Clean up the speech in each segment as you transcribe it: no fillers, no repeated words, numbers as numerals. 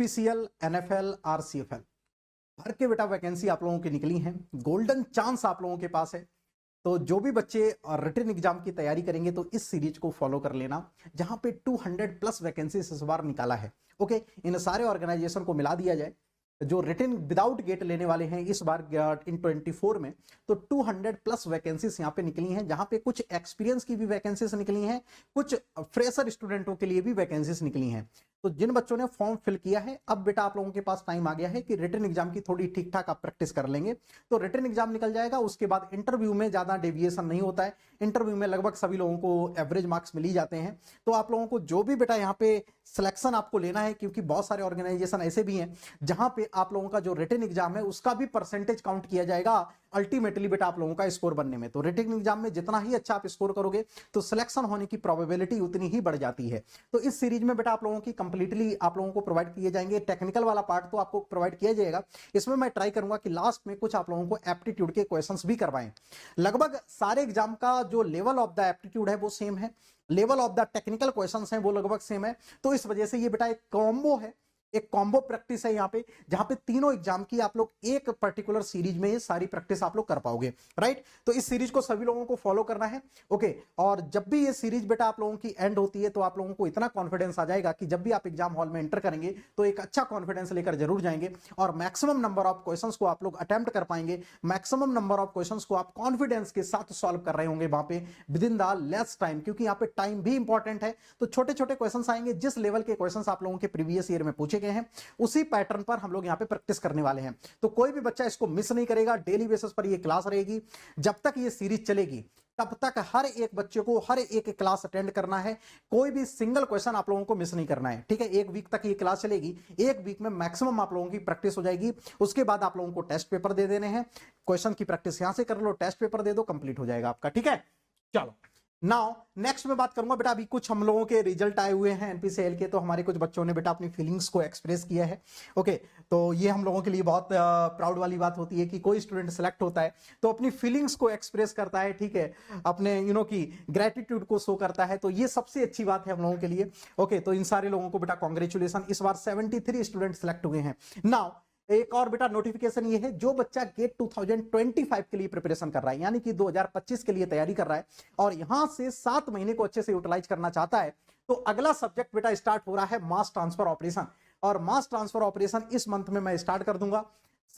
HPCL, NFL, RCFL भर के बेटा वैकेंसी आप लोगों की निकली हैं। गोल्डन चांस आप लोगों के पास है। तो जो भी बच्चे रिटन एग्जाम की तैयारी करेंगे तो इस सीरीज को फॉलो कर लेना, जहां पे 200 प्लस वैकेंसी इस बार निकाला है। ओके, इन सारे ऑर्गेनाइजेशन को मिला दिया जाए जो रिटन विदाउट गेट लेने वाले हैं इस बार इन 24 में, तो 200 प्लस वैकेंसीज यहाँ पे निकली हैं, जहां पे कुछ एक्सपीरियंस की भी वैकेंसीज निकली हैं, कुछ फ्रेशर स्टूडेंटों के लिए भी वैकेंसीज निकली हैं। तो जिन बच्चों ने फॉर्म फिल किया है, अब बेटा आप लोगों के पास टाइम आ गया है कि रिटन एग्जाम की थोड़ी ठीक ठाक आप प्रैक्टिस कर लेंगे। तो रिटन एग्जाम निकल जाएगा, उसके बाद इंटरव्यू में ज्यादा डेविएशन नहीं होता है। इंटरव्यू में लगभग सभी लोगों को एवरेज मार्क्स मिल ही जाते हैं। तो आप लोगों को जो भी बेटा यहाँ पे सिलेक्शन आपको लेना है, क्योंकि बहुत सारे ऑर्गेनाइजेशन ऐसे भी हैं जहां पे आप लोगों का जो रिटन एग्जाम है उसका भी परसेंटेज काउंट किया जाएगा अल्टीमेटली बेटा आप लोगों का स्कोर बनने में। तो रिटन एग्जाम में जितना ही अच्छा आप स्कोर करोगे तो सिलेक्शन होने की प्रोबेबिलिटी उतनी ही बढ़ जाती है। तो इस सीरीज में बेटा आप लोगों की कंप्लीटली आप लोगों को प्रोवाइड किए जाएंगे। टेक्निकल वाला पार्ट तो आपको प्रोवाइड किया जाएगा, इसमें मैं ट्राई करूंगा कि लास्ट में कुछ आप लोगों को एप्टीट्यूड के क्वेश्चंस भी करवाएं। लगभग सारे एग्जाम का जो लेवल ऑफ द एप्टीट्यूड है वो सेम है, level of the technical questions हैं वो लगभग सेम है। तो इस वजह से ये बेटा एक कॉम्बो है, एक कॉम्बो प्रैक्टिस है यहाँ पे, जहां पे तीनों एग्जाम की आप लोग एक पर्टिकुलर सीरीज में ये सारी प्रैक्टिस आप लोग कर पाओगे। राइट, तो इस सीरीज को सभी लोगों को फॉलो करना है। ओके, और जब भी ये सीरीज बेटा आप लोगों की एंड होती है तो आप लोगों को इतना कॉन्फिडेंस आ जाएगा कि जब भी आप एग्जाम हॉल में एंटर करेंगे तो एक अच्छा कॉन्फिडेंस लेकर जरूर जाएंगे और मैक्सिमम नंबर ऑफ क्वेश्चंस को आप लोग अटेम्प्ट कर पाएंगे। मैक्सिमम नंबर ऑफ क्वेश्चंस को आप कॉन्फिडेंस के साथ सॉल्व कर रहे होंगे वहां पे with in the less time, क्योंकि यहाँ पे टाइम भी इंपॉर्टेंट है। तो छोटे छोटे क्वेश्चन आएंगे, जिस लेवल के क्वेश्चन आप लोगों के प्रीवियस ईयर में पूछे गए हैं उसी पैटर्न पर हम लोग यहां पे प्रैक्टिस करने वाले हैं। तो कोई भी बच्चा इसको मिस नहीं करेगा। डेली बेसिस पर ये क्लास रहेगी, जब तक ये सीरीज चलेगी तब तक हर एक बच्चे को हर एक क्लास अटेंड करना है। कोई भी सिंगल क्वेश्चन आप लोगों को मिस नहीं करना है, ठीक है। एक वीक तक ये क्लास चलेगी, एक वीक में मैक्सिमम आप लोगों की प्रैक्टिस हो जाएगी। उसके बाद आप लोगों को टेस्ट पेपर दे देने हैं, क्वेश्चन की प्रैक्टिस यहां से कर लो, टेस्ट पेपर दे दो, कंप्लीट हो जाएगा आपका, ठीक है। चलो नाउ नेक्स्ट में बात करूंगा बेटा, अभी कुछ हम लोगों के रिजल्ट आए हुए हैं एनपीसीएल के, तो हमारे कुछ बच्चों ने बेटा अपनी फीलिंग्स को एक्सप्रेस किया है। ओके, तो ये हम लोगों के लिए बहुत प्राउड वाली बात होती है कि कोई स्टूडेंट सेलेक्ट होता है तो अपनी फीलिंग्स को एक्सप्रेस करता है, ठीक है, अपने की ग्रेटिट्यूड को शो करता है। तो ये सबसे अच्छी बात है हम लोगों के लिए। ओके, तो इन सारे लोगों को बेटा कॉन्ग्रेचुलेसन, इस बार 73 स्टूडेंट सेलेक्ट हुए हैं। नाउ एक और बेटा नोटिफिकेशन ये है, जो बच्चा गेट 2025 के लिए प्रिपरेशन कर रहा है, यानी कि 2025 के लिए तैयारी कर रहा है और यहां से 7 महीने को अच्छे से यूटिलाइज करना चाहता है, तो अगला सब्जेक्ट बेटा स्टार्ट हो रहा है मास ट्रांसफर ऑपरेशन। और मास ट्रांसफर ऑपरेशन इस मंथ में मैं स्टार्ट कर दूंगा।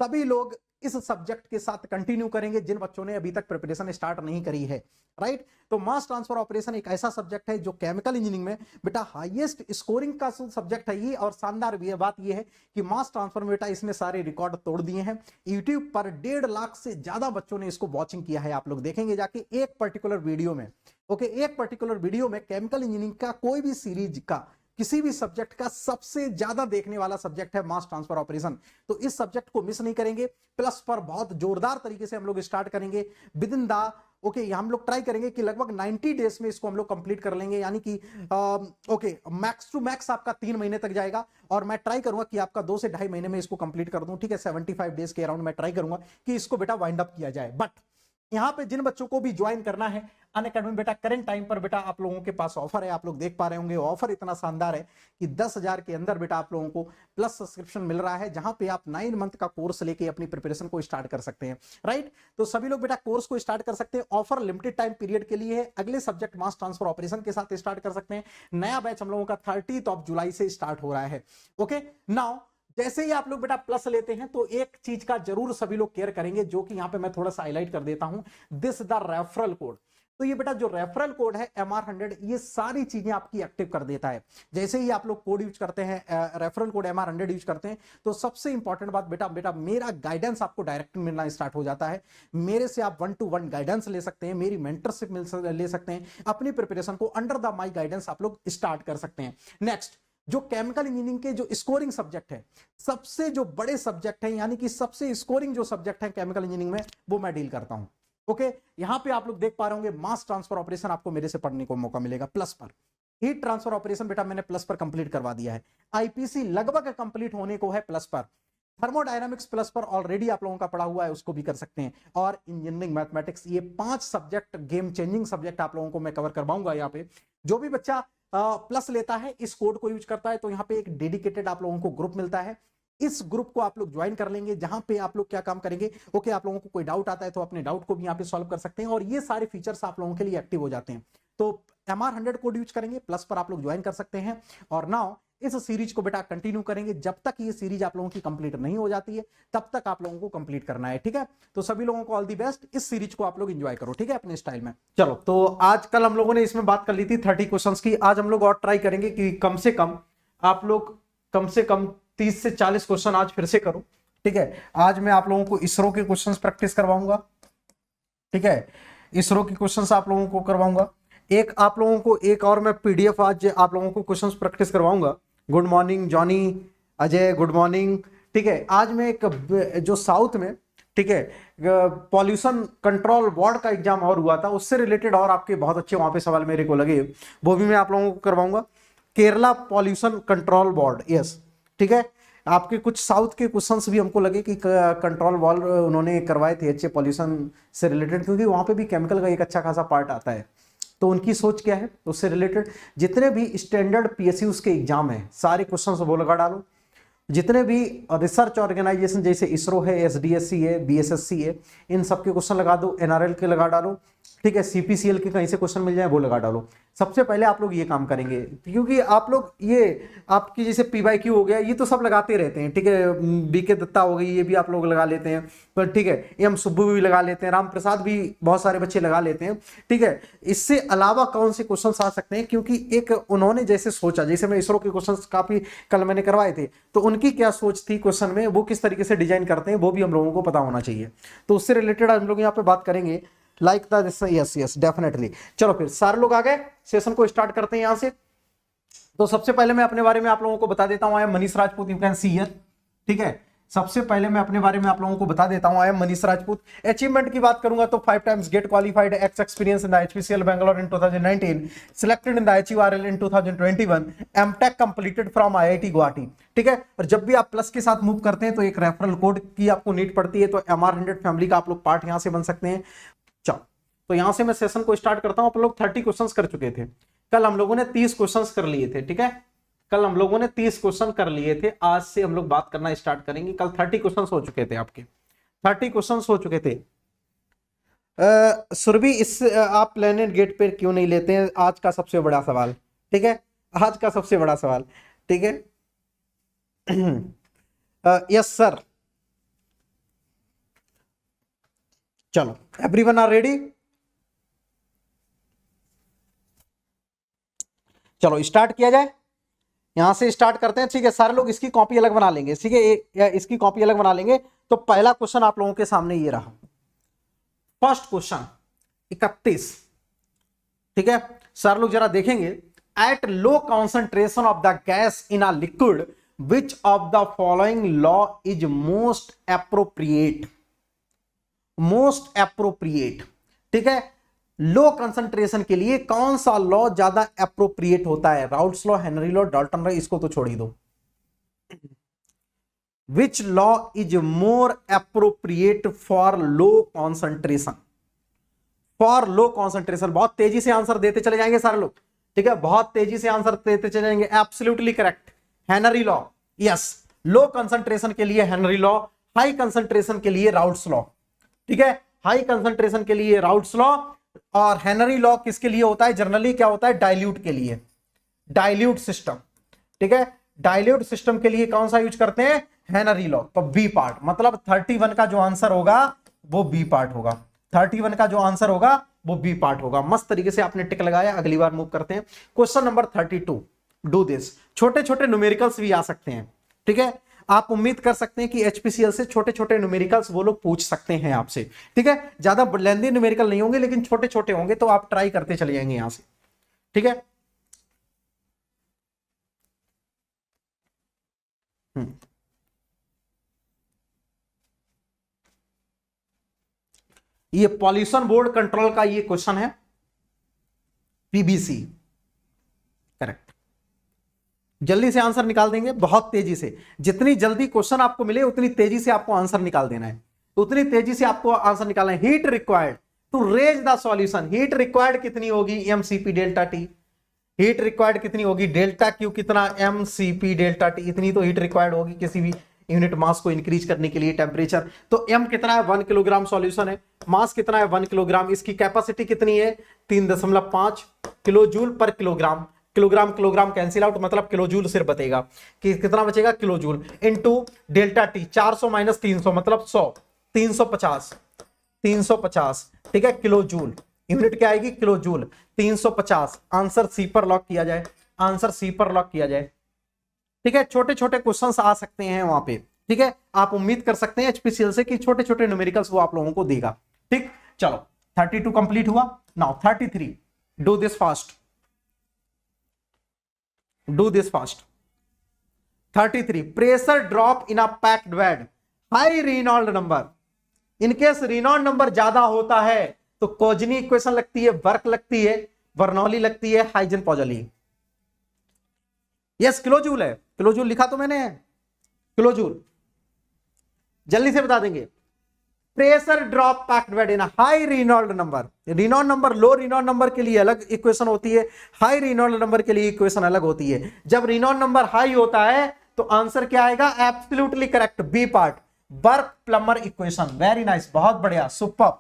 सभी लोग इस सब्जेक्ट के साथ कंटिन्यू करेंगे जिन बच्चों ने अभी तक प्रिपरेशन स्टार्ट नहीं करी है। राइट, तो मास ट्रांसफर ऑपरेशन एक ऐसा सब्जेक्ट है जो केमिकल इंजीनियरिंग में बेटा हाईएस्ट स्कोरिंग का सब्जेक्ट है ये। और शानदार बात ये है कि मास ट्रांसफर में बेटा इसने सारे रिकॉर्ड तोड़ दिए हैं। यूट्यूब पर 1.5 लाख से ज्यादा बच्चों ने इसको वॉचिंग किया है। आप लोग देखेंगे जाके एक पर्टिकुलर वीडियो में, ओके, एक पर्टिकुलर वीडियो में केमिकल इंजीनियरिंग का कोई भी सीरीज का किसी भी सब्जेक्ट का सबसे ज्यादा देखने वाला सब्जेक्ट है मास ट्रांसफर ऑपरेशन। तो इस सब्जेक्ट को मिस नहीं करेंगे। प्लस पर बहुत जोरदार तरीके से हम लोग स्टार्ट करेंगे विद इन द ओके, हम लोग ट्राई करेंगे कि लगभग 90 डेज में इसको हम लोग कंप्लीट कर लेंगे, यानी कि ओके मैक्स टू मैक्स आपका 3 महीने तक जाएगा और मैं ट्राई करूंगा कि आपका 2 से 2.5 महीने में इसको कंप्लीट कर दूं, ठीक है। 75 डेज के अराउंड मैं ट्राई करूंगा कि इसको बेटा वाइंड अप किया जाए। बट यहां पे जिन बच्चों को भी ज्वाइन करना है अनअकैडमी बेटा, करंट टाइम पर बेटा आप लोगों के पास ऑफर है, आप लोग देख पा रहे होंगे। ऑफर इतना शानदार है कि 10,000 के अंदर बेटा आप लोगों को प्लस सब्सक्रिप्शन मिल रहा है, जहां पे आप 9 मंथ का कोर्स लेके अपनी प्रिपरेशन को स्टार्ट कर सकते हैं। राइट, तो सभी लोग बेटा कोर्स को स्टार्ट कर सकते हैं। ऑफर लिमिटेड टाइम पीरियड के लिए है। अगले सब्जेक्ट मास ट्रांसफर ऑपरेशन के साथ स्टार्ट कर सकते हैं। नया बैच हम लोगों का 30 जुलाई से स्टार्ट हो रहा है। ओके, नाउ जैसे ही आप लोग बेटा प्लस लेते हैं तो एक चीज का जरूर सभी लोग केयर करेंगे, जो कि यहां पे मैं थोड़ा सा हाईलाइट कर देता हूं, दिस द रेफरल कोड। तो ये बेटा जो रेफरल कोड है MR100, ये सारी चीजें आपकी एक्टिव कर देता है। जैसे ही आप लोग कोड यूज करते हैं, रेफरल कोड MR100 यूज करते हैं, तो सबसे इंपॉर्टेंट बात बेटा मेरा गाइडेंस आपको डायरेक्ट मिलना स्टार्ट हो जाता है। मेरे से आप 1-to-1 गाइडेंस ले सकते हैं, मेरी मेंटरशिप ले सकते हैं, अपनी प्रिपरेशन को अंडर द माई गाइडेंस आप लोग स्टार्ट कर सकते हैं। नेक्स्ट, जो केमिकल इंजीनियरिंग के जो स्कोरिंग सब्जेक्ट है, सबसे जो बड़े सब्जेक्ट है, यानी कि सबसे स्कोरिंग जो सब्जेक्ट है केमिकल इंजीनियरिंग में, वो मैं डील करता हूं। ओके, यहां पे आप लोग देख पा रहे होंगे मास ट्रांसफर ऑपरेशन आपको मेरे से पढ़ने को मौका मिलेगा प्लस पर। हीट ट्रांसफर ऑपरेशन बेटा मैंने प्लस पर कंप्लीट करवा दिया है। आईपीसी लगभग कंप्लीट होने को है प्लस पर। थर्मोडायनामिक्स प्लस पर ऑलरेडी आप लोगों का पढ़ा हुआ है, उसको भी कर सकते हैं। और इंजीनियरिंग मैथमेटिक्स, ये 5 सब्जेक्ट गेम चेंजिंग सब्जेक्ट आप लोगों को मैं कवर करवाऊंगा। यहाँ पे जो भी बच्चा प्लस लेता है, इस कोड को यूज करता है, तो यहाँ पे एक डेडिकेटेड आप लोगों को ग्रुप मिलता है। इस ग्रुप को आप लोग ज्वाइन कर लेंगे, जहां पे आप लोग क्या काम करेंगे, ओके आप लोगों को कोई डाउट आता है तो अपने डाउट को भी यहाँ पे सॉल्व कर सकते हैं, और ये सारे फीचर्स आप लोगों के लिए एक्टिव हो जाते हैं। तो MR100 कोड यूज करेंगे, प्लस पर आप लोग ज्वाइन कर सकते हैं। और नाउ इस सीरीज को बेटा कंटिन्यू करेंगे, जब तक ये सीरीज आप लोगों की कंप्लीट नहीं हो जाती है तब तक आप लोगों को कंप्लीट करना है, ठीक है। तो सभी लोगों को ऑल दी बेस्ट, इस सीरीज को आप लोग एंजॉय करो, ठीक है, अपने स्टाइल में। चलो, तो आज कल हम लोगों ने इसमें बात कर ली थी 30 क्वेश्चंस की, आज हम लोग और ट्राई करेंगे कि कम से कम आप लोग कम से कम 30 से 40 क्वेश्चन आज फिर से करो, ठीक है। आज मैं आप लोगों को इसरो के क्वेश्चंस प्रैक्टिस करवाऊंगा, ठीक है, इसरो के क्वेश्चंस आप लोगों को करवाऊंगा। एक आप लोगों को एक और मैं पीडीएफ आज आप लोगों को क्वेश्चंस प्रैक्टिस करवाऊंगा। Good morning Johnny, Ajay good morning, ठीक है। आज मैं एक जो साउथ में, ठीक है, पॉल्यूशन कंट्रोल बोर्ड का एग्जाम और हुआ था, उससे रिलेटेड और आपके बहुत अच्छे वहां पे सवाल मेरे को लगे, वो भी मैं आप लोगों को करवाऊंगा। Kerala pollution control board, yes, ठीक है। आपके कुछ साउथ के क्वेश्चंस भी हमको लगे कि कंट्रोल वॉल उन्होंने करवाए थे अच्छे पॉल्यूशन से रिलेटेड, क्योंकि वहां पे भी केमिकल का एक अच्छा खासा पार्ट आता है। तो उनकी सोच क्या है उससे रिलेटेड, जितने भी स्टैंडर्ड PSUs के एग्जाम है सारे क्वेश्चंस वो लगा डालो। जितने भी रिसर्च ऑर्गेनाइजेशन जैसे इसरो है, SDSC है, BSSC है, इन सब के क्वेश्चन लगा दो, NRL के लगा डालो, ठीक है, CPCL के कहीं से क्वेश्चन मिल जाए वो लगा डालो। सबसे पहले आप लोग ये काम करेंगे, क्योंकि आप लोग ये आपकी जैसे PYQ हो गया, ये तो सब लगाते रहते हैं, ठीक है, BK दत्ता हो गई, ये भी आप लोग लगा लेते हैं, पर ठीक है, M सुब्बू भी लगा लेते हैं, राम प्रसाद भी बहुत सारे बच्चे लगा लेते हैं, ठीक है। इससे अलावा कौन से क्वेश्चन आ सकते हैं, क्योंकि एक उन्होंने जैसे सोचा, जैसे मैं इसरो के क्वेश्चन काफी कल मैंने करवाए थे, तो उनकी क्या सोच थी क्वेश्चन में, वो किस तरीके से डिजाइन करते हैं, वो भी हम लोगों को पता होना चाहिए। तो उससे रिलेटेड हम लोग यहाँ पे बात करेंगे, like the yes yes definitely. चलो फिर सारे लोग आ गए, सेशन को स्टार्ट करते हैं यहां से। तो सबसे पहले मैं अपने बारे में आप लोगों को बता देता हूं, I am Manish Rajput, you can see here, ठीक है। सबसे पहले मैं अपने बारे में आप लोगों को बता देता हूं, I am Manish Rajput. Achievement की बात करूंगा तो 5 times GATE qualified, ex experience in the HPCL Bangalore in 2019, selected in the HURL in 2021, MTech completed from IIT Guwahati, ठीक है। और जब भी आप प्लस के साथ मूव करते हैं तो एक रेफरल कोड की आपको नीड पड़ती है, तो MR100 फैमिली का आप लोग पार्ट यहां से बन सकते हैं। चलो, तो यहां से मैं सेशन को स्टार्ट करता हूं। आप लोग 30 क्वेश्चंस कर चुके थे, कल हम लोगों ने 30 क्वेश्चंस कर लिए थे, ठीक है, कल हम लोगों ने 30 क्वेश्चन कर लिए थे। आज से हम लोग बात करना स्टार्ट करेंगे। कल 30 क्वेश्चंस हो चुके थे, आपके 30 क्वेश्चंस हो चुके थे। सुरभि, इस आप प्लेनेट गेट पे क्यों नहीं लेते हैं, आज का सबसे बड़ा सवाल, ठीक है, आज का सबसे बड़ा सवाल, ठीक है। यस सर, चलो एवरीवन आर रेडी, चलो स्टार्ट किया जाए, यहां से स्टार्ट करते हैं, ठीक है। सारे लोग इसकी कॉपी अलग बना लेंगे, ठीक है, इसकी कॉपी अलग बना लेंगे। तो पहला क्वेश्चन आप लोगों के सामने ये रहा, फर्स्ट क्वेश्चन 31, ठीक है। सारे लोग जरा देखेंगे, at low concentration of the gas in a liquid which of the following law is most appropriate, most appropriate, ठीक है। लो कंसंट्रेशन के लिए कौन सा लॉ ज्यादा एप्रोप्रिएट होता है, Raoult's law, Henry law, Dalton law, इसको तो छोड़ ही दो। Which law is more appropriate for low concentration, for low concentration. बहुत तेजी से आंसर देते चले जाएंगे सारे लोग, ठीक है, बहुत तेजी से आंसर देते चले जाएंगे। Absolutely correct, Henry law, yes. Low concentration के लिए हेनरी लॉ, हाई कंसंट्रेशन के लिए राउल्ट्स लॉ, ठीक है, हाई कंसंट्रेशन के लिए राउल्ट्स लॉ। और हेनरी लॉ किसके लिए होता है, जनरली क्या होता है, डाइल्यूट के लिए, डाइल्यूट सिस्टम, ठीक है, डाइल्यूट सिस्टम के लिए कौन सा यूज करते हैं, हेनरी लॉ। तो बी पार्ट, मतलब 31 का जो आंसर होगा वो बी पार्ट होगा, 31 का जो आंसर होगा वो बी पार्ट होगा। मस्त तरीके से आपने टिक लगाया। अगली बार मूव करते हैं, क्वेश्चन नंबर 32, डू दिस। छोटे छोटे न्यूमेरिकल्स भी आ सकते हैं, ठीक है, आप उम्मीद कर सकते हैं कि HPCL से छोटे छोटे न्यूमेरिकल्स वो लोग पूछ सकते हैं आपसे, ठीक है। ज्यादा लेंथी न्यूमेरिकल नहीं होंगे, लेकिन छोटे छोटे होंगे, तो आप ट्राई करते चले जाएंगे यहां से, ठीक है। ये पॉल्यूशन बोर्ड कंट्रोल का ये क्वेश्चन है, PBC, करेक्ट। जल्दी से आंसर निकाल देंगे, बहुत तेजी से, जितनी जल्दी क्वेश्चन आपको मिले उतनी तेजी से आपको आंसर निकाल देना है, उतनी तेजी से आपको आंसर निकालना है। Heat required to raise the solution, heat required कितनी होगी, mCp delta T, heat required कितनी होगी, डेल्टा क्यू कितना, M C P delta T, इतनी तो हीट रिक्वायर्ड होगी किसी भी यूनिट मास को इंक्रीज करने के लिए टेम्परेचर। तो एम कितना है, 1 किलोग्राम सॉल्यूशन है, मास कितना है 1 किलोग्राम, इसकी कैपेसिटी कितनी है 3.5 किलो जूल पर kilogram. Kilogram kilogram cancel out, मतलब किलो जूल सिर्फ बचेगा, कि कितना बचेगा kilo joule, into delta T 400 minus 300 मतलब 100, 350 ठीक है, किलो जूल, यूनिट क्या आएगी किलो जूल, 350। आंसर सी पर लॉक किया जाए, आंसर सी पर लॉक किया जाए। ठीक है, छोटे छोटे क्वेश्चंस आ सकते हैं वहां पे, ठीक है, आप उम्मीद कर सकते हैं एचपीसीएल से कि छोटे छोटे न्यूमेरिकल्स वो आप लोगों को देगा। ठीक, चलो 32 कंप्लीट हुआ। Now 33, do this fast, do this fast. 33, pressure drop in a packed bed, high Reynold number, in case Reynold number ज्यादा होता है तो कोजनी इक्वेशन लगती है, वर्क लगती है, बर्नौली लगती है, Hagen Poiseuille. Yes, kilo joule है, किलो जूल लिखा तो मैंने, किलो जूल, जल्दी से बता देंगे। Pressure drop packed bed in high Reynold number, Reynold number, low Reynold number के लिए अलग इक्वेशन होती है, हाई रेनॉल्ड नंबर के लिए इक्वेशन अलग होती है। जब रेनॉल्ड नंबर हाई होता है तो आंसर क्या आएगा, absolutely correct, B part, Burke Plummer equation. Very nice, बहुत बढ़िया, सुपर,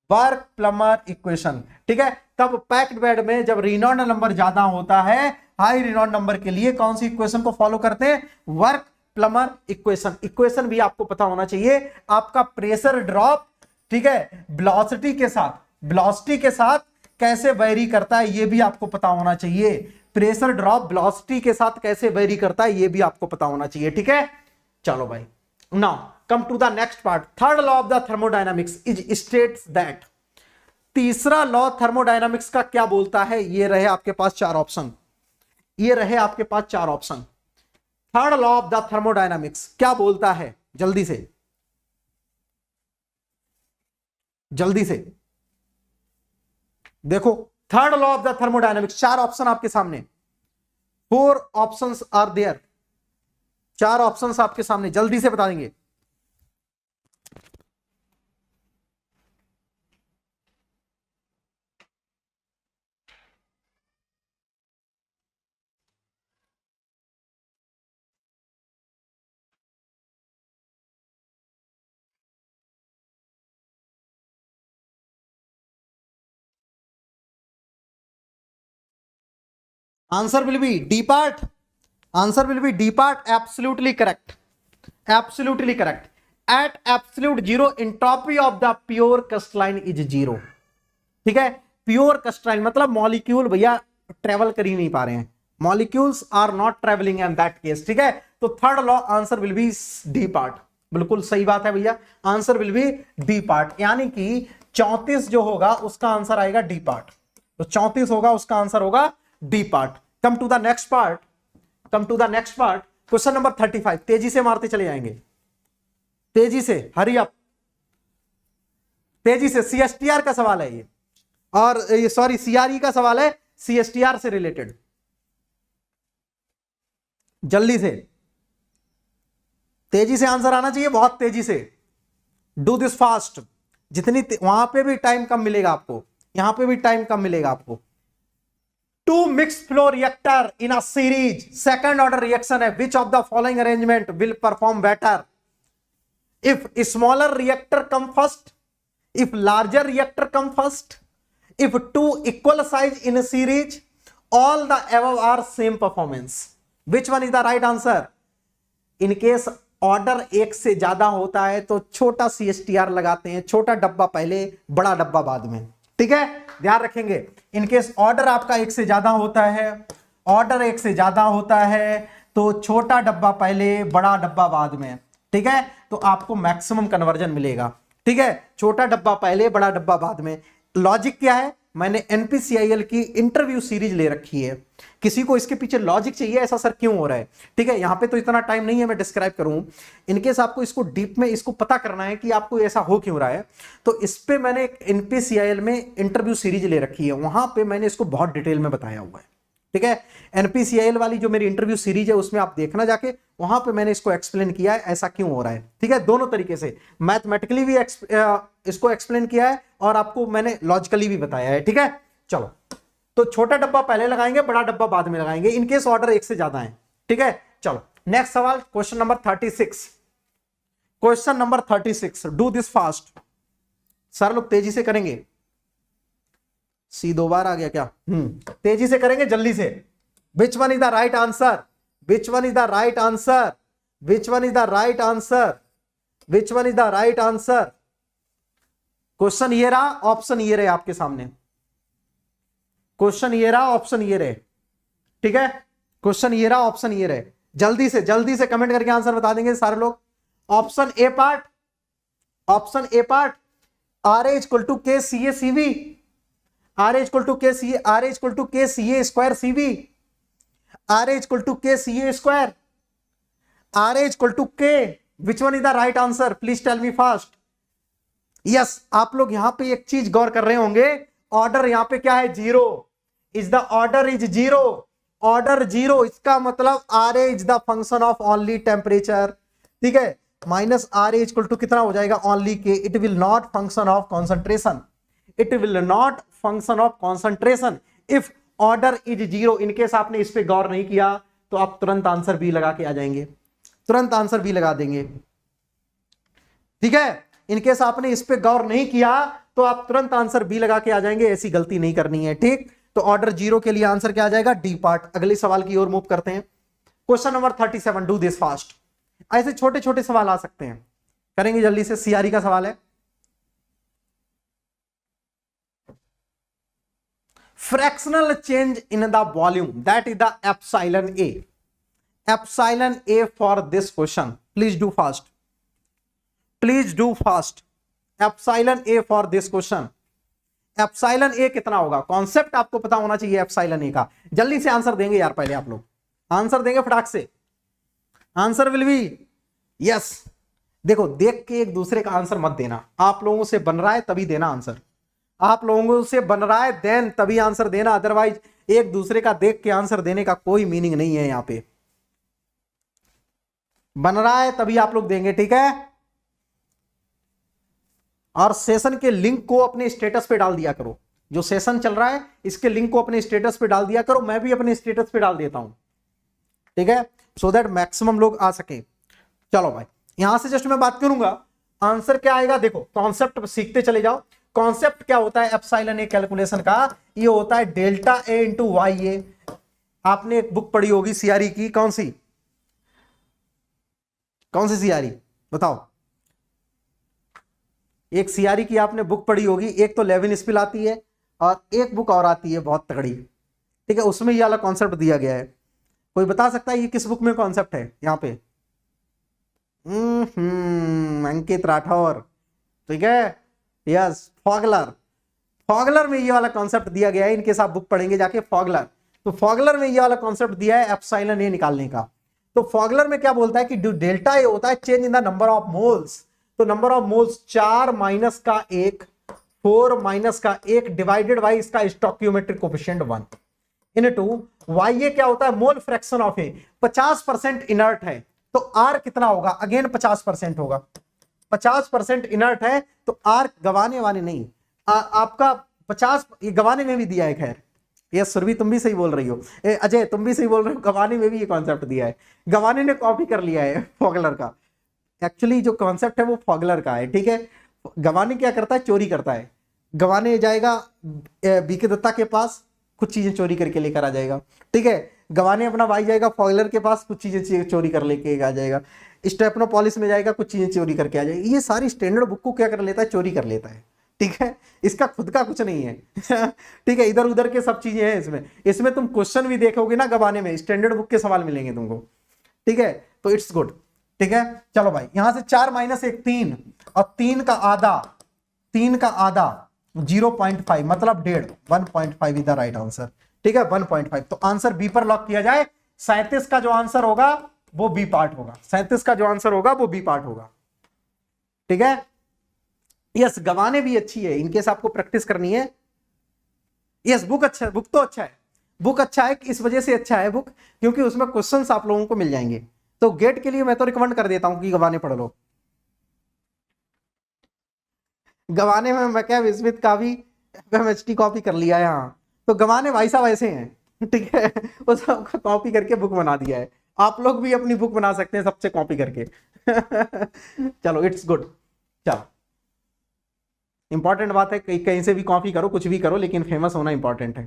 बर्क प्लमर इक्वेशन। ठीक है, तब पैक्ड बेड में जब रेनॉल्ड नंबर ज्यादा होता है, हाई रेनॉल्ड नंबर के लिए कौन सी इक्वेशन को फॉलो करते हैं, वर्क प्लमर इक्वेशन। इक्वेशन भी आपको पता होना चाहिए। आपका प्रेशर ड्रॉप, ठीक है, वेलोसिटी के साथ कैसे वेरी करता है ये भी आपको पता होना चाहिए। प्रेशर ड्रॉप वेलोसिटी के साथ कैसे वेरी करता है ये भी आपको पता होना चाहिए। ठीक है, चलो भाई, now come to the next part. Third law of the thermodynamics is states that, तीसरा लॉ थर्मोडायनामिक्स का क्या बोलता है, ये रहे आपके पास चार ऑप्शन, ये रहे आपके पास चार option. Third law of the thermodynamics क्या बोलता है, जल्दी से, जल्दी से देखो। Third law of the thermodynamics, चार ऑप्शन आपके सामने, 4 ऑप्शंस आर देयर, चार ऑप्शंस आपके सामने, जल्दी से बता देंगे। Answer will be D part. Answer will be D part. Absolutely correct. Absolutely correct. At absolute zero, entropy of the pure crystalline is 0. ठीक है, प्योर क्रिस्टलाइन मतलब मॉलिक्यूल भैया ट्रेवल कर ही नहीं पा रहे हैं, molecules are not travelling in that case. ठीक है, तो third law answer will be D part, बिल्कुल सही बात है भैया, answer will be D part, यानी कि 34 जो होगा उसका आंसर आएगा डी पार्ट, तो 34 होगा उसका आंसर होगा D part. Come to the next part, come to the next part, question number 35, तेजी से मारते चले जाएंगे, तेजी से, हरी अप, तेजी से। सीएसटीआर का सवाल है ये, और सॉरी सीआरई का सवाल है, सीएसटीआर से रिलेटेड, जल्दी से, तेजी से आंसर आना चाहिए, बहुत तेजी से, डू दिस फास्ट। जितनी वहां पे भी टाइम कम मिलेगा आपको, यहां पे भी टाइम कम मिलेगा आपको। Two mixed flow reactor in a series, second order reaction है, which of the following arrangement will perform better, if smaller reactor come first, if larger reactor come first, if two equal size in a series, all the above are same performance. Which one is the right answer? In case order एक से ज्यादा होता है तो छोटा CSTR लगाते हैं, छोटा डब्बा पहले, बड़ा डब्बा बाद में। ठीक है, ध्यान रखेंगे। इन केस ऑर्डर आपका एक से ज्यादा होता है, ऑर्डर एक से ज्यादा होता है तो छोटा डब्बा पहले, बड़ा डब्बा बाद में। ठीक है, तो आपको मैक्सिमम कन्वर्जन मिलेगा। ठीक है, छोटा डब्बा पहले, बड़ा डब्बा बाद में। लॉजिक क्या है, मैंने NPCIL की इंटरव्यू सीरीज ले रखी है, किसी को इसके पीछे लॉजिक चाहिए ऐसा सर क्यों हो रहा है। ठीक है, यहां पे तो इतना टाइम नहीं है मैं डिस्क्राइब करूं, इनकेस आपको इसको डीप में इसको पता करना है कि आपको ऐसा हो क्यों रहा है, तो इस पे मैंने एक NPCIL में इंटरव्यू सीरीज ले रखी है, वहां पे मैंने इसको बहुत डिटेल में बताया हुआ है। ठीक है, NPCIL वाली जो मेरी इंटरव्यू सीरीज है उसमें आप देखना जाके, वहां पे मैंने इसको एक्सप्लेन किया है ऐसा क्यों हो रहा है। ठीक है, दोनों तरीके से, मैथमेटिकली भी इसको एक्सप्लेन किया है और आपको मैंने लॉजिकली भी बताया है। ठीक है, चलो, तो छोटा डब्बा पहले लगाएंगे, बड़ा डब्बा बाद में लगाएंगे, इनकेस ऑर्डर एक से ज्यादा है। ठीक है, चलो नेक्स्ट सवाल, question number 36। Question number 36, do this fast. Sir लोग तेजी से करेंगे। सी 2 बार आ गया क्या? तेजी से करेंगे, जल्दी से। विच one is the right answer? Which one is the right answer? Which one is the right answer? Which one is the right answer? Question ये रहा, ऑप्शन ये रहे आपके सामने। क्वेश्चन ये रहा, ऑप्शन ये रहे। ठीक है, क्वेश्चन ये रहा, ऑप्शन ये रहे। जल्दी से कमेंट करके आंसर बता देंगे सारे लोग। Option A part, option A part, R A equal to K C A C V, R A equal to K C A, R A equal to K C A square C V, R A equal to K C A square, R A equal to K. Which one is the right answer? Please tell me fast. Yes, आप लोग यहां पे एक चीज गौर कर रहे होंगे, order यहां पे क्या है? Zero. Is the order is zero, order zero, इसका मतलब are A is the function of only temperature. ठीक है, minus R A equal to कितना हो जाएगा? Only K. It will not function of concentration, it will not function of concentration if order is zero. In case आपने इस पे गौर नहीं किया तो आप तुरंत आंसर बी लगा के आ जाएंगे, तुरंत आंसर बी लगा देंगे। ठीक है, इनकेस आपने इस पे गौर नहीं किया तो आप तुरंत आंसर बी लगा के आ जाएंगे, ऐसी गलती नहीं करनी है। ठीक, तो ऑर्डर जीरो के लिए आंसर क्या आ जाएगा? D part. अगले सवाल की ओर मूव करते हैं। Question number 37, do this fast. ऐसे छोटे छोटे सवाल आ सकते हैं, करेंगे जल्दी से। सीआरई का सवाल है। Fractional change in the volume, that is the epsilon A. Epsilon A for this question, please do fast, please do fast. Epsilon A for this question, epsilon A कितना होगा? कॉन्सेप्ट आपको पता होना चाहिए एप्सिलॉन ए का। जल्दी से आंसर देंगे यार, पहले आप लोग आंसर देंगे फटाक से। Answer will B yes. देखो, देख के एक दूसरे का आंसर मत देना, आप लोगों से बन रहा है तभी देना आंसर, आप लोगों से बन रहा है देन तभी आंसर देना, अदरवाइज एक दूसरे का देख के आंसर देने का कोई मीनिंग नहीं है। यहां पे बन रहा है तभी आप लोग देंगे, ठीक है। और सेशन के लिंक को अपने स्टेटस पे डाल दिया करो, जो सेशन चल रहा है इसके लिंक को अपने स्टेटस पे डाल दिया करो, मैं भी अपने स्टेटस पे डाल देता हूं, ठीक है, सो दैट मैक्सिमम लोग आ सके। चलो भाई, यहां से जस्ट मैं बात करूंगा, आंसर क्या आएगा देखो, कॉन्सेप्ट सीखते चले जाओ। कॉन्सेप्ट क्या होता है एप्सिलॉन ए कैलकुलेशन का? ये होता है डेल्टा ए इंटू वाई ए। आपने एक बुक पढ़ी होगी सीआरई की, कौन सी सीआरई बताओ? एक सीआरई की आपने बुक पढ़ी होगी, एक तो लेविन-स्पिल आती है और एक बुक और आती है बहुत तगड़ी, ठीक है, उसमें ये वाला कॉन्सेप्ट दिया गया है। कोई बता सकता है ये किस बुक में कॉन्सेप्ट है? यहाँ पे अंकित राठौर, ठीक है, यस, फॉगलर में ये वाला कॉन्सेप्ट दिया गया है। इनके साथ बुक पढ़ेंगे जाके फॉगलर, तो फॉगलर में ये वाला कॉन्सेप्ट दिया है एप्सिलॉन ए निकालने का। तो फॉगलर में क्या बोलता है कि डेल्टा ए होता है change in the number of moles. तो नंबर ऑफ मोल्स 4 माइनस का 1, 4 माइनस का 1 डिवाइडेड बाई इसका स्टोइकियोमेट्रिक कोएफिशिएंट 1 इनटू वाई ए क्या होता है? Mole fraction of A. 50% inert है तो आर कितना होगा? अगेन 50% होगा। 50% इनर्ट है तो आर गवाने वाले नहीं, आपका 50 ये गवाने में भी दिया है। खैर ये सुरभि तुम भी सही बोल रही हो, अजय तुम भी सही बोल रहे हो, गवाने में भी ये कॉन्सेप्ट दिया है। गवाने ने कॉपी कर लिया है फॉगलर का। एक्चुअली जो कॉन्सेप्ट है वो फॉगलर का है, ठीक है। गवाने क्या करता है? चोरी करता है। गवाने जाएगा बीके दत्ता के पास, कुछ चीजें चोरी करके लेकर आ जाएगा, ठीक है। गवाने अपना भाई जाएगा फॉगलर के पास, कुछ चीजें चोरी कर लेके आ जाएगा। स्टेफनोपोलिस में जाएगा, कुछ चीजें चोरी करके आ जाएगी। ये सारी स्टैंडर्ड बुक को क्या कर लेता है? चोरी कर लेता है, ठीक है। इसका खुद का कुछ नहीं है ठीक है, इधर उधर के सब चीजें हैं इसमें। इसमें तुम क्वेश्चन भी देखोगे ना गवाने में, स्टैंडर्ड बुक के सवाल मिलेंगे तुमको, ठीक है। तो इट्स गुड, ठीक है। चलो भाई, यहां से 4 माइनस 1 3 और 3 का आधा 0.5 मतलब 1.5, 1.5 इज द राइट आंसर, ठीक है, 1.5। तो आंसर बी पर लॉक किया जाए। 37 का जो आंसर होगा वो बी पार्ट होगा, 37 का जो आंसर होगा वो बी पार्ट होगा, ठीक है। यस, गवाने भी अच्छी है, इनकेस आपको प्रैक्टिस करनी है। यस, बुक अच्छा है, बुक तो अच्छा है, बुक अच्छा है, इस वजह से अच्छा है बुक क्योंकि उसमें क्वेश्चंस आप लोगों को मिल जाएंगे। तो गेट के लिए मैं तो रिकमेंड कर देता हूं कि गवाने पढ़ लो। गवाने में मैं क्या स्मिथ का भी एफएमएचटी कॉपी कर लिया है, हाँ, तो गंवाने भाई साहब ऐसे हैं, ठीक है, वो सब कॉपी करके बुक बना दिया है। आप लोग भी अपनी बुक बना सकते हैं सबसे कॉपी करके। चलो इट्स गुड। चलो इंपॉर्टेंट बात है, कहीं से भी कॉपी करो, कुछ भी करो, लेकिन फेमस होना इंपॉर्टेंट है,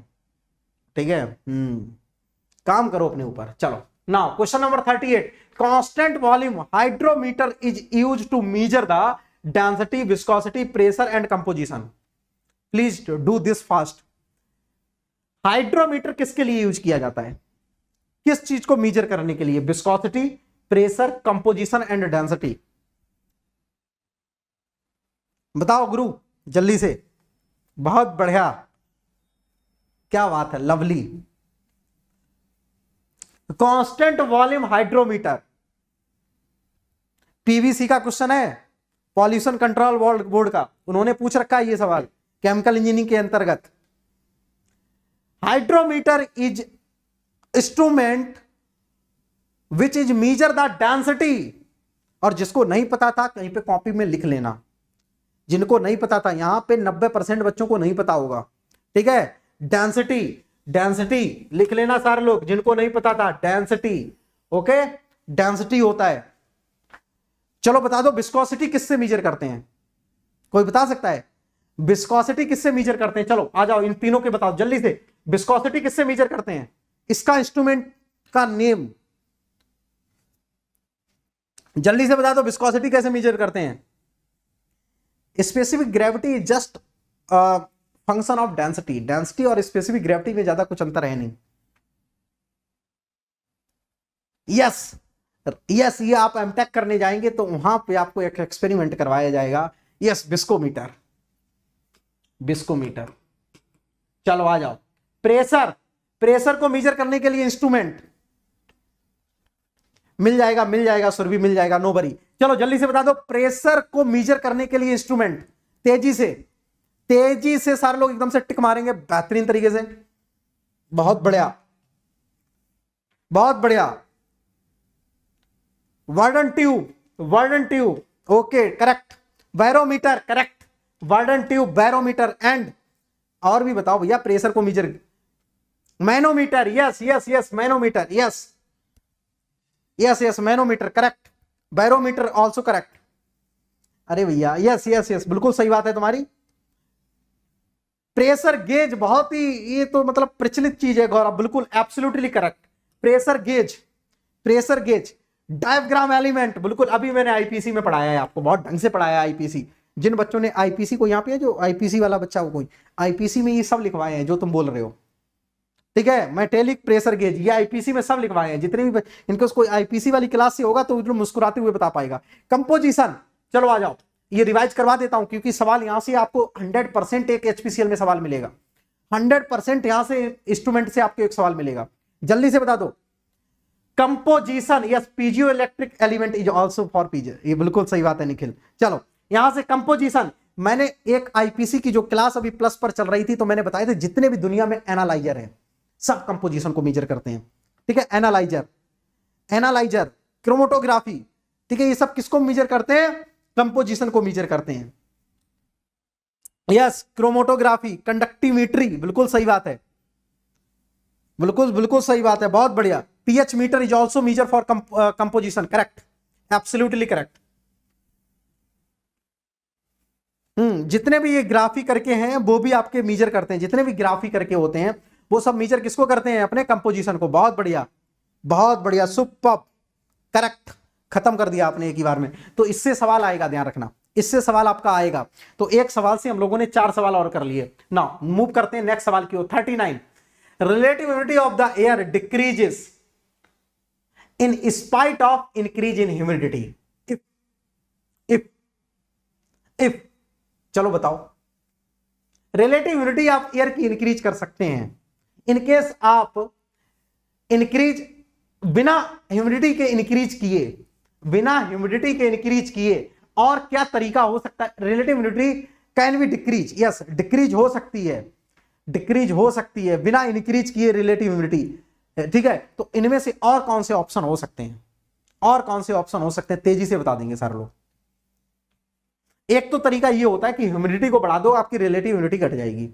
ठीक है। काम करो अपने ऊपर। चलो now question number 38, constant volume hydrometer is used to measure the density, viscosity, pressure and composition. Please do this fast. Hydrometer किसके लिए यूज किया जाता है? किस चीज को मेजर करने के लिए? Viscosity, pressure, composition and density. बताओ गुरु जल्दी से। बहुत बढ़िया, क्या बात है, lovely. Constant volume hydrometer, PVC का क्वेश्चन है, पॉल्यूशन कंट्रोल बोर्ड का, उन्होंने पूछ रखा है ये सवाल केमिकल इंजीनियरिंग के अंतर्गत। Hydrometer is instrument which is major the density. और जिसको नहीं पता था कहीं पे कॉपी में लिख लेना, जिनको नहीं पता था, यहां पे 90% बच्चों को नहीं पता होगा, ठीक है। डेंसिटी, डेंसिटी लिख लेना सारे लोग, जिनको नहीं पता था डेंसिटी, ओके, डेंसिटी होता है। चलो बता दो विस्कोसिटी किससे मेजर करते हैं? कोई बता सकता है विस्कोसिटी किससे मेजर करते हैं? चलो आ जाओ, इन तीनों के बताओ जल्दी से, विस्कोसिटी किससे मेजर करते हैं? इसका इंस्ट्रूमेंट का नेम जल्दी से बता दो, विस्कोसिटी कैसे मेजर करते हैं? Specific gravity is just function of density. Density और स्पेसिफिक ग्रेविटी में ज्यादा कुछ अंतर है नहीं। यस यस, ये आप एमटेक करने जाएंगे तो वहां पे आपको एक एक्सपेरिमेंट करवाया जाएगा। Yes, viscometer, viscometer. चलो आ जाओ, प्रेशर, प्रेशर को मेजर करने के लिए इंस्ट्रूमेंट मिल जाएगा, मिल जाएगा सुरभि, मिल जाएगा, नो वरी। चलो जल्दी से बता दो, प्रेशर को मेजर करने के लिए इंस्ट्रूमेंट। तेजी से, तेजी से सारे लोग एकदम से टिक मारेंगे बेहतरीन तरीके से। बहुत बढ़िया, बहुत बढ़िया। Bourdon tube, Bourdon tube, okay correct. Barometer, correct, Bourdon tube, barometer. And और भी बताओ भैया प्रेशर को measure. Manometer, yes yes yes, manometer, yes yes yes, manometer correct. Barometer also correct. अरे भैया यस यस यस, बिल्कुल सही बात है तुम्हारी। प्रेशर गेज बहुत ही, ये तो मतलब प्रचलित चीज है गौरव, बिल्कुल absolutely correct. Pressure gauge, pressure gauge. Diaphragm element, बिल्कुल अभी मैंने आईपीसी में पढ़ाया है आपको, बहुत ढंग से पढ़ाया है आईपीसी। जिन बच्चों ने आईपीसी को, यहाँ पे जो आईपीसी वाला बच्चा हो कोई, आईपीसी में ये सब लिखवाए हैं जो तुम बोल रहे हो, ठीक है। मेटेलिक प्रेशर गेज, ये आईपीसी में सब लिखवाए हैं। जितने भी इनको कोई आईपीसी वाली क्लास से होगा तो मुस्कुराते हुए बता पाएगा। कंपोजिशन, चलो आ जाओ, ये रिवाइज करवा देता हूं क्योंकि सवाल यहां से आपको 100% एक एचपीसीएल में सवाल मिलेगा। 100% यहां से इंस्ट्रूमेंट से आपको एक सवाल मिलेगा। जल्दी से बता दो, composition, yes, piezo electric element is also for piezo, ये बिल्कुल सही बात है निखिल। चलो यहां से कंपोजिशन, मैंने एक आईपीसी की जो क्लास अभी प्लस पर चल रही थी तो मैंने बताया था जितने भी दुनिया में एनालाइजर है सब कंपोजिशन को मेजर करते हैं, ठीक है। एनालाइजर, एनालाइजर, क्रोमेटोग्राफी, ठीक है, ये सब किसको मेजर करते हैं? कंपोजिशन को मेजर करते हैं। यस, क्रोमेटोग्राफी, कंडक्टिमेट्री, बिल्कुल सही बात है, बिल्कुल बिल्कुल सही बात है, बहुत बढ़िया। PH meter is also measure for composition, correct, absolutely correct. जितने भी ये ग्राफी करके हैं वो भी आपके मेजर करते हैं, जितने भी ग्राफी करके होते हैं वो सब मेजर किसको करते हैं? अपने कंपोजिशन को। बहुत बढ़िया, बहुत बढ़िया, सुपर, करेक्ट, खत्म कर दिया आपने एक ही बार में। तो इससे सवाल आएगा, ध्यान रखना, इससे सवाल आपका आएगा। तो एक सवाल से हम लोगों ने 4 सवाल और कर लिए। नाउ मूव करते हैं नेक्स्ट सवाल की ओर। 39, relative humidity of the air decreases in spite of increase in humidity. If चलो बताओ, रिलेटिव ह्यूमिडिटी आप एयर की इंक्रीज कर सकते हैं इनकेस आप इंक्रीज बिना ह्यूमिडिटी के इंक्रीज किए, बिना ह्यूमिडिटी के इंक्रीज किए। और क्या तरीका हो सकता है? Relative humidity can be decrease, yes, decrease हो सकती है, डिक्रीज हो सकती है बिना इंक्रीज किए रिलेटिव ह्यूमिडिटी, ठीक है। तो इनमें से और कौन से ऑप्शन हो सकते हैं? और कौन से ऑप्शन हो सकते हैं? तेजी से बता देंगे सारे लोग। एक तो तरीका ये होता है कि ह्यूमिडिटी को बढ़ा दो, आपकी रिलेटिव ह्यूमिडिटी घट जाएगी।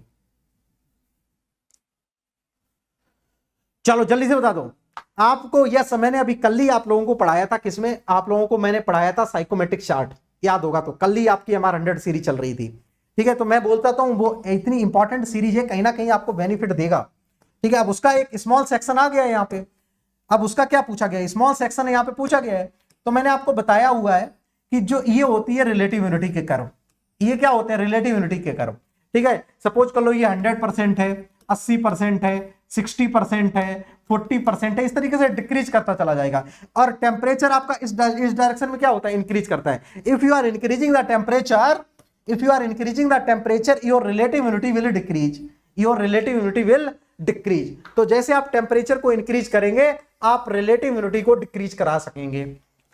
चलो जल्दी से बता दो आपको। यस, मैंने अभी कल ही आप लोगों को पढ़ाया था, किसमें आप लोगों को मैंने पढ़ाया था, साइकोमेट्रिक चार्ट, याद होगा तो। कल ही आपकी MR100 सीरीज चल रही थी, ठीक है। तो मैं बोलता हूं वो इतनी इंपॉर्टेंट सीरीज है, कहीं ना कहीं आपको बेनिफिट देगा, ठीक है। अब उसका एक स्मॉल सेक्शन आ गया है यहाँ पे। अब उसका क्या पूछा गया है, स्मॉल सेक्शन यहाँ पे पूछा गया है। तो मैंने आपको बताया हुआ है कि जो ये होती है रिलेटिव यूनिटी के कर्व, ये क्या होते हैं, रिलेटिव यूनिटी के कर्व, ठीक है। सपोज कर लो ये 100% है, 80% है, 60% है, 40% है, इस तरीके से डिक्रीज करता चला जाएगा। और टेम्परेचर आपका इस डायरेक्शन में क्या होता है, इंक्रीज करता है। If you are increasing the temperature, if you are increasing the temperature, your relative humidity will decrease, your relative humidity will decrease। तो जैसे आप टेम्परेचर को इंक्रीज करेंगे आप रिलेटिव ह्यूमिडिटी को डिक्रीज करा सकेंगे।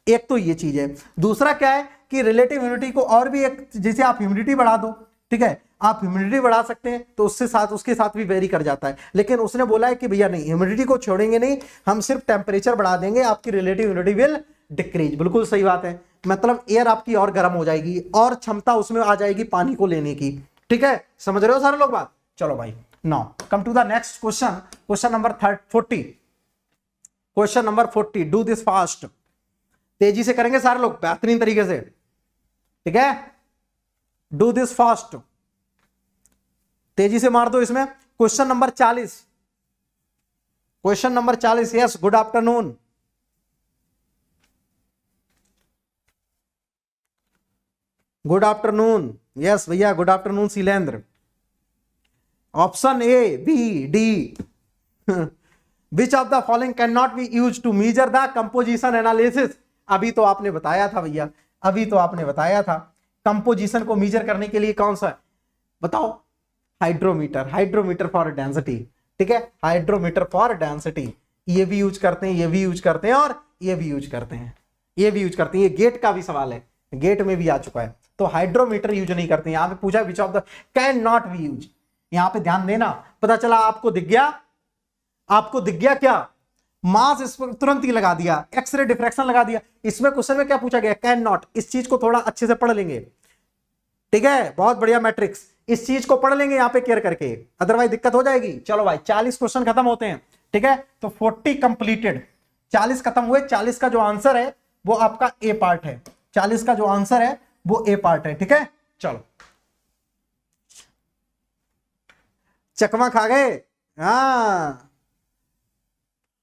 एक तो ये चीज है। दूसरा क्या है कि रिलेटिव ह्यूमिडिटी को और भी एक, जैसे आप ह्यूमिडिटी बढ़ा दो, ठीक है, आप ह्यूमिडिटी बढ़ा सकते हैं तो उसके साथ भी वेरी कर जाता है। लेकिन उसने बोला है कि भैया नहीं, ह्यूमिडिटी को छोड़ेंगे नहीं, हम सिर्फ टेम्परेचर बढ़ा देंगे, आपकी रिलेटिव ह्यूमिडिटी विल डिक्रीज। बिल्कुल सही बात है, मतलब एयर आपकी और गर्म हो जाएगी और क्षमता उसमें आ जाएगी पानी को लेने की, ठीक है। समझ रहे हो सारे लोग बात। चलो भाई, now come to the next question, question number 40। Question number 40, do this fast, तेजी से करेंगे सारे लोग बेहतरीन तरीके से, ठीक है। डू दिस फास्ट, तेजी से मार दो इसमें। Question number 40, question number 40। Yes, good afternoon. Good afternoon, yes भैया, good afternoon Shailendra. Option A, B, D. Which of the following can not be use to measure the composition analysis. अभी तो आपने बताया था भैया, अभी तो आपने बताया था कंपोजिशन को मेजर करने के लिए कौन सा है, बताओ। हाइड्रोमीटर, हाइड्रोमीटर फॉर डेंसिटी, ठीक है, हाइड्रोमीटर फॉर डेंसिटी। ये भी यूज करते हैं, ये भी यूज करते हैं, और ये भी यूज करते हैं, ये भी यूज करते हैं। ये गेट का भी सवाल है, गेट में भी आ चुका है। तो हाइड्रोमीटर यूज नहीं करते। यहां पे पूछा विच of the can not be use, यहां पे ध्यान देना। पता चला आपको दिख गया, आपको दिख गया क्या, मास इस पर तुरंत ही लगा दिया, एक्सरे डिफ्रैक्शन लगा दिया। इसमें क्वेश्चन में क्या पूछा गया, कैन नॉट। इस चीज को थोड़ा अच्छे से पढ़ लेंगे, ठीक है, बहुत बढ़िया मैट्रिक्स, इस चीज को पढ़ लेंगे यहां पे केयर करके, अदरवाइज दिक्कत हो जाएगी। चलो भाई, 40 क्वेश्चन खत्म होते हैं, ठीक है। तो 40 कंप्लीटेड, 40 खत्म हुए। 40 का जो आंसर है वो आपका ए पार्ट है, 40 का जो आंसर है वो ए पार्ट है, ठीक है। चलो, चकमा खा गए। हाँ,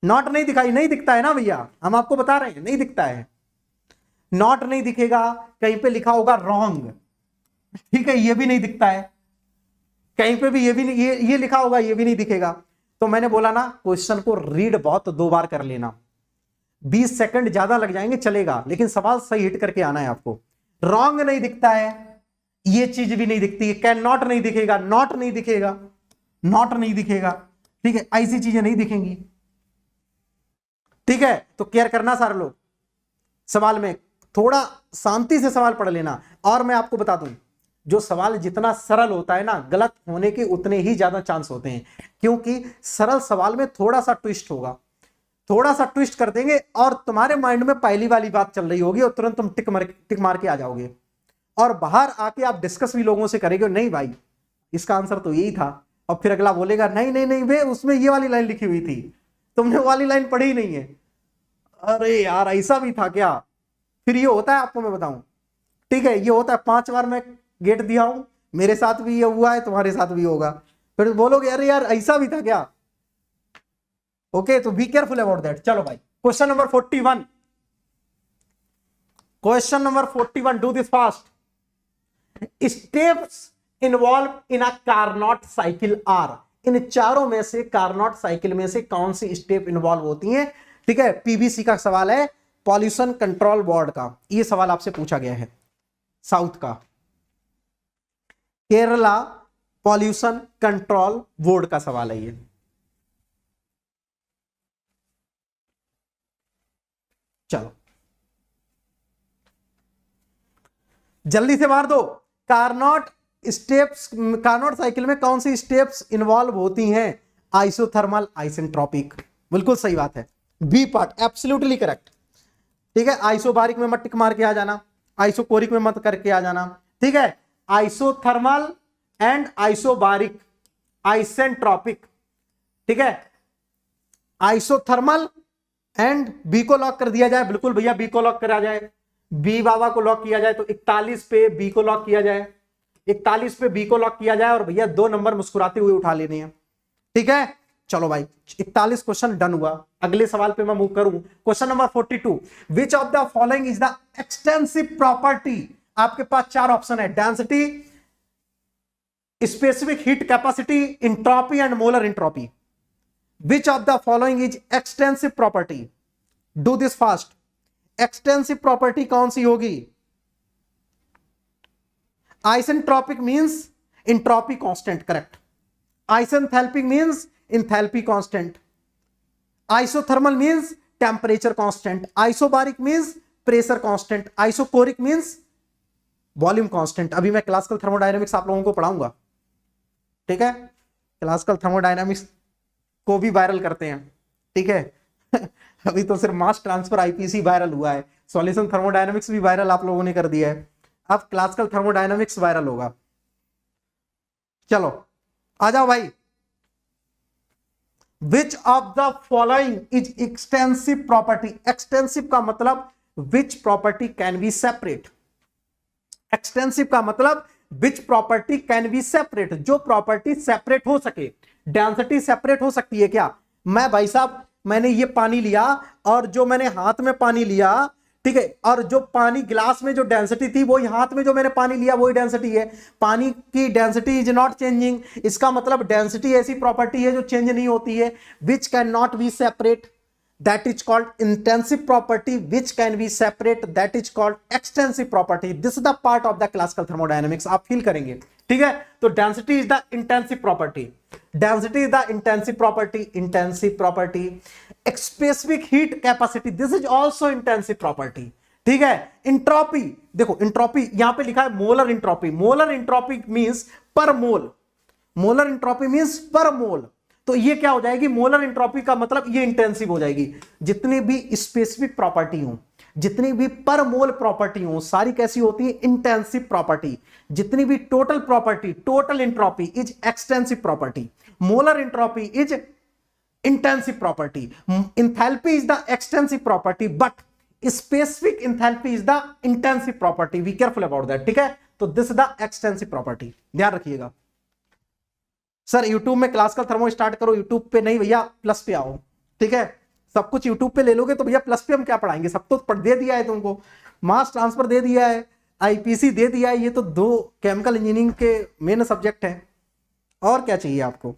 नॉट नहीं दिखाई, नहीं दिखता है ना भैया, हम आपको बता रहे हैं नहीं दिखता है, नॉट नहीं दिखेगा। कहीं पे लिखा होगा रॉन्ग, ठीक है, ये भी नहीं दिखता है कहीं पे भी, ये भी नहीं, ये लिखा होगा, ये भी नहीं दिखेगा। तो मैंने बोला ना, क्वेश्चन को रीड बहुत 2 बार कर लेना, 20 सेकंड ज्यादा लग जाएंगे चलेगा, लेकिन सवाल सही हिट करके आना है आपको। रॉन्ग नहीं दिखता है, ये चीज भी नहीं दिखती है, कैन नॉट नहीं दिखेगा, नॉट नहीं दिखेगा, नॉट नहीं दिखेगा, ठीक है, ऐसी चीजें नहीं दिखेंगी, ठीक है। तो केयर करना सारे लोग, सवाल में थोड़ा शांति से सवाल पढ़ लेना। और मैं आपको बता दूं, जो सवाल जितना सरल होता है ना, गलत होने के उतने ही ज्यादा चांस होते हैं, क्योंकि सरल सवाल में थोड़ा सा ट्विस्ट होगा, थोड़ा सा ट्विस्ट कर देंगे और तुम्हारे माइंड में पहली वाली बात चल रही होगी और तुरंत तुम टिक मार के आ जाओगे, और बाहर आके आप डिस्कस भी लोगों से करेंगे, नहीं भाई इसका आंसर तो यही था, और फिर अगला बोलेगा नहीं नहीं नहीं वे उसमें ये वाली लाइन लिखी हुई थी, तुमने वो वाली लाइन पढ़ी ही नहीं है। अरे यार ऐसा भी था क्या। फिर ये होता है, आपको मैं बताऊं, ठीक है, ये होता है 5 बार मैं गेट दिया हूं, मेरे साथ भी ये हुआ है, तुम्हारे साथ भी होगा, फिर बोलोगे अरे यार ऐसा भी था क्या। ओके, तो बी केयरफुल अबाउट दैट। चलो भाई, question number 41, question number 41, do this fast. Steps involve in a Carnot cycle are. इन चारों में से कार्नोट साइकिल में से कौन सी स्टेप इन्वॉल्व होती है, ठीक है। पीबीसी का सवाल है, पॉल्यूशन कंट्रोल बोर्ड का, ये सवाल आपसे पूछा गया है, साउथ का, केरला पॉल्यूशन कंट्रोल बोर्ड का सवाल है ये। चलो जल्दी से मार दो। कार्नोट स्टेप्स, कार्नोट साइकिल में कौन सी स्टेप्स इन्वॉल्व होती हैं, आइसोथर्मल, आइसेंट्रोपिक। बिल्कुल सही बात है, बी पार्ट एब्सोल्युटली करेक्ट, ठीक है। आइसोबारिक में मत टिक मार के आ जाना, आइसोकोरिक में मत करके आ जाना, ठीक है। आइसोथर्मल एंड आइसोबारिक, आइसेंट्रोपिक, ठीक है। आइसोथर्मल एंड बी को लॉक कर दिया जाए, बिल्कुल भैया बी को लॉक करा जाए, बी बाबा को लॉक किया जाए, तो 41 पे बी को लॉक किया जाए, 41 पे बी को लॉक किया जाए, और भैया 2 नंबर मुस्कुराते हुए उठा लेने हैं, ठीक है। चलो भाई 41 क्वेश्चन डन हुआ। अगले सवाल पे मैं मूव करूं, question number 42, which of the following is the extensive property. आपके पास 4 ऑप्शन है, density, specific heat capacity, entropy and molar entropy. Which of the following is extensive property, do this fast. Extensive property कौन सी होगी? Isentropic means entropy constant, correct. Isenthalpic means enthalpy constant, isothermal means temperature constant, isobaric means pressure constant, isochoric means volume constant. अभी मैं classical thermodynamics आप लोगों को पढ़ाऊंगा, ठीक है। क्लासिकल थर्मोडायनामिक्स को भी वायरल करते हैं, ठीक है। अभी तो सिर्फ मास ट्रांसफर आईपीसी वायरल हुआ है, सॉल्यूशन थर्मोडायनामिक्स भी वायरल आप लोगों ने कर दिया है, अब क्लासिकल थर्मोडायनामिक्स वायरल होगा। चलो आ जाओ भाई। विच of the following is extensive property. Extensive का मतलब which property can be separate. Extensive का मतलब which property can be separate, जो प्रॉपर्टी सेपरेट हो सके। डेंसिटी सेपरेट हो सकती है क्या? मैं भाई साहब मैंने ये पानी लिया और जो मैंने हाथ में पानी लिया, ठीक है, और जो पानी गिलास में जो डेंसिटी थी वही हाथ में जो मैंने पानी लिया वही डेंसिटी है। पानी की डेंसिटी इज नॉट चेंजिंग, इसका मतलब डेंसिटी ऐसी प्रॉपर्टी है जो चेंज नहीं होती है। Which can not B separate, that is called intensive property, which can be separate, that is called extensive property. This is the part of the classical thermodynamics, आप feel करेंगे, ठीक है। तो density is the intensive property, density is the intensive property, intensive property. Specific heat capacity, this is also intensive property, ठीक है। Entropy, देखो entropy यहां पे लिखा है molar entropy, molar entropy means पर मोल, मोलर इंट्रोपी मींस पर मोल, तो ये क्या हो जाएगी? मोलर इंट्रोपी का मतलब ये इंटेंसिव हो जाएगी। जितनी भी स्पेसिफिक प्रॉपर्टी हो, जितनी भी पर मोल प्रॉपर्टी हो, सारी कैसी होती है? Intensive property. जितनी भी total property, total entropy is extensive property, molar entropy is intensive property, enthalpy is the extensive property, but specific enthalpy is the intensive property. Be careful about that, ठीक है। तो this is the extensive property, ध्यान रखिएगा। Sir YouTube में classical thermo start करो, YouTube पे नहीं भैया, प्लस पे आओ, ठीक है। सब कुछ यूट्यूब पे ले लोगे तो भैया प्लस पे हम क्या पढ़ाएंगे? सब तो पढ़ दे दिया है तुमको, मास ट्रांसफर दे दिया है, आईपीसी दे दिया है, ये तो 2 केमिकल इंजीनियरिंग के मेन सब्जेक्ट हैं, और क्या चाहिए आपको,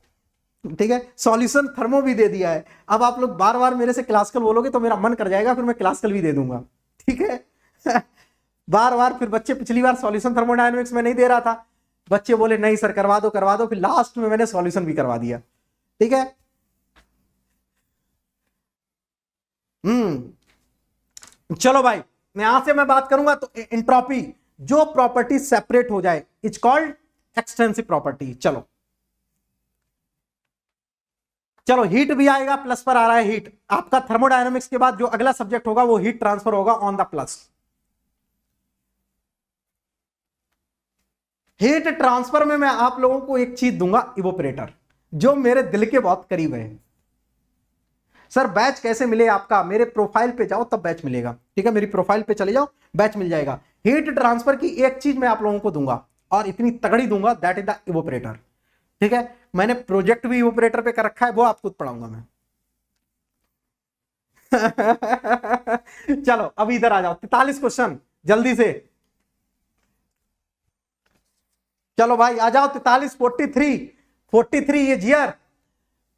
ठीक है। सॉल्यूशन थर्मो भी दे दिया है। अब आप लोग बार बार मेरे से क्लासिकल बोलोगे तो मेरा मन कर जाएगा, फिर मैं क्लासिकल भी दे दूंगा, ठीक है। बार बार फिर बच्चे, पिछली बार सॉल्यूशन थर्मोडायनामिक्स में नहीं दे रहा था, बच्चे बोले नहीं सर करवा दो, फिर लास्ट में मैंने सॉल्यूशन भी करवा दिया, ठीक है। चलो भाई यहां से मैं बात करूंगा तो इंट्रोपी, जो प्रॉपर्टी सेपरेट हो जाए इज कॉल्ड एक्सटेंसिव प्रॉपर्टी। चलो चलो हीट भी आएगा, प्लस पर आ रहा है हीट। आपका थर्मोडायनामिक्स के बाद जो अगला सब्जेक्ट होगा वो हीट ट्रांसफर होगा on the plus. Heat transfer में मैं आप लोगों को एक चीज दूंगा, इवोपरेटर, जो मेरे दिल के बहुत करीब है। सर बैच कैसे मिले आपका? मेरे प्रोफाइल पे जाओ तब बैच मिलेगा, ठीक है। मेरी प्रोफाइल पे चले जाओ, बैच मिल जाएगा। हीट ट्रांसफर की एक चीज मैं आप लोगों को दूंगा, और इतनी तगड़ी दूंगा, दैट इज द इवोपरेटर, ठीक है। मैंने प्रोजेक्ट भी इवोपरेटर पे कर रखा है, वो आपको पढ़ाऊंगा मैं। चलो अब इधर आ जाओ, 43 क्वेश्चन जल्दी से। चलो भाई आ जाओ 43, 43 is here.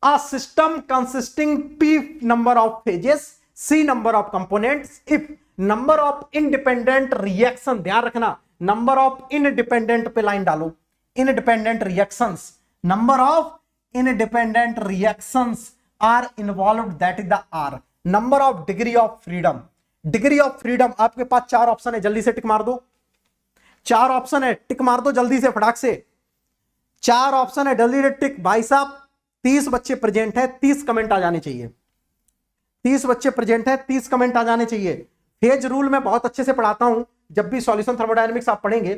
A system consisting P number of phases, C number of components, if number of independent reaction, ध्यान रखना, number of independent पे लाइन डालो, independent reactions, number of independent reactions are involved, that is the R. Number of degree of freedom, degree of freedom आपके पास 4 option है, जल्दी से टिक मार दो। 4 ऑप्शन है, टिक मार दो जल्दी से, फटाक से। 4 ऑप्शन है, जल्दी से टिक। भाई साहब 30 बच्चे प्रेजेंट है, 30 कमेंट आ जाने चाहिए। 30 बच्चे प्रेजेंट है, 30 कमेंट आ जाने चाहिए। फेज रूल मैं बहुत अच्छे से पढ़ाता हूं, जब भी सॉल्यूशन थर्मोडायनामिक्स आप पढ़ेंगे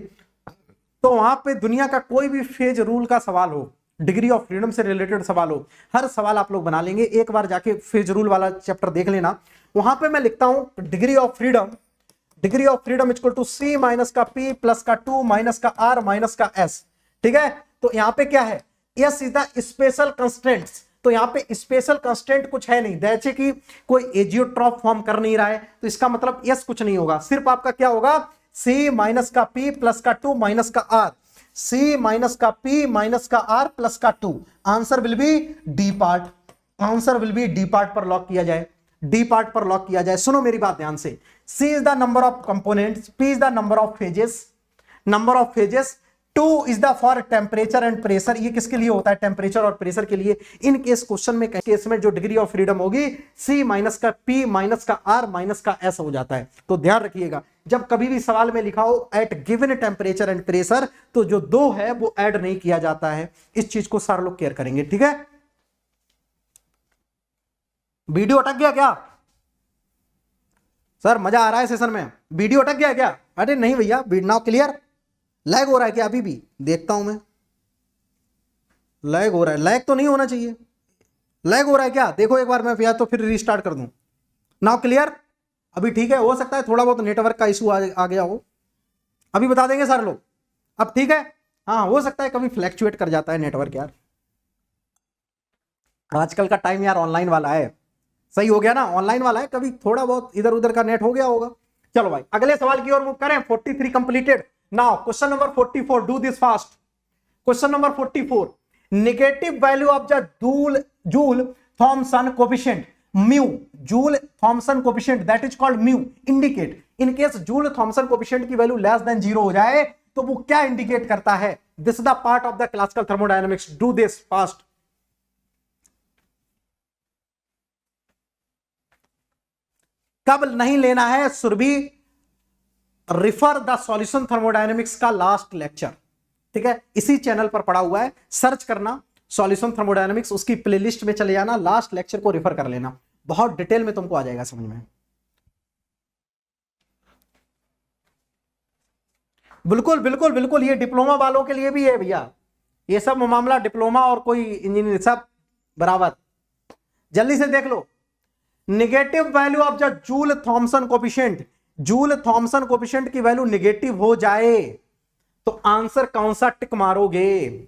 तो वहां पे दुनिया का कोई भी फेज रूल का सवाल हो, डिग्री ऑफ फ्रीडम से रिलेटेड सवाल हो, हर सवाल आप लोग बना लेंगे। एक बार जाके फेज रूल वाला चैप्टर देख लेना, वहां पे मैं लिखता हूं degree of freedom equal to C minus का पी प्लस का 2 माइनस का आर माइनस का एस। ठीक है, तो यहां पे क्या है, S is the special constraints. तो यहां पे स्पेशल कंस्ट्रेंट कुछ है नहीं, जैसे कि कोई एजियोट्रॉप फॉर्म कर नहीं रहा है, तो इसका मतलब एस कुछ नहीं होगा, सिर्फ आपका क्या होगा, सी माइनस का पी प्लस का 2 माइनस का आर, सी माइनस का पी माइनस का आर प्लस का 2। Answer will be D part, answer will be D part पर लॉक किया जाए, डी पार्ट पर लॉक किया जाए। सुनो मेरी बात ध्यान से, C is the number of components, P is the number of phases, 2 is the for temperature and pressure. ये किसके लिए होता है, टेम्परेचर और प्रेशर के लिए। इन केस क्वेश्चन में केस में जो डिग्री ऑफ फ्रीडम होगी सी माइनस का पी माइनस का आर माइनस का एस हो जाता है। तो ध्यान रखिएगा, जब कभी भी सवाल में लिखा हो at given temperature and pressure, तो जो 2 है वो ऐड नहीं किया जाता है। इस चीज को सारे लोग केयर करेंगे, ठीक है। वीडियो अटक गया क्या सर, मजा आ रहा है सेशन में, वीडियो अटक गया क्या? अरे नहीं भैया, नाउ क्लियर। लैग हो रहा है क्या अभी भी? देखता हूं मैं, लैग हो रहा है, लैग तो नहीं होना चाहिए, लैग हो रहा है क्या? देखो एक बार मैं या तो फिर रिस्टार्ट कर दूं। नाउ क्लियर, अभी ठीक है। हो सकता है थोड़ा बहुत नेटवर्क का इशू आ गया हो, अभी बता देंगे सारे लोग। अब ठीक है, हाँ हो सकता है कभी फ्लैक्चुएट कर जाता है नेटवर्क यार, आजकल का टाइम यार ऑनलाइन वाला है। सही हो गया ना, ऑनलाइन वाला है, कभी थोड़ा बहुत इधर उधर का नेट हो गया होगा। चलो भाई अगले सवाल की ओर मूव करें। 43 completed. Now question number 44, do this fast. Question number 44, negative value of the Joule Thomson coefficient mu, Joule Thomson coefficient that is called mu indicate. In case Joule Thomson coefficient की value less than 0 हो जाए तो वो क्या indicate करता है? This is the part of the classical thermodynamics, do this fast. कब नहीं लेना है Surabhi? Refer the solution thermodynamics का लास्ट लेक्चर, ठीक है, इसी चैनल पर पड़ा हुआ है, सर्च करना सॉल्यूशन थर्मोडायनेमिक्स, उसकी प्लेलिस्ट में चले जाना, लास्ट लेक्चर को रिफर कर लेना, बहुत डिटेल में तुमको आ जाएगा समझ में। बिल्कुल बिल्कुल बिल्कुल, ये डिप्लोमा वालों के लिए भी है भैया, ये सब मामला डिप्लोमा और कोई इंजीनियर सब बराबर। जल्दी से देख लो, negative value of the Joule Thomson coefficient, Joule Thomson coefficient की वैल्यू नेगेटिव हो जाए तो आंसर कौन सा टिक मारोगे?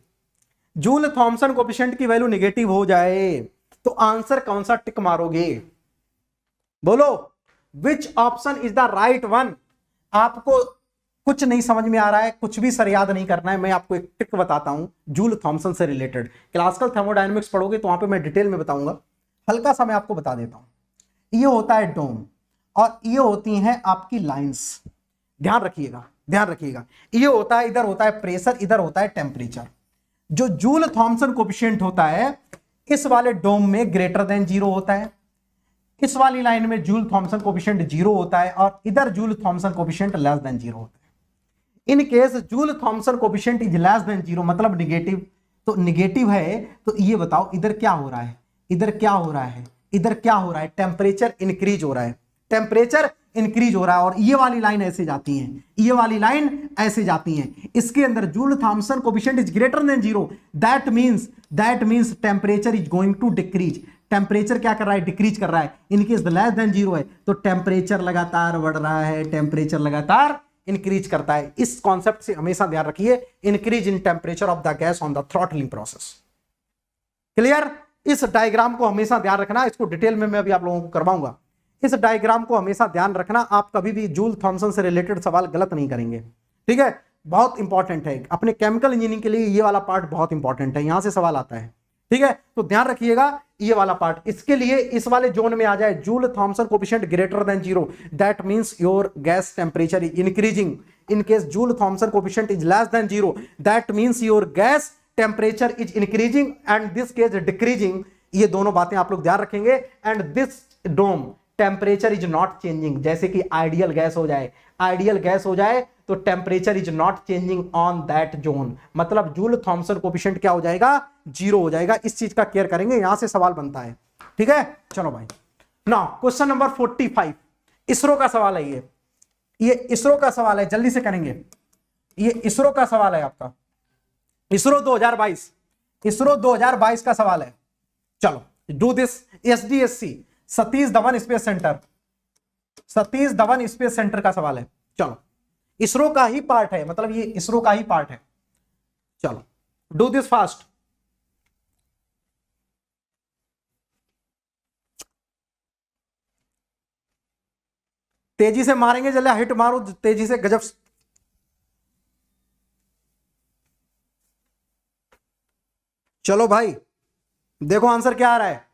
जूल थॉमसन कोफिशिएंट की वैल्यू नेगेटिव हो जाए तो आंसर कौन सा टिक मारोगे? बोलो, which option is the right one? आपको कुछ नहीं समझ में आ रहा है, कुछ भी सर याद नहीं करना है, मैं आपको एक ट्रिक बताता हूं जूल थॉमसन से रिलेटेड। क्लासिकल थर्मोडायनेमिक्स पढ़ोगे तो वहां पे मैं डिटेल में बताऊंगा, हल्का सा मैं आपको बता देता हूं। ये होता है डोम और ये होती हैं आपकी लाइंस, ध्यान रखिएगा ध्यान रखिएगा। ये होता है, इधर होता है प्रेशर, इधर होता है टेम्परेचर। जो जूल थॉमसन कोफिशिएंट होता है इस वाले डोम में ग्रेटर देन 0 होता है, इस वाली लाइन में जूल थॉमसन कोफिशिएंट 0 होता है और इधर Joule Thomson coefficient less than 0 होता है। In case Joule Thomson coefficient is less than 0 मतलब निगेटिव, तो निगेटिव है तो ये बताओ इधर क्या हो रहा है, इधर क्या हो रहा है, इधर क्या हो रहा है? टेम्परेचर इंक्रीज हो रहा है, टेम्परेचर इंक्रीज हो रहा है। और ये वाली लाइन ऐसे जाती है, ये वाली लाइन ऐसे जाती है, इसके अंदर Joule Thomson coefficient is greater than 0, that means temperature is going to decrease. Temperature क्या कर रहा है? डिक्रीज कर रहा है। इनकेस लेस देन 0 है तो टेम्परेचर लगातार बढ़ रहा है, टेम्परेचर लगातार इंक्रीज करता है। इस कॉन्सेप्ट से हमेशा ध्यान रखिए, increase in temperature of the gas on the throttling process. Clear? इस डायग्राम को हमेशा ध्यान रखना, इसको डिटेल में मैं अभी आप लोगों को करवाऊंगा। इस डायग्राम को हमेशा ध्यान रखना, आप कभी भी जूल थॉमसन से रिलेटेड सवाल गलत नहीं करेंगे, ठीक है, बहुत इंपॉर्टेंट है। अपने केमिकल इंजीनियरिंग के लिए ये वाला पार्ट बहुत इंपॉर्टेंट है, यहां से सवाल आता है, ठीक है, तो ध्यान रखिएगा ये वाला पार्ट। इसके लिए इस वाले जोन में आ जाए Joule Thomson coefficient greater than 0, that means your gas temperature is increasing. In case Joule Thomson coefficient is less than 0, that means your gas temperature is increasing and this case decreasing. ये दोनों बातें आप लोग ध्यान रखेंगे। And this dome temperature is not changing, जैसे कि ideal gas हो जाए, आइडियल गैस हो जाए तो temperature is not changing on that zone, मतलब जूल थॉमसन कोफिशिएंट क्या हो जाएगा? 0 हो जाएगा। इस चीज का केयर करेंगे, यहां से सवाल बनता है, ठीक है। चलो भाई, नाउ क्वेश्चन नंबर 45, इसरो का सवाल है ये इसरो का सवाल है, जल्दी से करेंगे। ये इसरो का सवाल है आपका, इसरो 2022। इसरो 2022 का सवाल है। चलो do this. SDSC Satish Dhawan space centre, Satish Dhawan space centre का सवाल है। चलो इसरो का ही पार्ट है, मतलब ये इसरो का ही पार्ट है। चलो डू दिस फास्ट। तेजी से मारेंगे, जल्दी हिट मारो तेजी से, गजब। चलो भाई देखो आंसर क्या आ रहा है,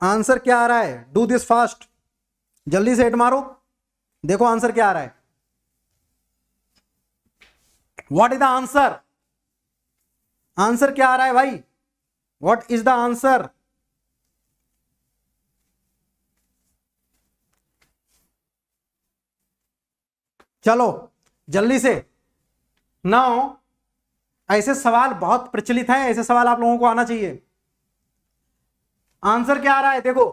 आंसर क्या आ रहा है। डू दिस फास्ट, जल्दी से हिट मारो, देखो आंसर क्या आ रहा है। What is the answer, answer क्या आ रहा है भाई, व्हाट इज द आंसर। चलो जल्दी से। नाउ ऐसे सवाल बहुत प्रचलित हैं, ऐसे सवाल आप लोगों को आना चाहिए। आंसर क्या आ रहा है देखो,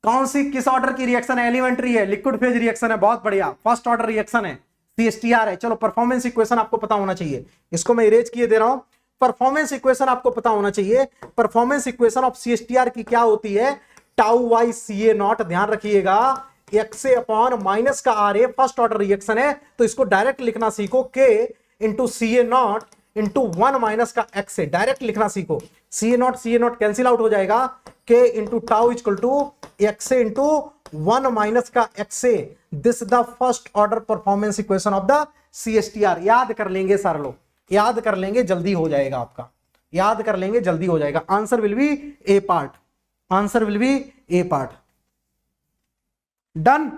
कौन सी किस ऑर्डर की रिएक्शन है, एलिमेंट्री है, लिक्विड फेज रिएक्शन है, बहुत बढ़िया, फर्स्ट ऑर्डर रिएक्शन है, CSTR है। चलो परफॉर्मेंस इक्वेशन आपको पता होना चाहिए, इसको मैं इरेज किए दे रहा हूं। परफॉर्मेंस इक्वेशन आपको पता होना चाहिए। परफॉर्मेंस इक्वेशन ऑफ CSTR की क्या होती है, टाउ वाई CA0, ध्यान रखिएगा, XA अपॉन माइनस का RA, फर्स्ट ऑर्डर रिएक्शन है तो इसको डायरेक्ट लिखना सीखो, K into CA0 into 1 minus का XA, डायरेक्ट लिखना सीखो। CA0 कैंसिल आउट हो जाएगा, K into tau equal to XA into 1 minus का XA। This the first order performance equation of the CSTR। याद कर लेंगे सारे लोग, याद कर लेंगे, जल्दी हो जाएगा आपका, याद कर लेंगे जल्दी हो जाएगा। Answer will B A part, answer will B A part. Done.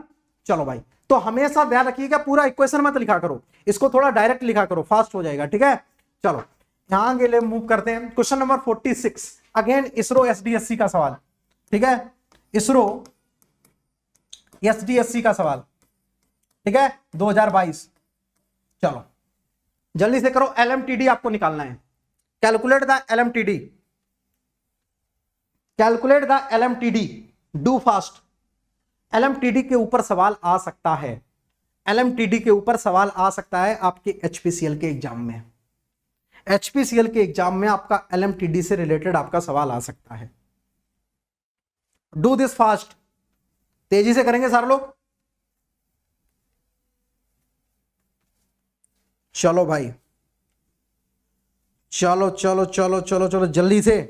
चलो भाई, तो हमेशा ध्यान रखिएगा पूरा इक्वेशन मत लिखा करो, इसको थोड़ा डायरेक्ट लिखा करो, फास्ट हो जाएगा, ठीक है। चलो यहां के लिए मूव करते हैं। Question number 46, again ISRO SDSC का सवाल, ठीक है, इसरो SDSC का सवाल, ठीक है, 2022। चलो जल्दी से करो, LMTD आपको निकालना है। Calculate the LMTD, calculate the LMTD, do fast. LMTD के ऊपर सवाल आ सकता है, LMTD के ऊपर सवाल आ सकता है आपके HPCL के एग्जाम में, HPCL के एग्जाम में आपका LMTD से रिलेटेड आपका सवाल आ सकता है। डू दिस फास्ट, तेजी से करेंगे सारे लोग। चलो भाई, चलो चलो चलो चलो चलो जल्दी से।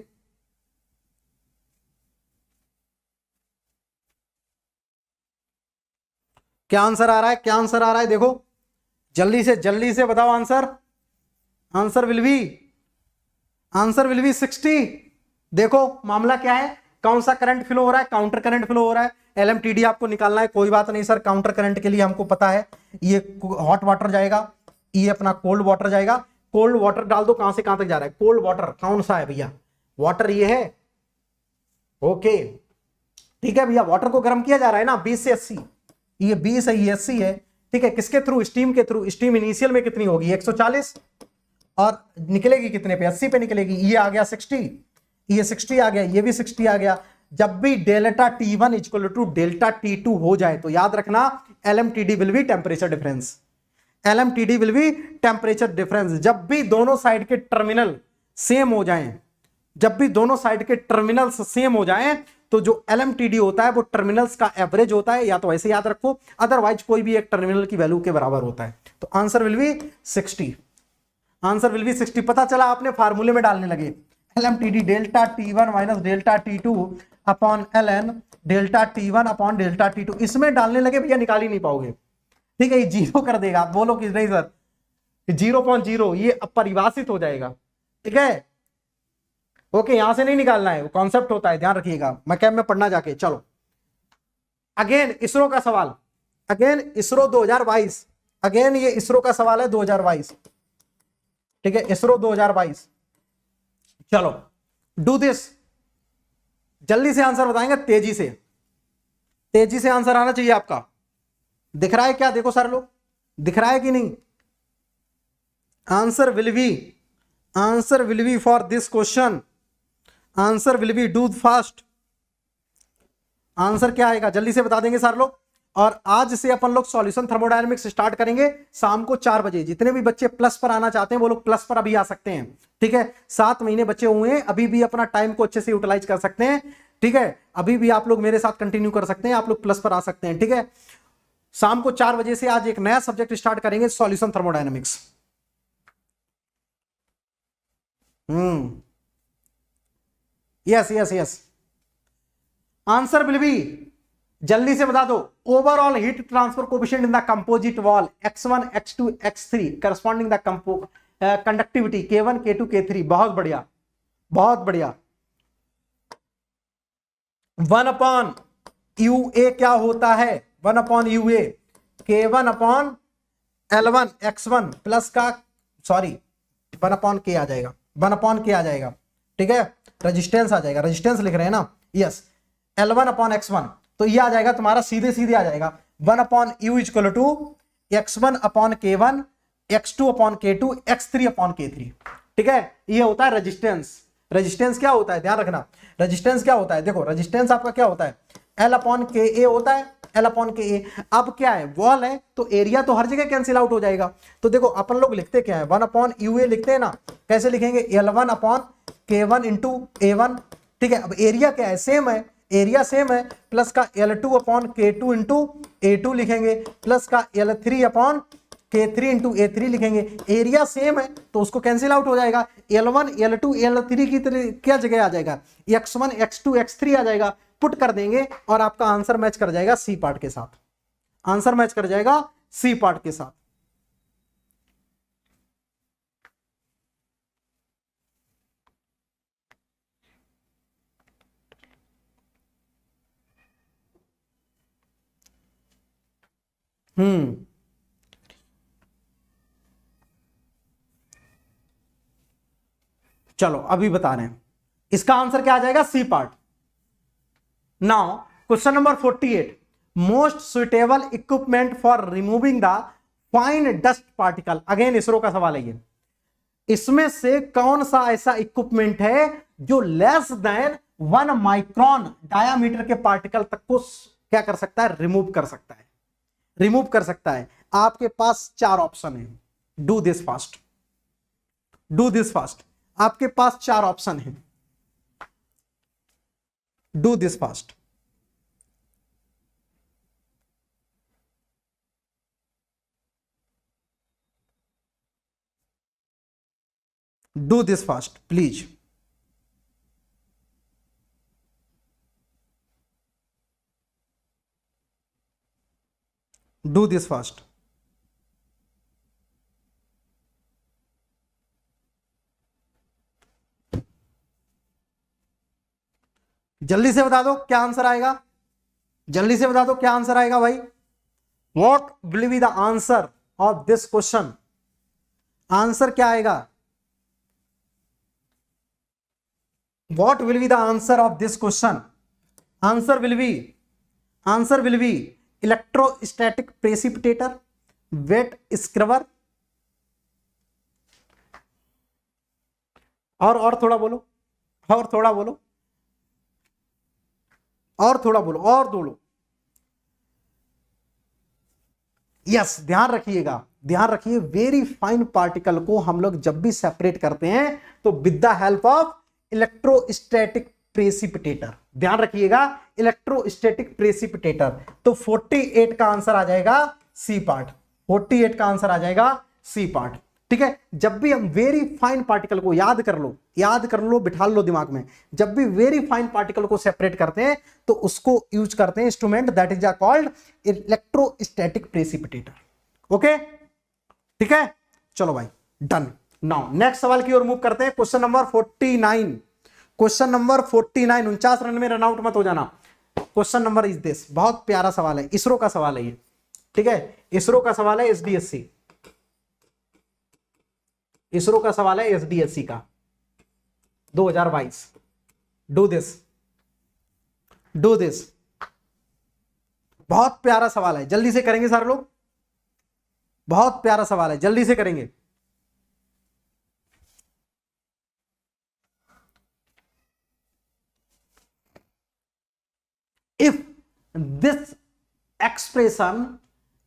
क्या आंसर आ रहा है, क्या आंसर आ रहा है देखो, जल्दी से बताओ आंसर। Answer will B 60। देखो मामला क्या है, कौन सा करंट फ्लो हो रहा है, काउंटर करंट फ्लो हो रहा है। LMTD आपको निकालना है, कोई बात नहीं सर, काउंटर करंट के लिए हमको पता है, ये हॉट वाटर जाएगा, ये अपना कोल्ड वाटर जाएगा। कोल्ड वाटर डाल दो, कहां से कहां तक जा रहा है, कोल्ड वाटर कौन सा है भैया, वाटर ये है, ओके ठीक है भैया, वाटर को गर्म किया जा रहा है ना 20 से 80, ये 20 है, ये 80 है, ठीक है, किसके थ्रू, स्टीम के थ्रू। स्टीम इनिशियल में कितनी होगी 140 और निकलेगी कितने पे, 80 पे निकलेगी। ये आ गया 60, ये 60 आ गया, ये भी 60 आ गया। जब भी delta T1 equal to delta T2 हो जाए तो याद रखना LMTD will be temperature difference, LMTD will be temperature difference. जब भी दोनों साइड के टर्मिनल सेम हो जाएं, जब भी दोनों साइड के टर्मिनल्स सेम हो जाएं तो जो LMTD होता है वो टर्मिनल्स का एवरेज होता है, या तो ऐसे याद रखो, अदरवाइज कोई भी एक टर्मिनल की वैल्यू के बराबर होता है। तो answer will B 60, answer will B 60। पता चला आपने फार्मूले में डालने लगे, LMTD delta T1 minus delta T2 upon LN delta T1 upon delta T2, इसमें डालने लगे भैया, निकाल ही नहीं पाओगे, ठीक है, ये जीरो कर देगा। आप बोलो कि नहीं सर 0.0, ये अपरिभाषित हो जाएगा, ठीक है, ओके, यहां से नहीं निकालना है, वो कॉन्सेप्ट होता है, ध्यान रखिएगा, मैं कैम में पढ़ना जाके। चलो अगेन इसरो का सवाल, अगेन इसरो 2022, अगेन ये इसरो का सवाल है 2022, ठीक है, इसरो 2022। चलो डू दिस, जल्दी से आंसर बताएंगे, तेजी से, तेजी से आंसर आना चाहिए आपका। दिख रहा है क्या, देखो सारे लोग, दिख रहा है कि नहीं। Answer will B for this question, answer will B, do fast. Answer क्या आएगा जल्दी से बता देंगे सारे लोग। और आज से अपन लोग सॉल्यूशन थर्मोडायनेमिक्स स्टार्ट करेंगे शाम को 4 बजे। जितने भी बच्चे प्लस पर आना चाहते हैं वो लोग प्लस पर अभी आ सकते हैं, ठीक है। 7 महीने बचे हुए हैं, अभी भी अपना टाइम को अच्छे से यूटिलाइज कर सकते हैं, ठीक है। अभी भी आप लोग मेरे साथ कंटिन्यू कर सकते हैं, आप लोग प्लस पर आ सकते हैं, ठीक है। शाम को 4 बजे से आज एक नया सब्जेक्ट स्टार्ट करेंगे, solution thermodynamics. Yes yes yes, answer will B, जल्दी से बता दो, overall heat transfer coefficient in the composite wall x1 x2 x3 corresponding the conductivity k1 k2 k3। बहुत बढ़िया, बहुत बढ़िया। 1 अपॉन ua क्या होता है, 1 upon ua k1 upon L1 x1 plus का, सॉरी 1 अपॉन k आ जाएगा, 1 अपॉन k आ जाएगा, ठीक है। रेजिस्टेंस आ जाएगा, रेजिस्टेंस लिख रहे हैं ना, यस। L1 अपॉन x1, तो ये आ जाएगा तुम्हारा सीधे सीधे आ जाएगा 1 upon u equal to x1 upon k1 x2 upon k2 x3 upon k3, ठीक है। ये होता है रेजिस्टेंस। रेजिस्टेंस क्या होता है, ध्यान रखना, रेजिस्टेंस क्या होता है, देखो रेजिस्टेंस आपका क्या होता है, L अपॉन के ए होता है, L अपॉन के ए। अब क्या है, वॉल है तो एरिया तो हर जगह कैंसिल आउट हो जाएगा। तो देखो अपन लोग लिखते क्या है, 1 अपॉन यू ए लिखते हैं ना, कैसे लिखेंगे, L1 upon K1 into A1, ठीक है। अब एरिया क्या है, सेम है, एरिया सेम है, प्लस का L2 upon K2 into A2 लिखेंगे, प्लस का L3 upon K3 into A3 लिखेंगे। एरिया सेम है तो उसको कैंसिल आउट हो जाएगा, L1 L2 L3 की क्या जगह आ जाएगा, x1 x2 x3 आ जाएगा, पुट कर देंगे और आपका आंसर मैच कर जाएगा सी पार्ट के साथ, आंसर मैच कर जाएगा सी पार्ट के साथ। चलो अभी बता रहे हैं, इसका आंसर क्या आ जाएगा, C part. Now question number 48, most suitable equipment for removing the fine dust particle. Again ISRO का सवाल है ये, इसमें से कौन सा ऐसा इक्विपमेंट है जो लेस देन 1 माइक्रोन डायामीटर के पार्टिकल तक को क्या कर सकता है, रिमूव कर सकता है, रिमूव कर सकता है। आपके पास 4 ऑप्शन है, do this fast, do this fast. आपके पास 4 ऑप्शन है, do this fast. Do this fast please. Do this fast. जल्दी से बता दो क्या आंसर आएगा, जल्दी से बता दो क्या आंसर आएगा भाई। What will be the answer of this question, answer क्या आएगा, what will be the answer of this question. Answer will be, answer will be electrostatic precipitator, wet scrubber, और थोड़ा बोलो, और थोड़ा बोलो, और थोड़ा बोलो, और बोलो। यस, ध्यान रखिएगा, ध्यान रखिए, वेरी फाइन पार्टिकल को हम लोग जब भी सेपरेट करते हैं तो with the help of electrostatic precipitator, ध्यान रखिएगा, इलेक्ट्रोस्टैटिक प्रेसिपिटेटर। तो 48 का आंसर आ जाएगा सी पार्ट, 48 का आंसर आ जाएगा सी पार्ट, ठीक है। जब भी हम वेरी फाइन पार्टिकल को, याद कर लो, याद कर लो, बिठा लो दिमाग में, जब भी वेरी फाइन पार्टिकल को सेपरेट करते हैं तो उसको यूज करते हैं instrument that is called electrostatic precipitator, okay, ठीक है। चलो भाई डन। नाउ नेक्स्ट सवाल की ओर मूव करते हैं, question number 49, question number 49, 49 run में रन आउट मत हो जाना। क्वेश्चन नंबर इज दिस, बहुत प्यारा सवाल है, इसरो का सवाल है ये, ठीक है, इसरो का सवाल है, एसडीएससी, इसरो का सवाल है एसडीएससी का 2022। डू दिस, डू दिस, बहुत प्यारा सवाल है, जल्दी से करेंगे सारे लोग, बहुत प्यारा सवाल है, जल्दी से करेंगे। If this expression,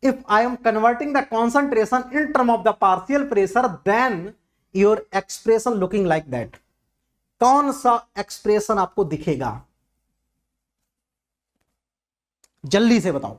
if I am converting the concentration in term of the partial pressure, then your expression looking like that. कौन सा एक्सप्रेशन आपको दिखेगा, जल्दी से बताओ।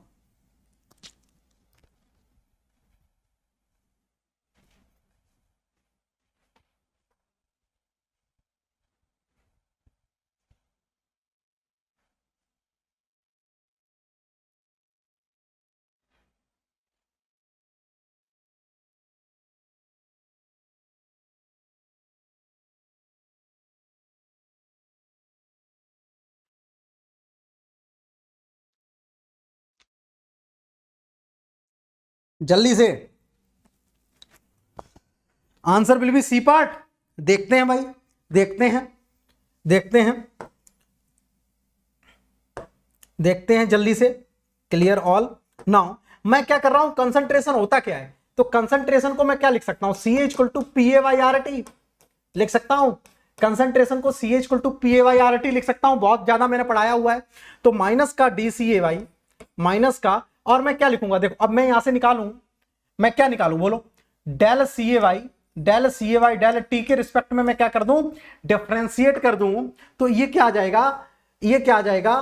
जल्दी से, answer will be C part. देखते हैं भाई, देखते हैं, देखते हैं, देखते हैं जल्दी से। Clear all. नाउ मैं क्या कर रहा हूं, कंसंट्रेशन होता क्या है, तो कंसंट्रेशन को मैं क्या लिख सकता हूं, CA इक्वल टू PA/RT लिख सकता हूं। कंसंट्रेशन को CA इक्वल टू PA/RT लिख सकता हूं, बहुत ज्यादा मैंने पढ़ाया हुआ है। तो माइनस का DCA माइनस का, और मैं क्या लिखूंगा, देखो अब मैं यहां से निकालूं, मैं क्या निकालूं बोलो, डेल CA/y डेल T के रिस्पेक्ट में मैं क्या कर दूं, डिफरेंशिएट कर दूं। तो ये क्या आ जाएगा, ये क्या आ जाएगा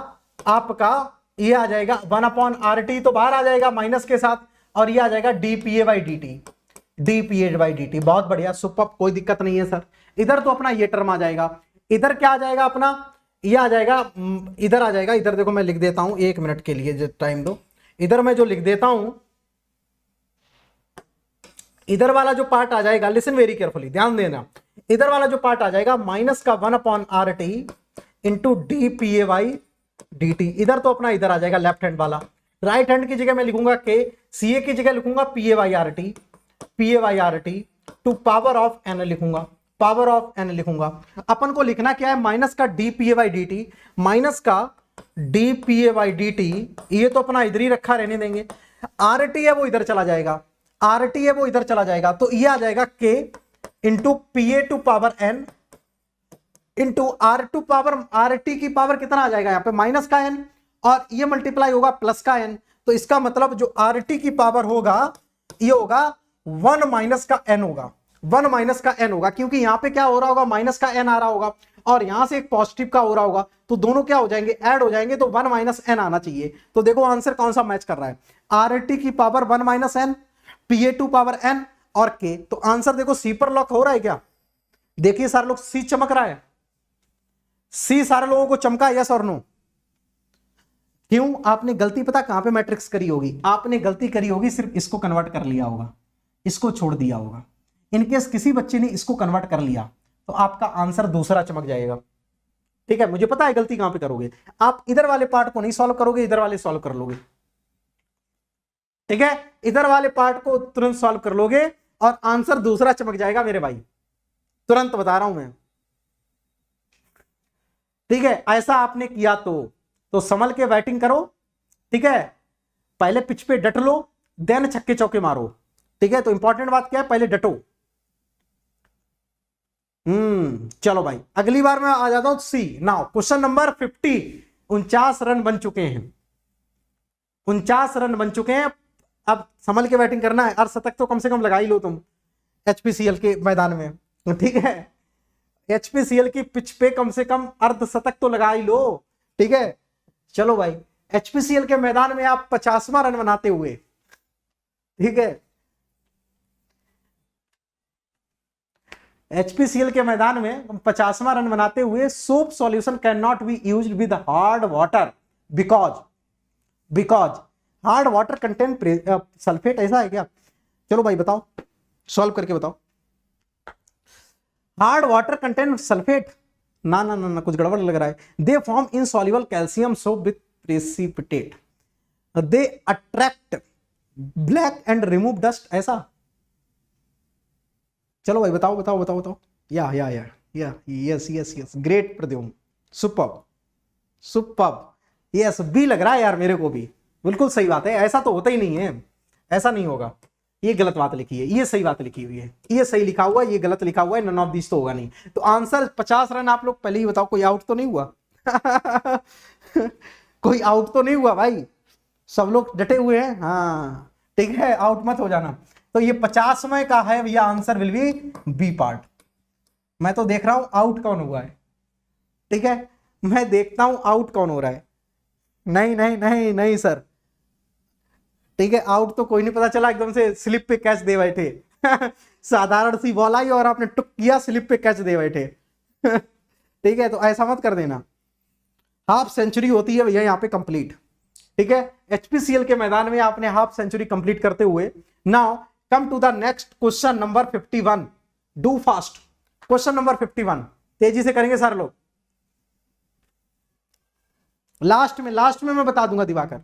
आपका, ये आ जाएगा 1/RT, तो बाहर आ जाएगा माइनस के साथ, और ये आ जाएगा dPA/dt। बहुत बढ़िया, सुपर, कोई दिक्कत नहीं है सर। इधर तो अपना ये टर्म आ जाएगा, इधर क्या आ जाएगा अपना, ये आ जाएगा, इधर आ जाएगा, इधर देखो मैं लिख देता हूं, 1 मिनट के लिए टाइम दो। इधर मैं जो लिख देता हूं, इधर वाला जो पार्ट आ जाएगा, लिसन वेरी केयरफुली, ध्यान देना, इधर वाला जो पार्ट आ जाएगा माइनस का 1/RT इंटू dPA/dt। इधर तो अपना इधर आ जाएगा लेफ्ट हैंड वाला, राइट हैंड की जगह मैं लिखूंगा के, CA की जगह लिखूंगा PA/RT to power of n लिखूंगा, पावर ऑफ n लिखूंगा। अपन को लिखना क्या है, माइनस का dPA/dt, माइनस का dPA/dt, ये तो अपना इधर ही रखा रहने देंगे। RT है वो इधर चला जाएगा, RT है वो इधर चला जाएगा, तो ये आ जाएगा K into PA to power n into RT की पावर कितना आ जाएगा यहाँ पे, माइनस का n, और ये मल्टीप्लाई होगा प्लस का n। तो इसका मतलब जो RT की पावर होगा ये होगा 1 माइनस का n होगा, 1 माइनस का n होगा, क्योंकि यहां पे क्या हो रहा होगा, माइनस का n आ रहा होगा, और यहां से एक पॉजिटिव का हो रहा होगा, तो दोनों क्या हो जाएंगे, ऐड हो जाएंगे, तो 1 माइनस n आना चाहिए। तो देखो आंसर कौन सा मैच कर रहा है, RT की power 1 minus n, PA to power n और K। तो आंसर देखो C पर लॉक हो रहा है क्या, देखिए सारे लोग C चमक रहा है, C सारे लोगों को चमका, यस और नो। क्यों, आपने गलती पता कहां पे मैट्रिक्स करी होगी, आपने गलती करी होगी सिर्फ इसको कन्वर्ट कर लिया होगा, इसको छोड़ दिया होगा। इनकेस किसी बच्चे ने इसको कन्वर्ट कर लिया तो आपका आंसर दूसरा चमक जाएगा। ठीक है, मुझे पता है गलती कहां पे करोगे, आप इधर वाले पार्ट को नहीं सॉल्व करोगे, इधर वाले सॉल्व कर लोगे। ठीक है, इधर वाले पार्ट को तुरंत सॉल्व कर लोगे और आंसर दूसरा चमक जाएगा मेरे भाई, तुरंत बता रहा हूं मैं। ठीक है, ऐसा आपने किया तो संभल के बैटिंग करो। ठीक है, पहले पिच पे डट लो, देन छक्के चौके मारो। ठीक है, तो इंपॉर्टेंट बात क्या है, पहले डटो। चलो भाई, अगली बार मैं आ जाता हूं C. Now question number 50। 49 run बन चुके हैं, 49 रन बन चुके हैं। अब संभल के बैटिंग करना है, अर्धशतक तो कम से कम लगा ही लो तुम HPCL के मैदान में। ठीक है, HPCL की पिच पे कम से कम अर्धशतक तो लगा ही लो। ठीक है, चलो भाई, HPCL के मैदान में आप 50वां रन बनाते हुए, ठीक है, HPCL के मैदान में 50वां रन बनाते हुए, soap solution can not be used with hard water because hard water contain sulphate. ऐसा है क्या, चलो भाई बताओ, सॉल्व करके बताओ। हार्ड वाटर कंटेन सल्फेट, ना ना ना ना, कुछ गड़बड़ लग रहा है। They form insoluble calcium soap with precipitate, they attract black and remove dust. ऐसा, चलो भाई बताओ बताओ बताओ बताओ। या yes yes yes, great Pradyumna, superb superb, yes B लग रहा है यार मेरे को भी, बिल्कुल सही बात है। ऐसा तो होता ही नहीं है, ऐसा नहीं होगा, ये गलत बात लिखी है, ये सही बात लिखी हुई है, ये सही लिखा हुआ है, ये गलत लिखा हुआ है, नन ऑफ दिस तो होगा नहीं। तो आंसर 50 रन। आप लोग पहले ही बताओ, कोई आउट तो नहीं हुआ? कोई आउट तो नहीं हुआ भाई? सब लोग डटे हुए हैं, हाँ ठीक है, आउट मत हो जाना। तो ये 50वें का है भैया, answer will be B part. मैं तो देख रहा हूं आउट कौन हुआ है, ठीक है, मैं देखता हूं आउट कौन हो रहा है। नहीं नहीं नहीं नहीं सर, ठीक है, आउट तो कोई नहीं, पता चला एकदम से स्लिप पे कैच दे बैठे साधारण सी बॉल आई और आपने टुक किया, स्लिप पे कैच दे बैठे ठीक है, तो ऐसा मत कर देना। हाफ सेंचुरी होती है भैया यहाँ पे कंप्लीट, ठीक है, एचपीसीएल के मैदान में आपने हाफ सेंचुरी कंप्लीट करते हुए। Now come to the next question number 51, do fast. Question number 51 तेजी से करेंगे सारे लोग, लास्ट में मैं बता दूंगा दिवाकर,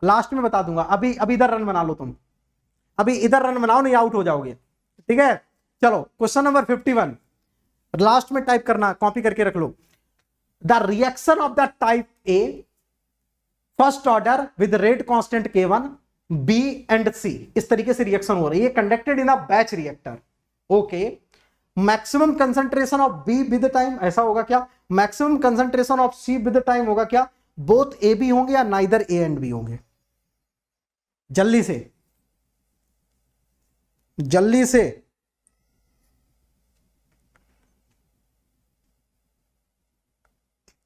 लास्ट में बता दूंगा। अभी इधर रन बना लो तुम, अभी इधर रन बनाओ, नहीं आउट हो जाओगे, ठीक है। चलो क्वेश्चन नंबर 51 लास्ट में टाइप करना, कॉपी करके रख लो। The reaction of the type A first order with rate constant K1 B and C, इस तरीके से रिएक्शन हो रही है, conducted in a batch reactor. Okay, maximum concentration of B with time, ऐसा होगा क्या? Maximum concentration of C with time होगा क्या? बोथ A B होंगे या नाइदर A एंड B होंगे? जल्दी से जल्दी से,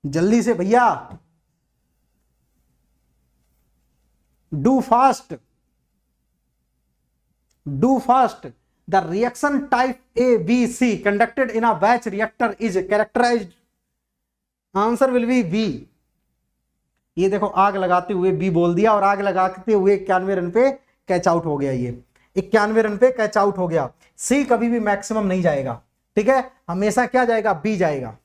जल्दी से भैया, do fast, do fast. The reaction type A B C conducted in a batch reactor is characterized, answer will be B. ये देखो आग लगाते हुए बी बोल दिया, और आग लगाते हुए 91 रन पे कैच आउट हो गया, ये 91 रन पे कैच आउट हो गया। सी कभी भी मैक्सिमम नहीं जाएगा, ठीक है, हमेशा क्या जाएगा? बी जाएगा।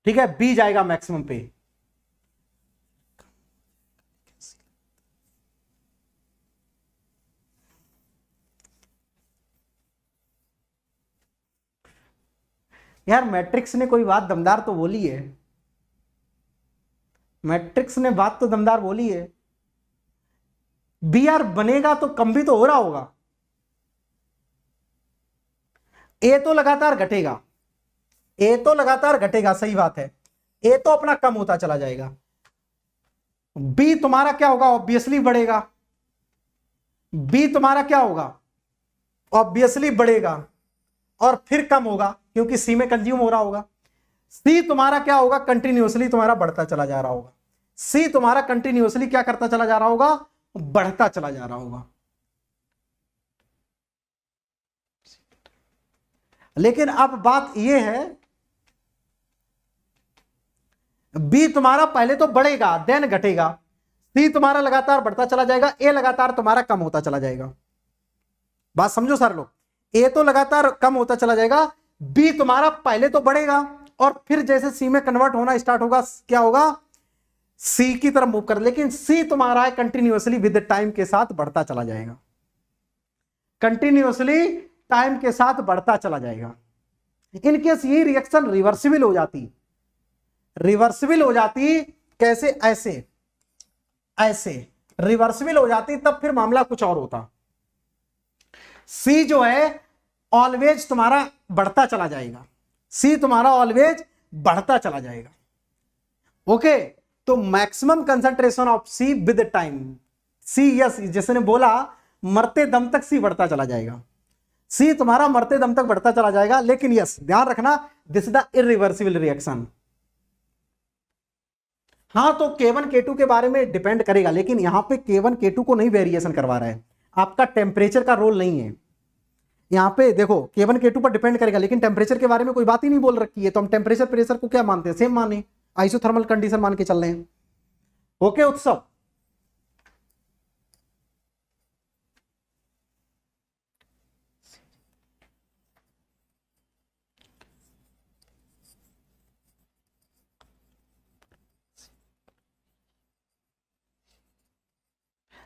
ठीक है, बी जाएगा मैक्सिमम पे। यार मैट्रिक्स ने कोई बात दमदार तो बोली है, मैट्रिक्स ने बात तो दमदार बोली है। बी आर बनेगा तो कम भी तो हो रहा होगा, ए तो लगातार घटेगा, ए तो लगातार घटेगा, सही बात है, ए तो अपना कम होता चला जाएगा। बी तुम्हारा क्या होगा? ऑब्वियसली बढ़ेगा। बी तुम्हारा क्या होगा? ऑब्वियसली बढ़ेगा, और फिर कम होगा क्योंकि सी में कंज्यूम हो रहा होगा। सी तुम्हारा क्या होगा? कंटिन्यूअसली तुम्हारा बढ़ता चला जा रहा होगा। सी तुम्हारा कंटिन्यूअसली क्या करता चला जा रहा होगा? बढ़ता चला जा रहा होगा। लेकिन अब बात यह है, बी तुम्हारा पहले तो बढ़ेगा देन घटेगा, सी तुम्हारा लगातार बढ़ता चला जाएगा, ए लगातार तुम्हारा कम होता चला जाएगा। बात समझो सारे लोग, ए तो लगातार कम होता चला जाएगा, बी तुम्हारा पहले तो बढ़ेगा और फिर जैसे सी में कन्वर्ट होना स्टार्ट होगा क्या होगा? सी की तरफ मूव कर, लेकिन सी तुम्हारा है कंटिन्यूअसली विद टाइम के साथ बढ़ता चला जाएगा, कंटिन्यूअसली टाइम के साथ बढ़ता चला जाएगा। इनकेस ये रिएक्शन रिवर्सिबल हो जाती, रिवर्सिबल हो जाती कैसे? ऐसे ऐसे रिवर्सिबल हो जाती, तब फिर मामला कुछ और होता। सी जो है ऑलवेज तुम्हारा बढ़ता चला जाएगा, सी तुम्हारा ऑलवेज बढ़ता चला जाएगा। ओके, तो maximum concentration of C with time, C yes जैसे ने बोला मरते दम तक सी बढ़ता चला जाएगा, सी तुम्हारा मरते दम तक बढ़ता चला जाएगा। लेकिन यस ध्यान रखना, this is the irreversible reaction. हाँ, तो K1 K2 के बारे में डिपेंड करेगा, लेकिन यहां पे K1 K2 को नहीं वेरिएशन करवा रहा है, आपका टेम्परेचर का रोल नहीं है यहां पे। देखो K1 K2 पर डिपेंड करेगा, लेकिन टेम्परेचर के बारे में कोई बात ही नहीं बोल रखी है, तो हम टेम्परेचर प्रेशर को क्या मानते हैं? सेम माने, आइसोथर्मल कंडीशन मान के चल रहे हैं। ओके उत्सव,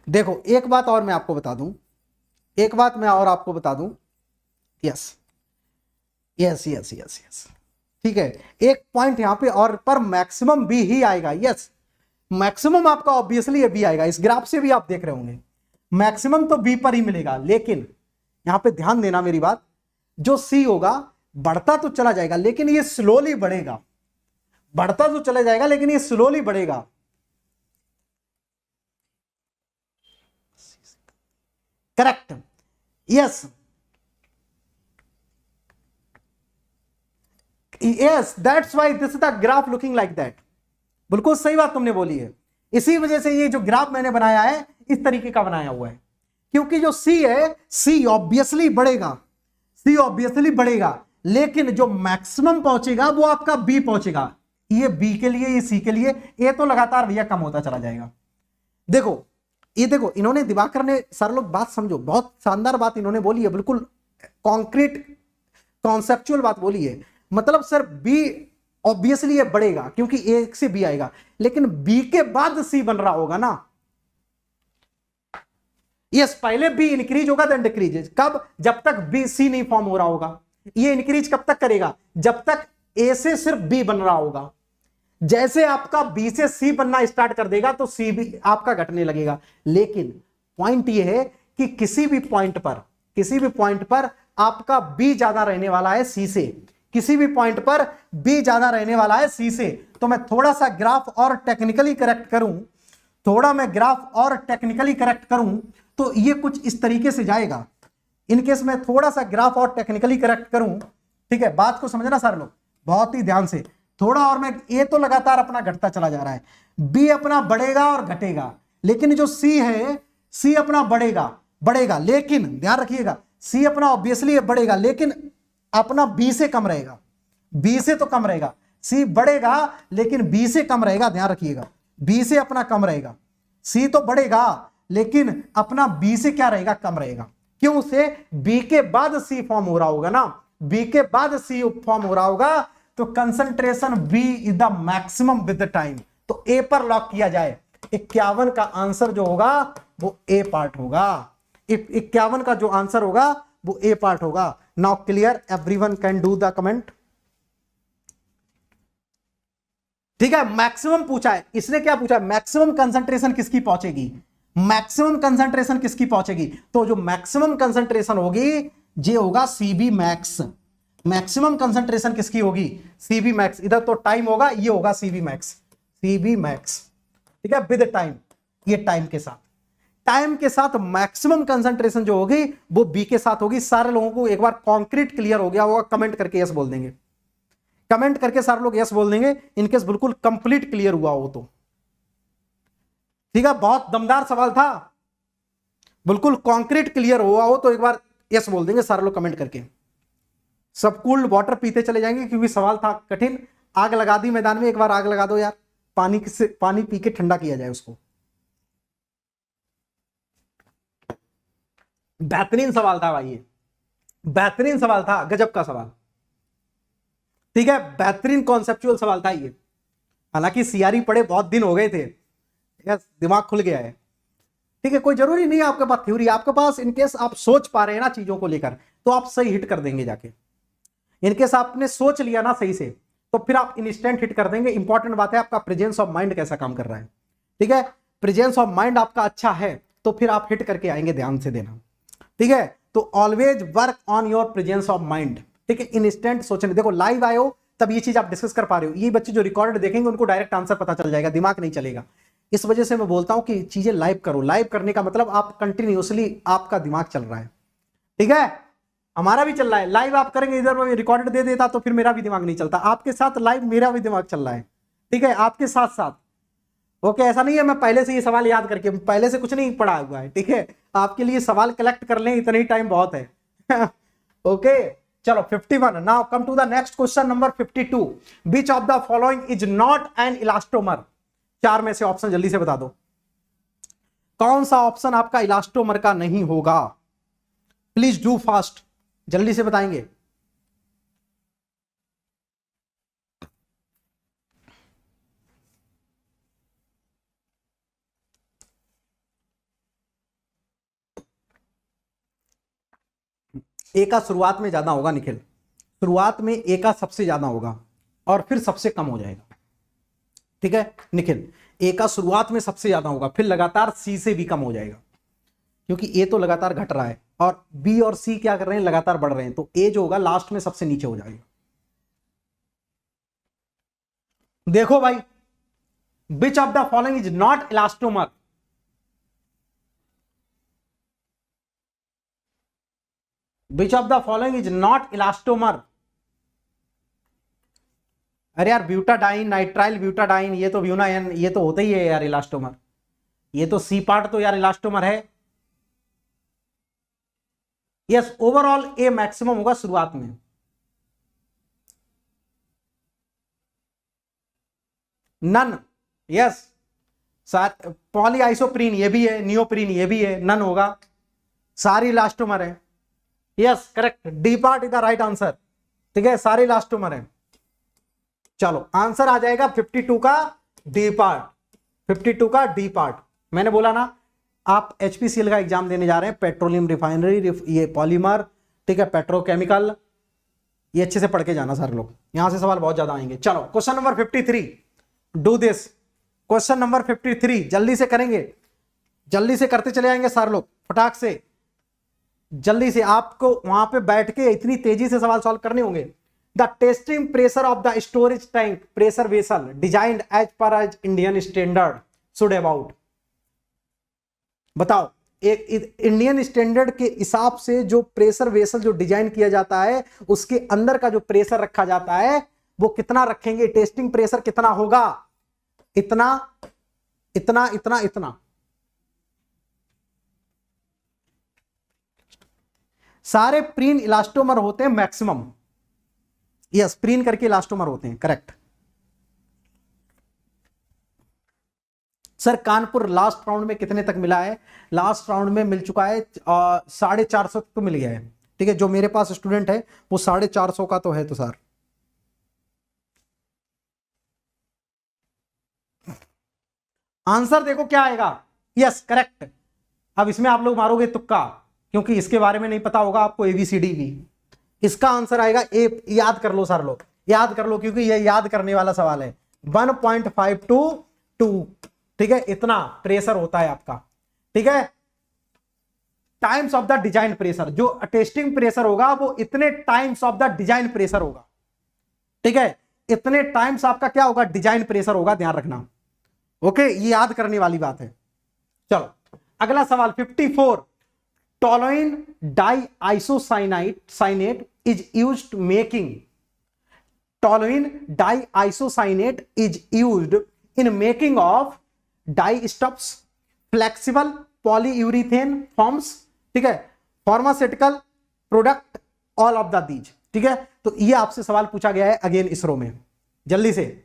देखो एक बात और मैं आपको बता दूं, एक बात मैं और आपको बता दूं, yes yes yes yes yes, ठीक है, एक पॉइंट यहां पे और, पर मैक्सिमम बी ही आएगा। यस, मैक्सिमम आपका ऑब्वियसली ये बी आएगा, इस ग्राफ से भी आप देख रहे होंगे मैक्सिमम तो बी पर ही मिलेगा। लेकिन यहां पे ध्यान देना मेरी बात, जो सी होगा बढ़ता तो चला जाएगा लेकिन ये स्लोली बढ़ेगा, बढ़ता तो चला जाएगा लेकिन ये स्लोली बढ़ेगा। Correct, yes yes, that's why this is the graph looking like that. बिल्कुल सही बात तुमने बोली है। इसी वजह से ये जो ग्राफ मैंने बनाया है इस तरीके का बनाया हुआ है, क्योंकि जो सी है, सी ऑब्वियसली बढ़ेगा, सी ऑब्वियसली बढ़ेगा, लेकिन जो मैक्सिमम पहुंचेगा वो आपका बी पहुंचेगा। ये बी के लिए, ये सी के लिए, ये तो लगातार भैया कम होता चला जाएगा। देखो ये देखो, इन्होंने दिवाकर ने, सर लोग बात समझो, बहुत शानदार बात इन्होंने बोली है, बिल्कुल कॉन्क्रीट कॉन्सेप्चुअल बात बोली है। मतलब सर बी ऑब्वियसली ये बढ़ेगा क्योंकि ए से बी आएगा, लेकिन बी के बाद सी बन रहा होगा ना। यस, पहले बी इंक्रीज होगा देन डिक्रीज। कब? जब तक बी सी नहीं फॉर्म हो रहा होगा। ये इंक्रीज कब तक करेगा? जब तक ए से सिर्फ बी बन रहा होगा। जैसे आपका बी से सी बनना स्टार्ट कर देगा तो सी भी आपका घटने लगेगा। लेकिन पॉइंट ये है कि किसी भी पॉइंट पर आपका बी ज्यादा रहने वाला है सी से, किसी भी पॉइंट पर बी ज्यादा रहने वाला है सी से। तो मैं थोड़ा सा ग्राफ और टेक्निकली करेक्ट करूं, तो ये कुछ इस तरीके से जाएगा। इनकेस मैं थोड़ा सा ग्राफ और टेक्निकली करेक्ट करूं, ठीक है, बात को समझना सर लोग बहुत ही ध्यान से थोड़ा। और मैं, ये तो लगातार अपना घटता चला जा रहा है, बी अपना बढ़ेगा और घटेगा, लेकिन जो सी है, सी अपना बढ़ेगा, लेकिन ध्यान रखिएगा, सी अपना ऑब्वियसली बढ़ेगा लेकिन अपना बी से कम रहेगा, बी से तो कम रहेगा। सी बढ़ेगा लेकिन बी से कम रहेगा, ध्यान रखिएगा, बी से अपना कम रहेगा। सी तो बढ़ेगा लेकिन अपना बी से क्या रहेगा? कम रहेगा। क्यों? से बी के बाद सी फॉर्म हो रहा होगा ना, बी के बाद सी फॉर्म हो रहा होगा, तो concentration B is the maximum with the time. तो ए पर लॉक किया जाए। 51 का आंसर जो होगा वो ए पार्ट होगा। 51 का जो आंसर होगा वो ए पार्ट होगा। Now clear, everyone can do the comment. ठीक है, मैक्सिमम पूछा है इसने, क्या पूछा है? मैक्सिमम कंसंट्रेशन किसकी पहुंचेगी? मैक्सिमम कंसंट्रेशन किसकी पहुंचेगी? तो जो मैक्सिमम कंसंट्रेशन होगी ये होगा सीबी मैक्स। मैक्सिमम कंसंट्रेशन किसकी होगी? CB max. इधर तो टाइम होगा, ये होगा सीबी मैक्स, सीबी मैक्स। ठीक है, विद टाइम, ये टाइम के साथ मैक्सिमम कंसंट्रेशन जो होगी वो बी के साथ होगी। सारे लोगों को एक बार कॉन्क्रीट क्लियर हो गया होगा? कमेंट करके यस बोल देंगे, कमेंट करके सारे लोग यस बोल देंगे इनकेस बिल्कुल कंप्लीट क्लियर हुआ हो तो। ठीक है, बहुत दमदार सवाल था, बिल्कुल कॉन्क्रीट क्लियर हुआ हो तो एक बार यस बोल देंगे सारे लोग कमेंट करके। सब कूल्ड वाटर पीते चले जाएंगे क्योंकि सवाल था कठिन। आग लगा दी मैदान में, एक बार आग लगा दो यार, पानी पी के ठंडा किया जाए उसको। बेहतरीन सवाल था भाई, ये बेहतरीन सवाल था, गजब का सवाल। ठीक है, बेहतरीन कॉन्सेप्चुअल सवाल था ये। हालांकि सीआरई पढ़े बहुत दिन हो गए थे, दिमाग खुल गया है। ठीक है, कोई जरूरी नहीं है आपके पास थ्योरी, आपके पास इनकेस आप सोच पा रहे हैं ना चीजों को लेकर तो आप सही हिट कर देंगे जाके। इनकेस आपने सोच लिया ना सही से तो फिर आप इंस्टेंट हिट कर देंगे। इंपॉर्टेंट बात है आपका प्रेजेंस ऑफ माइंड कैसा काम कर रहा है। ठीक है, प्रेजेंस ऑफ माइंड आपका अच्छा है तो फिर आप हिट करके आएंगे, ध्यान से देना। ठीक है, तो always work on your presence of mind. ठीक है, इंस्टेंट सोचने, देखो लाइव आए हो तब ये चीज आप डिस्कस कर पा रहे हो। ये बच्चे जो रिकॉर्ड देखेंगे उनको डायरेक्ट आंसर पता चल जाएगा, दिमाग नहीं चलेगा। इस वजह से मैं बोलता हूं कि चीजें लाइव करो। लाइव करने का मतलब आप कंटिन्यूअसली आपका दिमाग चल रहा है। ठीक है, हमारा भी चल रहा है। लाइव आप करेंगे, इधर मैं रिकॉर्डेड दे देता तो फिर मेरा भी दिमाग नहीं चलता। आपके साथ लाइव मेरा भी दिमाग चल रहा है। ठीक है, आपके साथ साथ। ओके, ऐसा नहीं है मैं पहले से ये सवाल याद करके, पहले से कुछ नहीं पढ़ा हुआ है। ठीक है, आपके लिए सवाल कलेक्ट कर लें, इतना ही टाइम बहुत है। ओके, चलो 51। Now come to the next question number 52। Which of the following is not an elastomer? 4 में से ऑप्शन जल्दी से बता दो, कौन सा ऑप्शन आपका इलास्टोमर का नहीं होगा? प्लीज डू फास्ट, जल्दी से बताएंगे। ए का शुरुआत में ज्यादा होगा निखिल, शुरुआत में ए का सबसे ज्यादा होगा और फिर सबसे कम हो जाएगा। ठीक है निखिल, ए का शुरुआत में सबसे ज्यादा होगा, फिर लगातार सी से भी कम हो जाएगा क्योंकि ए तो लगातार घट रहा है। और बी और सी क्या कर रहे हैं, लगातार बढ़ रहे हैं, तो ए जो होगा लास्ट में सबसे नीचे हो जाएगा। देखो भाई, विच of the following is not elastomer? Which of the following is not elastomer? अरे यार, ब्यूटाडाइन, नाइट्राइल ब्यूटाडाइन, ये तो ब्यूनाइन, ये तो होता ही है यार इलास्टोमर। ये तो सी पार्ट तो यार इलास्टोमर है। यस, ओवरऑल ए मैक्सिमम होगा शुरुआत में। None, yes. पॉली आइसोप्रीन ये भी है, नियोप्रीन ये भी है, नन होगा। सारी इलास्टोमर है। Yes correct, D part is the right answer. ठीक है, सारे इलास्टोमर है। चलो आंसर आ जाएगा 52 का डी पार्ट। 52 का डी पार्ट। मैंने बोला ना, आप एचपीसीएल का एग्जाम देने जा रहे हैं, पेट्रोलियम रिफाइनरी, ये पॉलीमर, ठीक है, पेट्रोकेमिकल, ये अच्छे से पढ़ के जाना सारे लोग, यहां से सवाल बहुत ज्यादा आएंगे। चलो question number 53, do this. Question number 53 जल्दी से करेंगे, जल्दी से करते चले जाएंगे सारे लोग, फटाक से, जल्दी से। आपको वहां पे बैठ के इतनी तेजी से सवाल सॉल्व करने होंगे। The testing pressure of the storage tank pressure vessel designed as per as Indian standard should about. बताओ, एक इंडियन स्टैंडर्ड के हिसाब से जो प्रेशर वेसल जो डिजाइन किया जाता है, उसके अंदर का जो प्रेशर रखा जाता है वो कितना रखेंगे? टेस्टिंग प्रेशर कितना होगा? इतना, इतना, इतना, इतना। सारे प्रीन इलास्टोमर होते हैं मैक्सिमम। यस, प्रीन करके इलास्टोमर होते हैं, correct. Sir Kanpur last round में कितने तक मिला है? लास्ट राउंड में मिल चुका है 450 तक तो मिल गया है। ठीक है, जो मेरे पास स्टूडेंट है वो 450 का तो है। तो सर आंसर देखो क्या आएगा। Yes correct. अब इसमें आप लोग मारोगे तुक्का, क्योंकि इसके बारे में नहीं पता होगा आपको एबीसीडी भी। इसका आंसर आएगा ए। याद कर लो सारे लोग, याद कर लो, क्योंकि ये याद करने वाला सवाल है। 1.522, ठीक है, इतना प्रेशर होता है आपका। ठीक है, times of the design pressure, जो टेस्टिंग प्रेशर होगा वो इतने times of the design pressure होगा। ठीक है, इतने टाइम्स आपका क्या होगा? डिजाइन प्रेशर होगा, ध्यान रखना। ओके, ये याद करने वाली बात है। चलो अगला सवाल 54, toluene di isocyanate is used making. Toluene di isocyanate is used in making of dye stuffs, flexible polyurethane foams, ठीक है, pharmaceutical product, all of the these. ठीक है, तो ये आपसे सवाल पूछा गया है अगेन इसरो में। जल्दी से,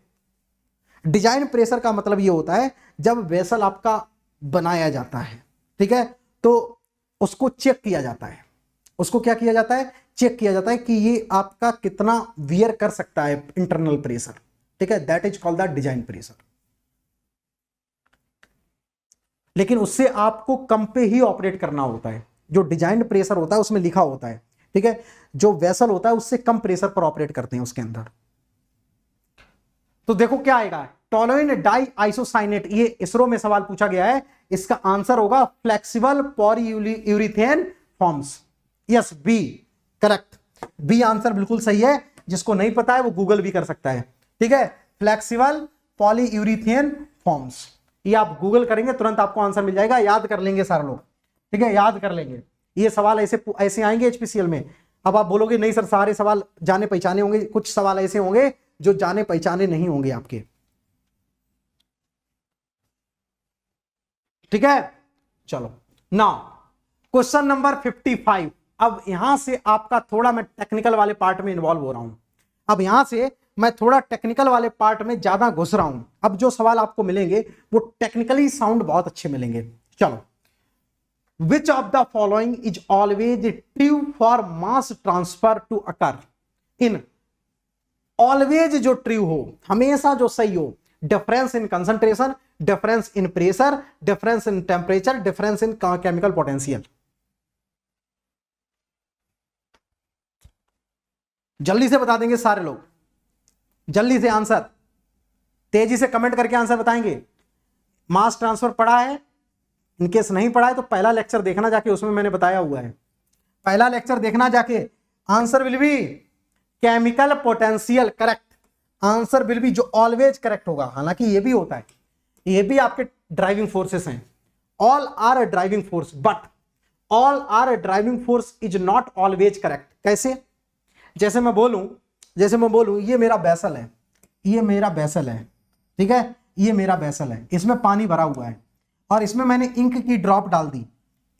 डिजाइन प्रेशर का मतलब ये होता है जब वेसल आपका बनाया जाता है, ठीक है, तो उसको चेक किया जाता है। उसको क्या किया जाता है? चेक किया जाता है कि ये आपका कितना वियर कर सकता है इंटरनल प्रेशर। ठीक है, that is called the design pressure. लेकिन उससे आपको कम पे ही ऑपरेट करना होता है। जो डिजाइन प्रेशर होता है उसमें लिखा होता है, ठीक है, जो वेसल होता है उससे कम प्रेशर पर ऑपरेट करते हैं उसके अंदर। तो देखो क्या आएगा, टोलुइन डाई आइसोसाइनेट, ये इसरो में सवाल पूछा गया है। इसका आंसर होगा flexible polyurethane foams. Yes, B correct. B answer बिल्कुल सही है। जिसको नहीं पता है वो गूगल भी कर सकता है। ठीक है, फ्लेक्सिबल पॉलीयूरिथेन फॉर्म्स, ये आप गूगल करेंगे तुरंत आपको आंसर मिल जाएगा। याद कर लेंगे सारे लोग, ठीक है, याद कर लेंगे। ये सवाल ऐसे ऐसे आएंगे एचपीसीएल में। अब आप बोलोगे नहीं सर सारे सवाल जाने पहचाने होंगे, कुछ सवाल ऐसे होंगे जो जाने पहचाने नहीं होंगे आपके। ठीक है, चलो नाउ क्वेश्चन नंबर 55। अब यहां से आपका थोड़ा मैं टेक्निकल वाले पार्ट में इन्वॉल्व हो रहा हूं। अब यहां से मैं थोड़ा टेक्निकल वाले पार्ट में ज्यादा घुस रहा हूं। अब जो सवाल आपको मिलेंगे वो टेक्निकली साउंड बहुत अच्छे मिलेंगे। चलो, which of the following is always true for mass transfer to occur in. Always जो ट्रू हो, हमेशा जो सही हो, difference in concentration, difference in pressure, difference in temperature, difference in chemical potential. जल्दी से बता देंगे सारे लोग, जल्दी से आंसर, तेजी से कमेंट करके आंसर बताएंगे। मास ट्रांसफर पढ़ा है? इनकेस नहीं पढ़ा है तो पहला लेक्चर देखना जाके, उसमें मैंने बताया हुआ है। पहला लेक्चर देखना जाके। Answer will be chemical potential, correct. Answer will be, जो ऑलवेज करेक्ट होगा। हालांकि ये भी होता है, ये भी आपके ड्राइविंग फोर्सेस हैं। All are driving force, but all are driving force is not always correct. कैसे? जैसे मैं बोलूं ये मेरा बेसल है, ये मेरा बेसल है, ठीक है, ये मेरा बेसल है, इसमें पानी भरा हुआ है और इसमें मैंने इंक की ड्रॉप डाल दी,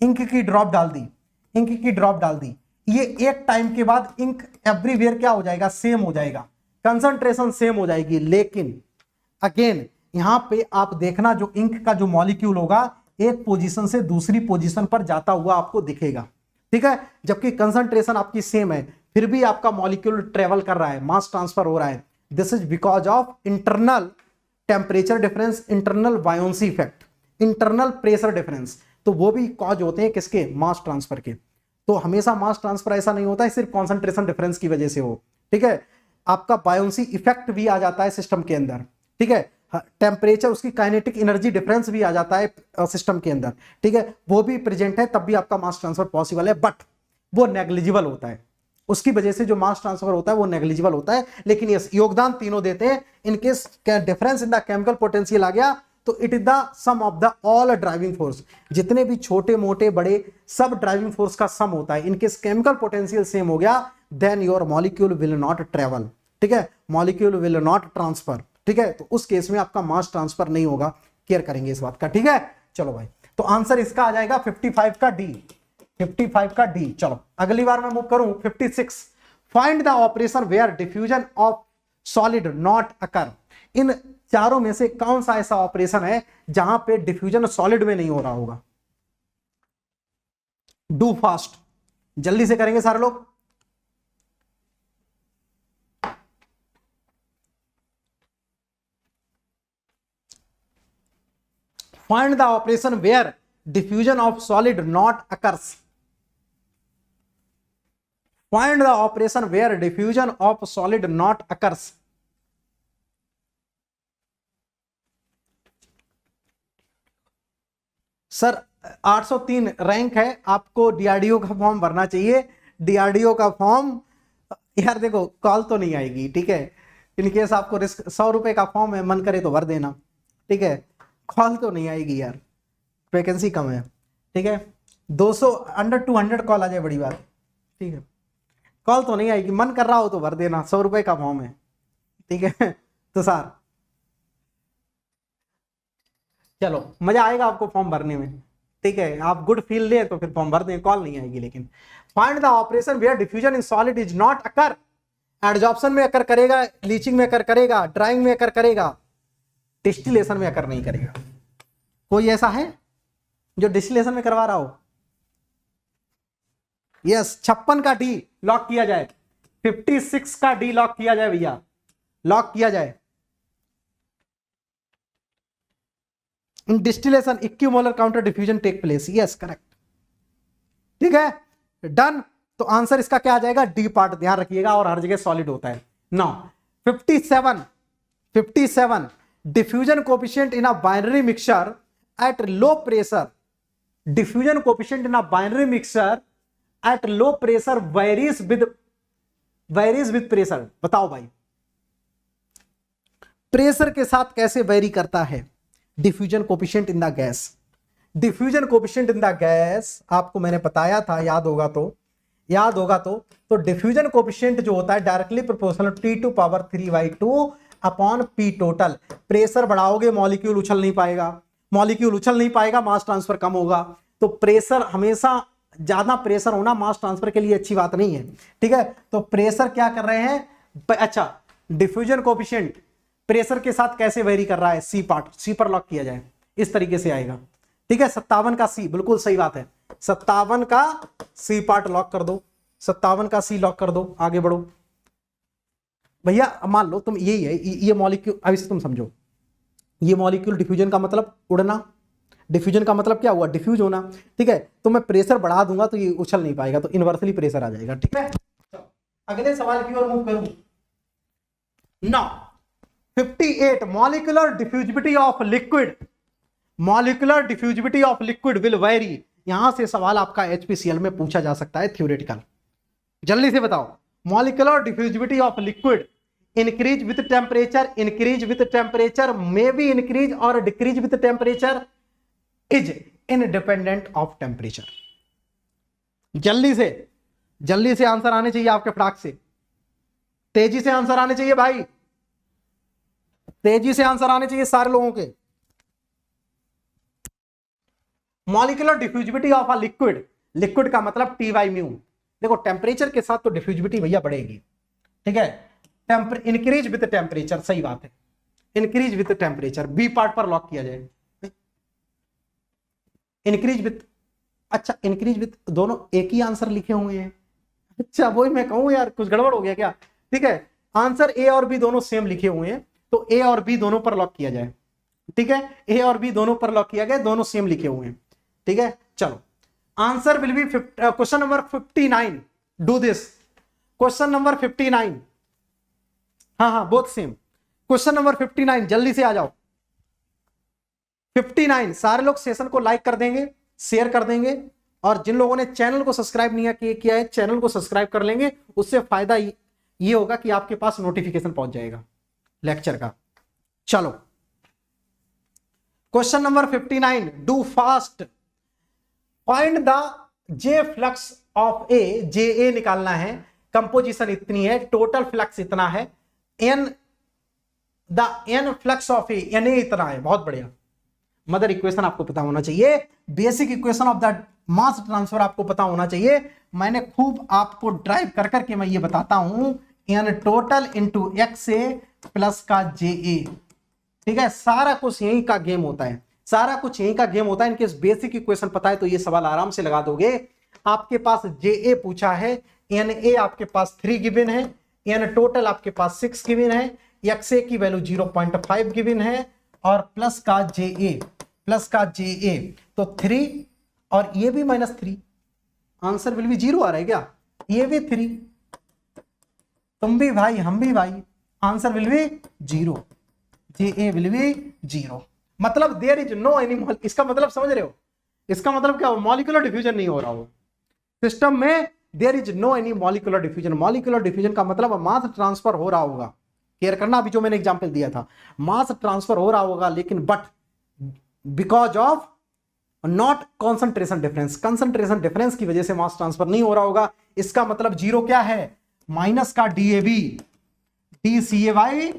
इंक की ड्रॉप डाल दी, इंक की ड्रॉप डाल दी। ये एक टाइम के बाद इंक एवरीवेयर क्या हो जाएगा? सेम हो जाएगा, कंसंट्रेशन सेम हो जाएगी। लेकिन अगेन यहां पे आप देखना, जो इंक का जो मॉलिक्यूल होगा एक पोजीशन से दूसरी पोजीशन पर जाता हुआ आपको दिखेगा, ठीक है। जबकि कंसंट्रेशन आपकी सेम है, फिर भी आपका मॉलिक्यूल ट्रेवल कर रहा है, मास ट्रांसफर हो रहा है। This is because of internal temperature difference, internal buoyancy effect, internal pressure difference. तो वो भी कॉज होते हैं किसके? मास ट्रांसफर के। तो हमेशा मास ट्रांसफर ऐसा नहीं होता है सिर्फ कॉन्सेंट्रेशन डिफरेंस की वजह से हो, ठीक है। आपका बायोन्सी इफेक्ट भी आ जाता है सिस्टम के अंदर, ठीक है। टेम्परेचर, उसकी काइनेटिक एनर्जी डिफरेंस भी आ जाता है सिस्टम के अंदर, ठीक है, वो भी प्रेजेंट है, तब भी आपका मास ट्रांसफर पॉसिबल है, बट वो नेग्लिजिबल होता है। उसकी वजह से जो मास ट्रांसफर होता है वो नेग्लिजिबल होता है। लेकिन यस, योगदान तीनों देते हैं। In case difference in the chemical potential आ गया तो it is the sum of the all driving force. जितने भी छोटे मोटे बड़े सब ड्राइविंग फोर्स का सम होता है। इनकेस केमिकल पोटेंशियल सेम हो गया then your molecule will not travel, ठीक है, मॉलिक्यूल विल नॉट ट्रांसफर, ठीक है। तो उस केस में आपका मास ट्रांसफर नहीं होगा। केयर करेंगे इस बात का, ठीक है। चलो भाई, तो आंसर इसका आ जाएगा 55 का डी, 55 का डी। चलो अगली बार मैं मूव करूं 56। Find the operation where diffusion of solid not occur. इन चारों में से कौन सा ऐसा ऑपरेशन है जहां पे डिफ्यूजन सॉलिड में नहीं हो रहा होगा? डू फास्ट, जल्दी से करेंगे सारे लोग। Find the operation where diffusion of solid not occurs. Find the operation where diffusion of solid not occurs. Sir 803 rank है, आपको डीआरडीओ का फॉर्म भरना चाहिए। डीआरडीओ का फॉर्म, यार देखो कॉल तो नहीं आएगी, ठीक है। इनकेस आपको रिस्क, 100 रुपए का फॉर्म है, मन करे तो भर देना, ठीक है। कॉल तो नहीं आएगी यार, वैकेंसी कम है, ठीक है। 200 अंडर 200 कॉल आ जाए बड़ी बात, ठीक है। कॉल तो नहीं आएगी, मन कर रहा हो तो भर देना, 100 रुपए का फॉर्म है, ठीक है। तो सर चलो मजा आएगा आपको फॉर्म भरने में, ठीक है। आप गुड फील ले तो फिर फॉर्म भर दें, कॉल नहीं आएगी। लेकिन find the operation where diffusion in solid is not occur. Adsorption में अकर करेगा, लीचिंग में अकर करेगा, ड्राइंग में अकर करेगा, डिस्टिलेशन में अकर नहीं करेगा। कोई ऐसा है जो डिस्टिलेशन में करवा रहा हो? यस, 56 का डी लॉक किया जाए, 56 का डी लॉक किया जाए भैया, लॉक किया जाए। In distillation equimolar counter diffusion take place, yes correct, ठीक है, डन। तो आंसर इसका क्या आ जाएगा? डी पार्ट, ध्यान रखिएगा, और हर जगह सॉलिड होता है। Now 57 diffusion coefficient in a binary mixture at low pressure, diffusion coefficient in a binary mixture at low pressure varies with pressure. बताओ भाई, प्रेशर के साथ कैसे वेरी करता है diffusion coefficient in the gas? Diffusion coefficient in the gas आपको मैंने बताया था, याद होगा तो डिफ्यूजन कोएफिशिएंट जो होता है directly proportional T⁻3/2 upon P total. Pressure बढ़ाओगे मॉलिक्यूल उछल नहीं पाएगा, मास ट्रांसफर कम होगा। तो प्रेशर हमेशा, ज्यादा प्रेशर होना मास ट्रांसफर के लिए अच्छी बात नहीं है, ठीक है। तो प्रेशर क्या कर रहे हैं? अच्छा, डिफ्यूजन कोएफिशिएंट प्रेशर के साथ कैसे वेरी कर रहा है? सी पार्ट, सी पर लॉक किया जाए, इस तरीके से आएगा, ठीक है। 57 का सी, बिल्कुल सही बात है, 57 का सी पार्ट लॉक कर दो, 57 का सी लॉक कर दो। आगे बढ़ो भैया, मान लो तुम यही है, ये मॉलिक्यूल, अभी से तुम समझो, ये मॉलिक्यूल डिफ्यूजन का मतलब उड़ना, डिफ्यूजन का मतलब क्या हुआ? डिफ्यूज होना, ठीक है। तो मैं प्रेशर बढ़ा दूंगा तो ये उछल नहीं पाएगा, तो इनवर्सली प्रेशर आ जाएगा, ठीक है। अगले सवाल की ओर मूव करूं। Now 58 molecular diffusivity of liquid, molecular diffusivity of liquid will very. यहां से सवाल आपका एचपीसीएल में पूछा जा सकता है थ्योरेटिकल। जल्दी से बताओ, molecular diffusivity of liquid increase with temperature may be increase और decrease with temperature is independent of temperature. जल्दी से आंसर आने चाहिए आपके फटाक से, तेजी से आंसर आने चाहिए भाई, तेजी से आंसर आने चाहिए सारे लोगों के। Molecular diffusivity of a liquid, liquid का मतलब टी बाई म्यू। देखो टेम्परेचर के साथ तो डिफ्यूजिविटी भैया बढ़ेगी, ठीक है। इंक्रीज विथ टेम्परेचर, सही बात है, increase with temperature, B part पर लॉक किया जाए। इंक्रीज विथ, अच्छा इंक्रीज विथ, दोनों एक ही आंसर लिखे हुए हैं। अच्छा वही मैं कहूं यार, कुछ गड़बड़ हो गया क्या? ठीक है, आंसर ए और बी दोनों सेम लिखे हुए हैं, तो ए और बी दोनों पर लॉक किया जाए। ठीक है, ए और बी दोनों पर लॉक किया गया, दोनों सेम लिखे हुए हैं। ठीक है, चलो answer will B question number 59। Do this question number 59। हाँ बोथ सेम। क्वेश्चन नंबर 59 जल्दी से आ जाओ। 59 सारे लोग सेशन को लाइक कर देंगे, शेयर कर देंगे, और जिन लोगों ने चैनल को सब्सक्राइब नहीं किया है चैनल को सब्सक्राइब कर लेंगे। उससे फायदा ये होगा कि आपके पास नोटिफिकेशन पहुंच जाएगा लेक्चर का। चलो question number 59, do fast, find the J flux of A, J A निकालना है, कंपोजिशन इतनी है, टोटल फ्लक्स इतना है, N the N flux of A, N A इतना है। बहुत बढ़िया, मदर इक्वेशन आपको पता होना चाहिए, basic equation of the mass transfer आपको पता होना चाहिए। मैंने खूब आपको ड्राइव कर करके मैं ये बताता हूं, एन टोटल इंटू एक्स ए प्लस का जे ए। ठीक है, सारा कुछ यही का गेम होता है, सारा कुछ यही का गेम होता है। इनके बेसिक इक्वेशन पता है तो ये सवाल आराम से लगा दोगे। आपके पास जे ए पूछा है, एन ए आपके पास 3 गिवन है, एन टोटल आपके पास 6 गिवन है, एक्स ए की वैल्यू 0.5 गिवन है, और प्लस का जे ए तो 3, और ये भी -3। आंसर विल बी 0 आ रहा है क्या? ये भी 3, तुम भी भाई हम भी भाई, answer will B 0, J A will be 0। मतलब देयर इज नो एनी, इसका मतलब समझ रहे हो? इसका मतलब क्या हो? मॉलिक्यूलर डिफ्यूजन नहीं हो रहा हो सिस्टम में, there is no any molecular diffusion. Molecular diffusion का मतलब मास ट्रांसफर हो रहा होगा, केयर करना, अभी जो मैंने एग्जांपल दिया था, मास ट्रांसफर हो रहा होगा, लेकिन but because of not concentration difference, concentration difference की वजह से मास ट्रांसफर नहीं हो रहा होगा। इसका मतलब 0 क्या है? माइनस का DAB DCA by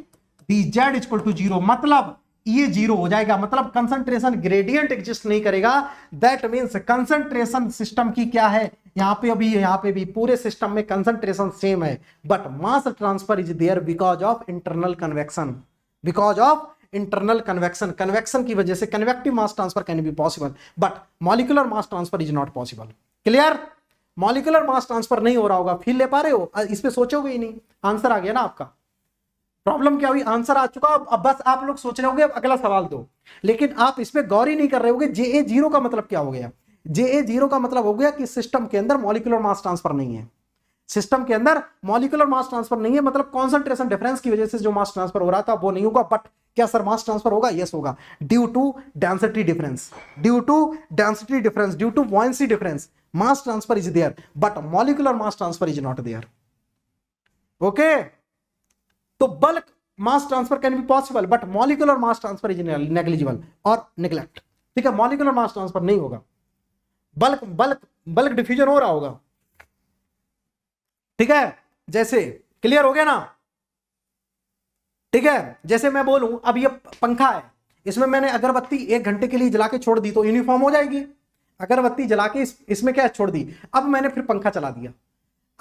DZ equal to 0, मतलब ये 0 हो जाएगा, मतलब कंसंट्रेशन ग्रेडियंट एग्जिस्ट नहीं करेगा। दैट मींस कंसंट्रेशन सिस्टम की क्या है, यहां पे भी पूरे सिस्टम में कंसंट्रेशन सेम है, but mass transfer is there because of internal convection, because of internal convection. Convection की वजह से convective mass transfer can be possible, but molecular mass transfer is not possible. Clear? Molecular mass transfer नहीं हो रहा होगा, feel ले पा रहे हो? इस पे सोचोगे ही नहीं, आंसर आ गया ना आपका। प्रॉब्लम क्या हुई? आंसर आ चुका, अब बस आप लोग सोच रहे होंगे अब अगला सवाल दो, लेकिन आप इस पे गौर ही नहीं कर रहे होगे। जे ए 0 का मतलब क्या हो गया? जे ए 0 का मतलब हो गया कि सिस्टम के अंदर मॉलिक्यूलर मास ट्रांसफर नहीं है, सिस्टम के अंदर मॉलिक्यूलर मास ट्रांसफर नहीं है, मतलब कॉन्सेंट्रेशन डिफरेंस की वजह से जो मास ट्रांसफर हो रहा था वो नहीं होगा। बट क्या सर मास ट्रांसफर होगा? यस होगा, due to density difference, due to density difference, due to buoyancy difference, mass transfer is there, but molecular mass transfer is not there. Okay, तो bulk mass transfer can be possible, but molecular mass transfer is negligible और neglect. ठीक है, molecular mass transfer नहीं होगा, bulk bulk bulk diffusion हो रहा होगा। ठीक है, जैसे क्लियर हो गया ना? ठीक है, जैसे मैं बोलूं अब ये पंखा है, इसमें मैंने अगरबत्ती 1 घंटे के लिए जला के छोड़ दी तो यूनिफॉर्म हो जाएगी। अगरबत्ती जला के इसमें क्या छोड़ दी, अब मैंने फिर पंखा चला दिया,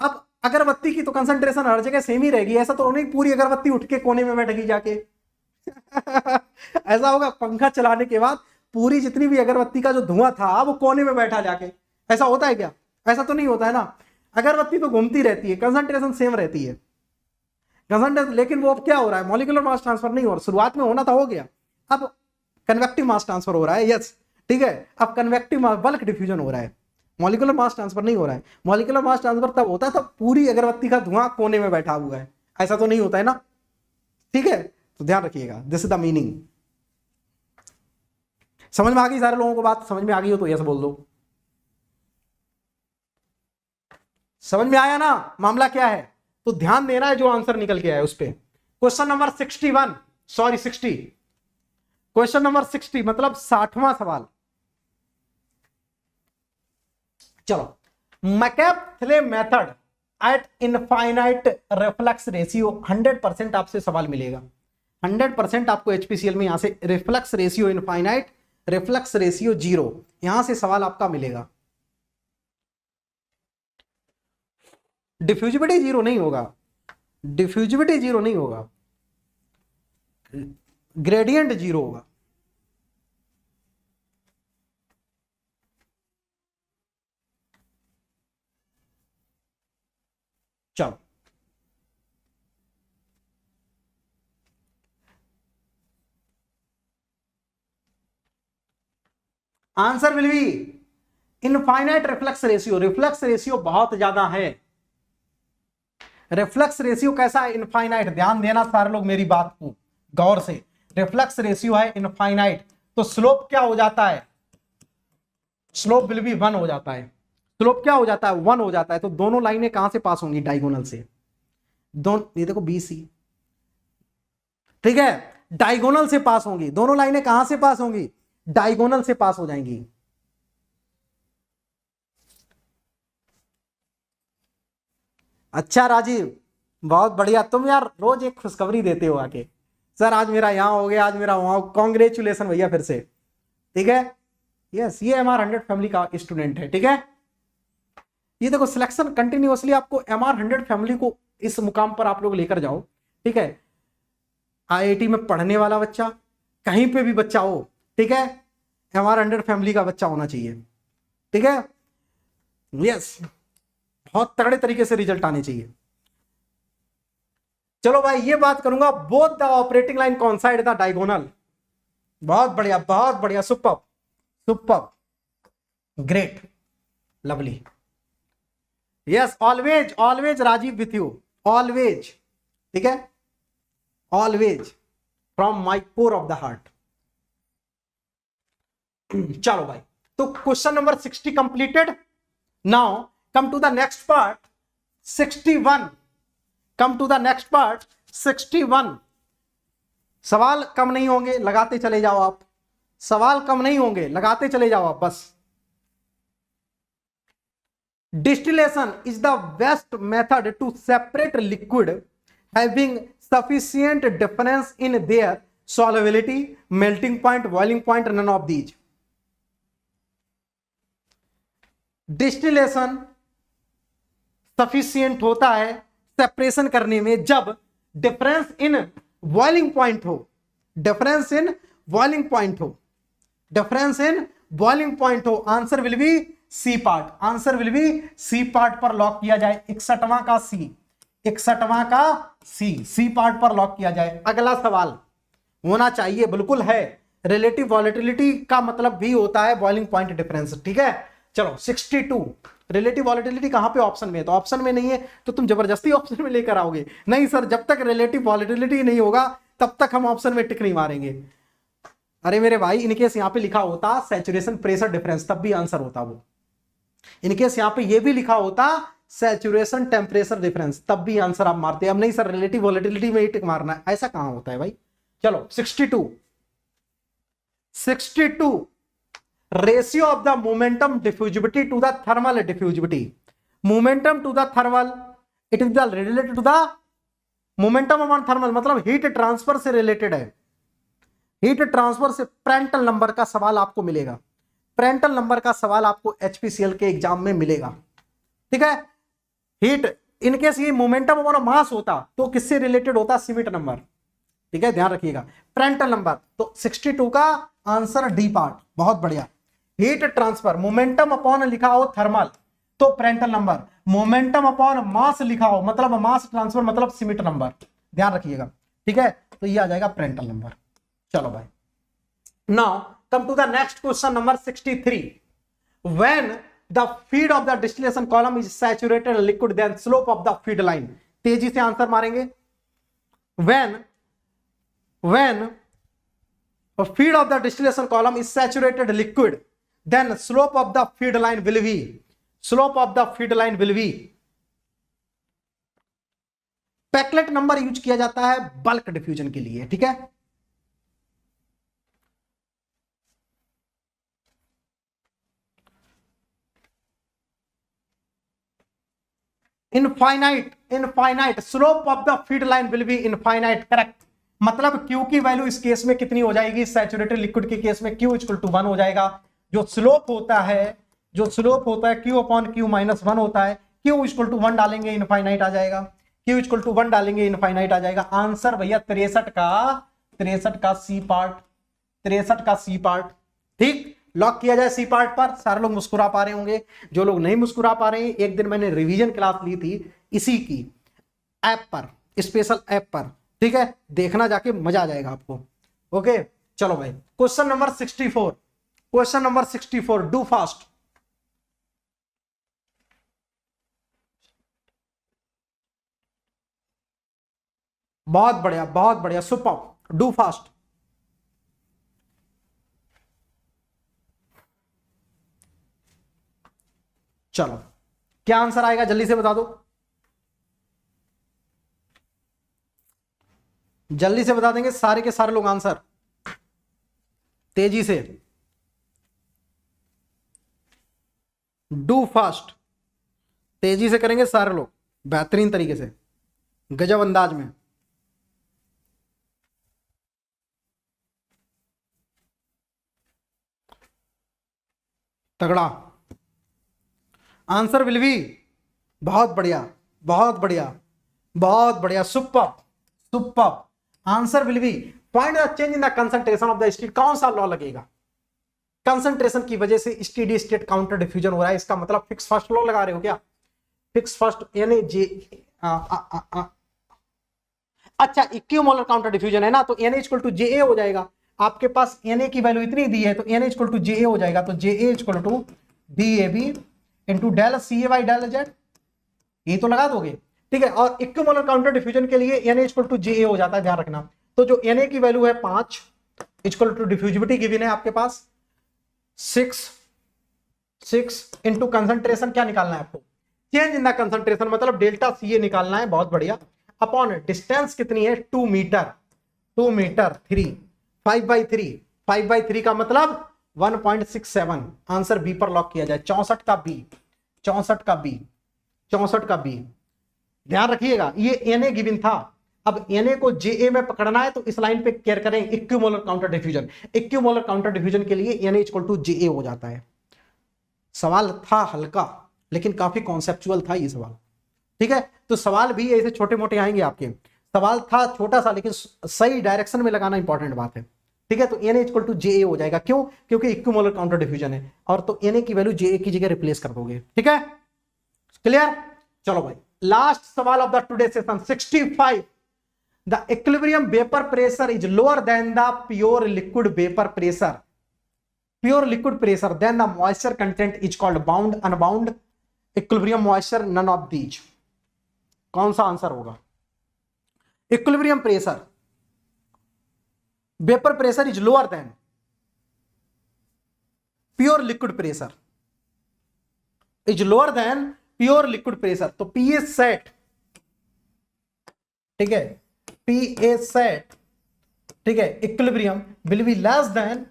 अब अगरबत्ती की तो कंसंट्रेशन हर जगह सेम ही रहेगी। ऐसा तो नहीं पूरी अगरबत्ती उठ के कोने में बैठेगी जाके ऐसा होगा? पंखा चलाने के बाद पूरी जितनी भी अगरबत्ती का जो धुआं था वो कोने में बैठा जाके, ऐसा होता है क्या? ऐसा तो नहीं होता है ना। अगरबत्ती तो घूमती रहती है, कंसंट्रेशन सेम रहती है, कंसंट्रेशन, लेकिन वो अब क्या हो रहा है? मॉलिक्यूलर मास ट्रांसफर नहीं हो रहा। शुरुआत में होना था, हो गया, अब कन्वेक्टिव मास ट्रांसफर हो रहा है। यस, ठीक है, अब कन्वेक्टिव बल्क डिफ्यूजन हो रहा है, मॉलिक्यूलर मास ट्रांसफर नहीं हो रहा है। मॉलिक्यूलर मास ट्रांसफर तब होता है तब पूरी अगरबत्ती का धुआं कोने में बैठा हुआ है, ऐसा तो नहीं होता है ना। ठीक है, तो ध्यान रखिएगा, दिस इज द मीनिंग। समझ में आ गई सारे लोगों को बात? समझ में आ गई हो तो यस बोल दो। समझ में आया ना मामला क्या है? तो ध्यान देना है जो आंसर निकल के आया उस पर। Question number 61, sorry 60, question number 60 मतलब 60वां सवाल। चलो, McCabe method at infinite reflux ratio, 100% आपसे सवाल मिलेगा, 100% आपको एचपीसीएल में यहां से reflex ratio infinite, reflux ratio 0, यहां से सवाल आपका मिलेगा। डिफ्यूजिबिलिटी 0 नहीं होगा, डिफ्यूजिबिलिटी 0 नहीं होगा, ग्रेडियंट 0 होगा। चलो, answer will B infinite reflux ratio. Reflex ratio बहुत ज्यादा है। रिफ्लेक्स रेशियो कैसा है? इनफाइनाइट। ध्यान देना सारे लोग मेरी बात को गौर से, रिफ्लेक्स रेशियो है इनफाइनाइट, तो स्लोप क्या हो जाता है? स्लोप विल बी 1 हो जाता है। स्लोप क्या हो जाता है? 1 हो जाता है। तो दोनों लाइनें कहां से पास होंगी? डायगोनल से। ये देखो BC, ठीक है, डायगोनल से पास होंगी। दोनों लाइनें कहां से पास होंगी? डायगोनल से पास हो जाएंगी। अच्छा राजीव, बहुत बढ़िया, तुम यार रोज एक खुशखबरी देते हो आके, सर आज मेरा यहां हो गया, आज मेरा वहां, कॉन्ग्रेचुलेशन भैया फिर से, ठीक है। यस, ये MR100 फैमिली का स्टूडेंट है, ठीक है। ये देखो सिलेक्शन कंटिन्यूअसली आपको MR100 फैमिली को इस मुकाम पर आप लोग लेकर जाओ, ठीक है। IIT में पढ़ने वाला बच्चा, कहीं पे भी बच्चा हो, ठीक है, MR100 फैमिली का बच्चा होना चाहिए, ठीक है। यस, बहुत तगड़े तरीके से रिजल्ट आने चाहिए। चलो भाई, ये बात करूंगा, both the operating line coincide the diagonal. बहुत बढ़िया, बहुत बढ़िया, super super, great, lovely. Yes, always always Rajiv with you, always, ठीक है, always from my core of the heart. चलो भाई, तो question number 60 completed. Now come to the next part 61। Come to the next part 61। सवाल कम नहीं होंगे, लगाते चले जाओ आप, सवाल कम नहीं होंगे, लगाते चले जाओ आप बस। Distillation is the best method to separate liquid having sufficient difference in their solubility, melting point, boiling point, none of these. Distillation sufficient होता है सेपरेशन करने में जब डिफरेंस इन बॉइलिंग पॉइंट हो, डिफरेंस इन बॉइलिंग पॉइंट हो, difference in boiling point हो। Answer will be C part, answer will be C part पर lock किया जाए। 61वां का सी, 61वां का सी पार्ट पर लॉक किया जाए। अगला सवाल होना चाहिए, बिल्कुल है, रिलेटिव वॉलेटिलिटी का मतलब भी होता है बॉइलिंग पॉइंट डिफरेंस, ठीक है। चलो 62, रिलेटिव वॉलेटिलिटी कहां पे? ऑप्शन में। तो ऑप्शन में नहीं है तो तुम जबरदस्ती ऑप्शन में लेकर आओगे? नहीं सर, जब तक रिलेटिव वॉलेटिलिटी नहीं होगा तब तक हम ऑप्शन में टिक नहीं मारेंगे। अरे मेरे भाई, इनकेस यहां पे लिखा होता सैचुरेशन प्रेशर डिफरेंस, तब भी आंसर होता वो। इनकेस यहां पे ये भी लिखा होता सैचुरेशन टेम्परेचर डिफरेंस, तब भी आंसर आप मारते। अब नहीं सर, रिलेटिव वॉलेटिलिटी में ही टिक मारना है, ऐसा कहां होता है भाई। चलो 62 ratio of the momentum diffusibility to the thermal diffusibility. Momentum to the thermal, it is the related to the momentum upon thermal, मतलब हीट ट्रांसफर से रिलेटेड है। हीट ट्रांसफर से प्रेंटल नंबर का सवाल आपको मिलेगा, प्रेंटल नंबर का सवाल आपको एचपीसीएल के एग्जाम में मिलेगा, ठीक है। हीट, इनकेस ये मोमेंटम अपॉन मास होता तो किससे रिलेटेड होता? सिमिट नंबर, ठीक है, ध्यान रखिएगा। प्रेंटल नंबर, तो 62 का आंसर डी पार्ट, बहुत बढ़िया। हीट ट्रांसफर, मोमेंटम अपॉन लिखा हो थर्मल तो Prantl number, momentum upon mass लिखा हो मतलब मास ट्रांसफर मतलब सिमिट नंबर, ध्यान रखिएगा, ठीक है। तो ये आ जाएगा प्रेंटल नंबर। चलो भाई, now come to the next question number 63। When the feed of the distillation column is saturated liquid then slope of the feed line. तेजी से आंसर मारेंगे। when a feed of the distillation column is saturated liquid, then slope of the feed line will be Peclet number use किया जाता है bulk diffusion के लिए, ठीक है। Infinite slope of the feed line will be infinite, correct. मतलब Q की value इस केस में कितनी हो जाएगी, सैचुरेटेड लिक्विड के केस में Q इक्वल टू 1 हो जाएगा। जो स्लोप होता है Q अपॉन Q माइनस 1 होता है, Q इक्वल टू 1 डालेंगे इनफाइनाइट आ जाएगा, Q इक्वल टू 1 डालेंगे इनफाइनाइट आ जाएगा। आंसर भैया 63 का सी पार्ट, 63 का सी पार्ट, ठीक। लॉक किया जाए सी पार्ट पर। सारे लोग मुस्कुरा पा रहे होंगे, जो लोग नहीं मुस्कुरा पा रहे हैं, एक दिन मैंने रिवीजन क्लास ली थी इसी की ऐप पर, स्पेशल ऐप पर, ठीक है, देखना जाके मजा आ जाएगा आपको। ओके चलो भाई, question number 64, question number 64, do fast. बहुत बढ़िया सुपर, डू फास्ट। चलो क्या आंसर आएगा जल्दी से बता दो, जल्दी से बता देंगे सारे के सारे लोग आंसर, तेजी से। डू फास्ट, तेजी से करेंगे सारे लोग, बेहतरीन तरीके से, गजब अंदाज में। तगड़ा आंसर विल बी, बहुत बढ़िया बहुत बढ़िया बहुत बढ़िया, super super. Answer will B find the change in the concentration of the state. कौन सा लॉ लगेगा, कंसंट्रेशन की वजह से स्टेडी स्टेट काउंटर डिफ्यूजन हो रहा है, इसका मतलब फिक्स फर्स्ट लॉ लगा रहे हो क्या, फिक्स फर्स्ट यानी जे अच्छा इक्विमोलर काउंटर डिफ्यूजन है ना, तो Na इक्वल टू जे हो जाएगा। आपके पास Na की वैल्यू इतनी दी है तो Na इक्वल टू जे हो जाएगा, तो J equal to DAB into del CA by del Z, ये तो लगा दोगे, ठीक है। और इक्विमोलर काउंटर डिफ्यूजन के लिए Na इक्वल टू जे हो जाता है, ध्यान रखना। तो जो Na की वैल्यू है 5 इक्वल टू डिफ्यूजिविटी गिवन है आपके पास 6 इंटू कंसंट्रेशन क्या निकालना है आपको, चेंज इन द कंसंट्रेशन, मतलब डेल्टा CA निकालना है, बहुत बढ़िया। अपॉन डिस्टेंस कितनी है 2 मीटर, 2 मीटर 3, 5/3, 5/3 का मतलब 1.67। आंसर बी पर लॉक किया जाए, 64 का बी, 64 का बी, 64 का बी। ध्यान रखिएगा ये Na गिवन था, अब Na को Ja में पकड़ना है तो इस लाइन पे केयर करें, equimolar counter diffusion, equimolar counter diffusion के लिए Na इक्वल टू Ja हो जाता है। सवाल था हल्का लेकिन काफी कॉन्सेप्चुअल था ये सवाल, ठीक है। तो सवाल भी ऐसे छोटे मोटे आएंगे आपके, सवाल था छोटा सा लेकिन सही डायरेक्शन में लगाना इंपॉर्टेंट बात है, ठीक है। तो Na इक्वल टू Ja हो जाएगा, क्यों, क्योंकि इक्विमोलर काउंटर डिफ्यूजन है, और तो Na की वैल्यू Ja की जगह रिप्लेस कर दोगे, ठीक है, क्लियर। चलो भाई लास्ट सवाल of the today session 65, the equilibrium vapour pressure is lower than the pure liquid vapour pressure, pure liquid pressure, then the moisture content is called bound, unbound, equilibrium moisture, none of these. कौन सा answer होगा, equilibrium pressure, vapour pressure is lower than pure liquid pressure, is lower than pure liquid pressure, तो PA sat, ठीक है, PA sat, ठीक है, equilibrium will be less than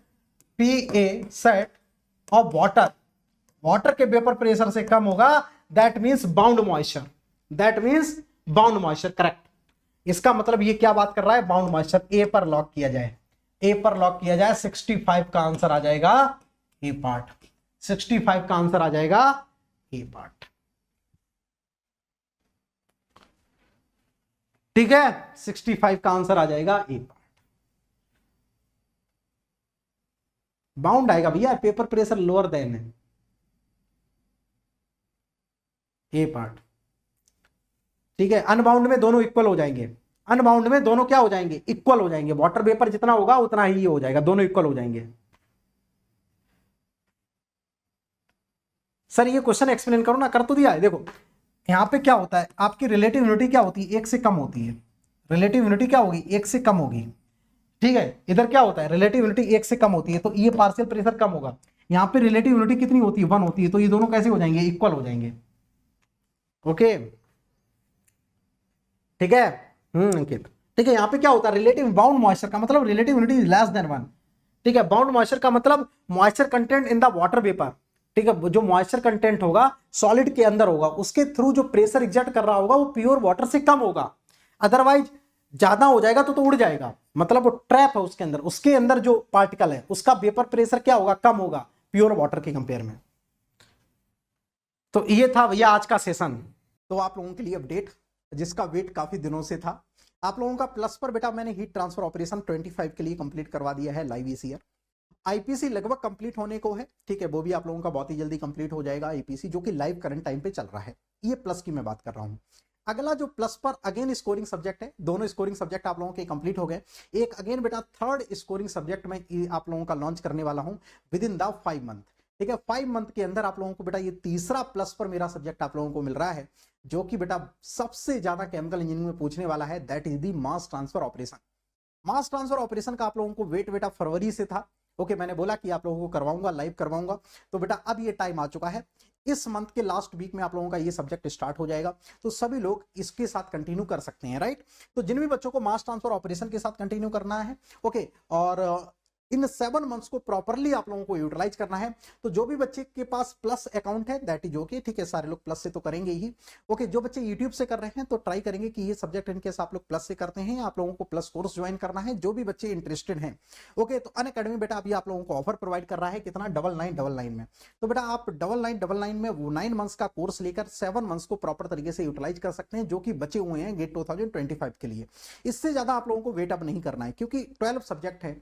PA sat of water, water के vapour pressure से कम होगा, that means bound moisture, that means bound moisture, correct. इसका मतलब ये क्या बात कर रहा है, बाउंड मॉइस्चर। ए पर लॉक किया जाए, ए पर लॉक किया जाए, 65 का आंसर आ जाएगा ए पार्ट, 65 का आंसर आ जाएगा ए पार्ट, ठीक है, 65 का आंसर आ जाएगा ए पार्ट। बाउंड आएगा भैया, पेपर प्रेशर लोअर देन है, ए पार्ट, ठीक है। अनबाउंड में दोनों इक्वल हो जाएंगे, अनबाउंड में दोनों क्या हो जाएंगे, इक्वल हो जाएंगे, वाटर वेपर जितना होगा उतना ही हो जाएगा, दोनों इक्वल हो जाएंगे। सर ये क्वेश्चन एक्सप्लेन करो ना, कर तो दिया है। देखो यहां पे क्या होता है, आपकी रिलेटिव यूनिटी क्या होती है, एक से कम होती है, रिलेटिव यूनिटी क्या होगी, एक से कम होगी, ठीक है। इधर क्या होता है, रिलेटिव यूनिटी एक से कम होती है, तो ये पार्शियल प्रेशर कम होगा। यहाँ पे रिलेटिव यूनिटी कितनी होती है, 1 होती है, तो ये दोनों कैसे हो जाएंगे, इक्वल हो जाएंगे, ओके। ठीक है अंकित, ठीक है। यहाँ पे क्या होता है, रिलेटिव बाउंड मॉइस्चर का मतलब relative humidity is less then 1, ठीक है। बाउंड मॉइस्चर का मतलब moisture content in the water vapour, ठीक है। जो मॉइस्चर कंटेंट होगा सॉलिड के अंदर होगा, उसके थ्रू जो प्रेशर एग्जर्ट कर रहा होगा वो प्योर वाटर से कम होगा, अदरवाइज ज्यादा हो जाएगा तो उड़ जाएगा, मतलब वो ट्रैप है उसके अंदर, उसके अंदर जो पार्टिकल है उसका वेपर प्रेशर क्या होगा, कम होगा प्योर वाटर के कंपेयर में। तो ये था भैया आज का सेशन। तो आप लोगों के लिए अपडेट जिसका वेट काफी दिनों से था, आप लोगों का प्लस पर बेटा मैंने हीट ट्रांसफर ऑपरेशन 25 के लिए कंप्लीट करवा दिया है लाइव ईसीआर। आईपीसी लगभग कंप्लीट होने को है, ठीक है, वो भी आप लोगों का बहुत ही जल्दी कंप्लीट हो जाएगा आईपीसी, जो कि लाइव करंट टाइम पे चल रहा है। ये प्लस की मैं बात कर रहा हूं। अगला जो प्लस पर अगेन स्कोरिंग सब्जेक्ट है, दोनों स्कोरिंग सब्जेक्ट आप लोगों के कंप्लीट हो गए। एक अगेन बेटा थर्ड स्कोरिंग सब्जेक्ट में आप लोगों का लॉन्च करने वाला हूं विद इन द 5 मंथ, ठीक है। 5 मंथ के अंदर आप लोगों को बेटा ये तीसरा प्लस पर मेरा सब्जेक्ट आप लोगों को मिल रहा है, जो कि बेटा सबसे ज्यादा केमिकल इंजीनियरिंग में पूछने वाला है, that is the mass transfer operation. Mass transfer operation का आप लोगों को वेट बेटा फरवरी से था, ओके। मैंने बोला कि आप लोगों को करवाऊंगा, लाइव करवाऊंगा, तो बेटा अब ये टाइम आ चुका है। इस मंथ के लास्ट वीक में आप लोगों का ये सब्जेक्ट स्टार्ट हो जाएगा, तो सभी लोग इसके साथ कंटिन्यू कर सकते हैं, राइट। तो जिन भी बच्चों को मास ट्रांसफर ऑपरेशन के साथ कंटिन्यू करना है, ओके, और इन 7 मंथ्स को प्रॉपरली आप लोगों को यूटिलाइज करना है। तो जो भी बच्चे के पास प्लस अकाउंट है दैट इज ओके, ठीक है, सारे लोग प्लस से तो करेंगे ही, ओके। जो बच्चे यूट्यूब से कर रहे हैं तो ट्राई करेंगे कि ये सब्जेक्ट इनकेस आप लोग प्लस से करते हैं, आप लोगों को प्लस कोर्स ज्वाइन करना है, जो भी बच्चे इंटरेस्टेड हैं, ओके। तो अनअकैडमी बेटा अभी आप लोगों को ऑफर प्रोवाइड कर रहा है, कितना, 9999 में। तो बेटा आप 9999 में वो 9 मंथ्स का कोर्स लेकर 7 मंथ्स को प्रॉपर तरीके से यूटिलाइज कर सकते हैं, जो कि बचे हुए हैं गेट 2025 के लिए। इससे ज्यादा आप लोगों को वेट अप नहीं करना है, क्योंकि 12 सब्जेक्ट है,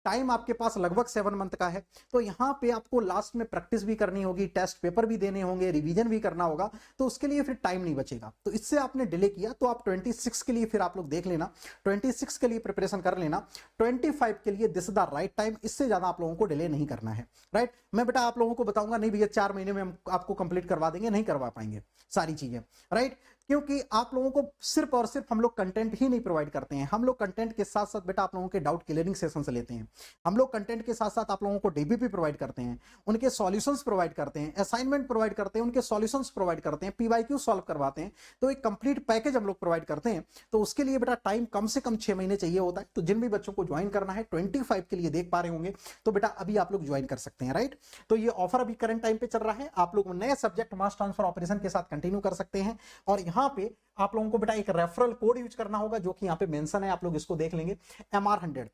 टाइम आपके पास लगभग 7 मंथ का है। तो यहाँ पे आपको लास्ट में प्रैक्टिस भी करनी होगी, टेस्ट पेपर भी देने होंगे, रिवीजन भी करना होगा, तो उसके लिए फिर टाइम नहीं बचेगा। तो इससे आपने डिले किया, तो आप 26 के लिए फिर आप लोग देख लेना, 26 के लिए प्रिपरेशन कर लेना, 25 के लिए this is the right time. इससे ज्यादा आप लोगों को डिले नहीं करना है, राइट। मैं बेटा आप लोगों को बताऊंगा नहीं भैया 4 महीने में हम आपको कंप्लीट करवा देंगे, नहीं करवा पाएंगे सारी चीजें, राइट। क्योंकि आप लोगों को सिर्फ और सिर्फ हम लोग कंटेंट ही नहीं प्रोवाइड करते हैं, हम लोग कंटेंट के साथ साथ बेटा आप लोगों के डाउट क्लियरिंग सेशंस लेते हैं, हम लोग कंटेंट के साथ साथ आप लोगों को डीबीपी प्रोवाइड करते हैं, उनके सॉल्यूशंस प्रोवाइड करते हैं, असाइनमेंट प्रोवाइड करते हैं, उनके सॉल्यूशंस प्रोवाइड करते हैं, पीवाईक्यू सॉल्व करवाते हैं। तो एक कंप्लीट पैकेज हम लोग प्रोवाइड करते हैं। तो उसके लिए बेटा टाइम कम से कम 6 महीने चाहिए होता है। तो जिन भी बच्चों को ज्वाइन करना है 25 के लिए देख पा रहे होंगे, तो बेटा अभी आप लोग ज्वाइन कर सकते हैं, राइट। तो ये ऑफर अभी करंट टाइम पे चल रहा है, आप लोग नए सब्जेक्ट मास ट्रांसफर ऑपरेशन के साथ कंटिन्यू कर सकते हैं। और यहाँ पे आप लोगों को बेटा एक रेफरल कोड यूज करना होगा, जो कि यहाँ पे मेंशन है, आप लोग इसको देख लेंगे, MR100।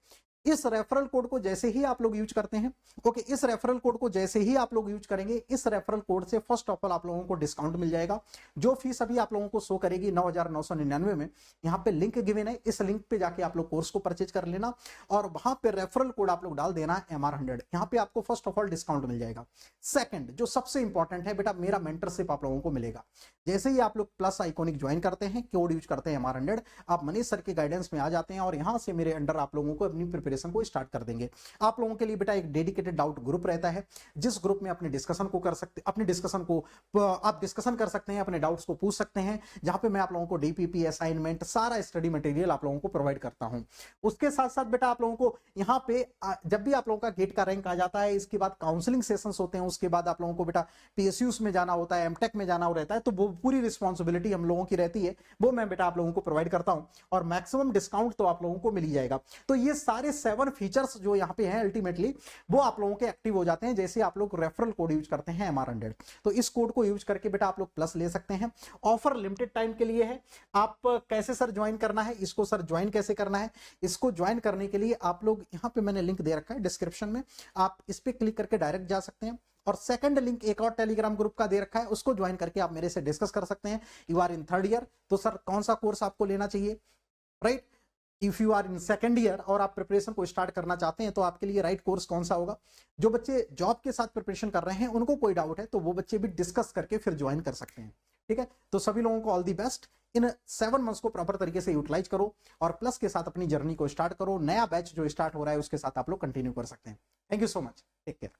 इस रेफरल कोड को जैसे ही आप लोग यूज करते हैं, ओके, इस रेफरल कोड को जैसे ही आप लोग यूज करेंगे, इस रेफरल कोड से फर्स्ट ऑफ ऑल आप लोगों को डिस्काउंट मिल जाएगा। जो फीस अभी आप लोगों को शो करेगी 9999 में, यहाँ पे लिंक गिवन है, इस लिंक पे जाके आप लोग कोर्स को परचेज कर लेना, और वहां पे रेफरल कोड आप लोग डाल देना MR100। यहाँ पे आपको फर्स्ट ऑफ ऑल डिस्काउंट मिल जाएगा। सेकंड जो सबसे इंपॉर्टेंट है बेटा, मेरा मेंटरशिप आप लोगों को मिलेगा। जैसे ही आप लोग प्लस आइकॉनिक ज्वाइन करते हैं, कोड यूज करते हैं MR100, आप मनीष सर के गाइडेंस में आ जाते हैं, और यहाँ से मेरे अंडर आप लोगों को अपनी प्रिपरेशन को स्टार्ट कर देंगे। आप लोगों के लिए बेटा एक डेडिकेटेड डाउट ग्रुप रहता है, जिस ग्रुप में अपने डिस्कशन को कर सकते, अपने डिस्कशन को आप डिस्कशन कर सकते हैं, अपने डाउट्स को पूछ सकते हैं, जहां पे मैं आप लोगों को डीपीपी असाइनमेंट सारा स्टडी मटेरियल आप लोगों को प्रोवाइड करता हूं। उसके साथ साथ बेटा आप लोगों को यहाँ पे जब भी आप लोगों का गेट का रैंक आ जाता है, इसके बाद काउंसलिंग सेशंस होते हैं, उसके बाद आप लोगों को बेटा पीएसयूज में जाना होता है, एमटेक में जाना रहता है, तो वो पूरी रिस्पॉन्सिबिलिटी हम लोगों की रहती है, वो मैं बेटा आप लोगों को प्रोवाइड करता हूं, और मैक्सिमम डिस्काउंट तो आप लोगों को मिल ही जाएगा। तो ये सारे 7 फीचर्स जो यहाँ पे हैं अल्टीमेटली वो आप लोगों के एक्टिव हो जाते हैं जैसे आप लोग रेफरल कोड यूज करते हैं MR100। तो इस कोड को यूज करके बेटा आप लोग प्लस ले सकते हैं। ऑफर लिमिटेड टाइम के लिए है। आप कैसे सर ज्वाइन करना है, इसको सर ज्वाइन कैसे करना है, इसको ज्वाइन करने के लिए आप लोग यहाँ पे मैंने लिंक दे रखा है डिस्क्रिप्शन में, आप इस पे क्लिक करके डायरेक्ट जा सकते हैं। और सेकंड लिंक एक और टेलीग्राम ग्रुप का दे रखा है, उसको ज्वाइन करके आप मेरे से डिस्कस कर सकते हैं। You are in 3rd year, तो सर कौन सा कोर्स आपको लेना चाहिए, right. If you are in 2nd year और आप प्रिपरेशन को स्टार्ट करना चाहते हैं, तो आपके लिए राइट कोर्स कौन सा होगा। जो बच्चे जॉब के साथ प्रिपरेशन कर रहे हैं, उनको कोई डाउट है तो वो बच्चे भी डिस्कस करके फिर ज्वाइन कर सकते हैं, ठीक है। तो सभी लोगों को all the best. In 7 months को प्रॉपर तरीके से यूटिलाइज करो, और प्लस के साथ अपनी जर्नी को स्टार्ट करो। नया बैच जो स्टार्ट हो रहा है उसके साथ आप लोग कंटिन्यू कर सकते हैं। Thank you so much, take care.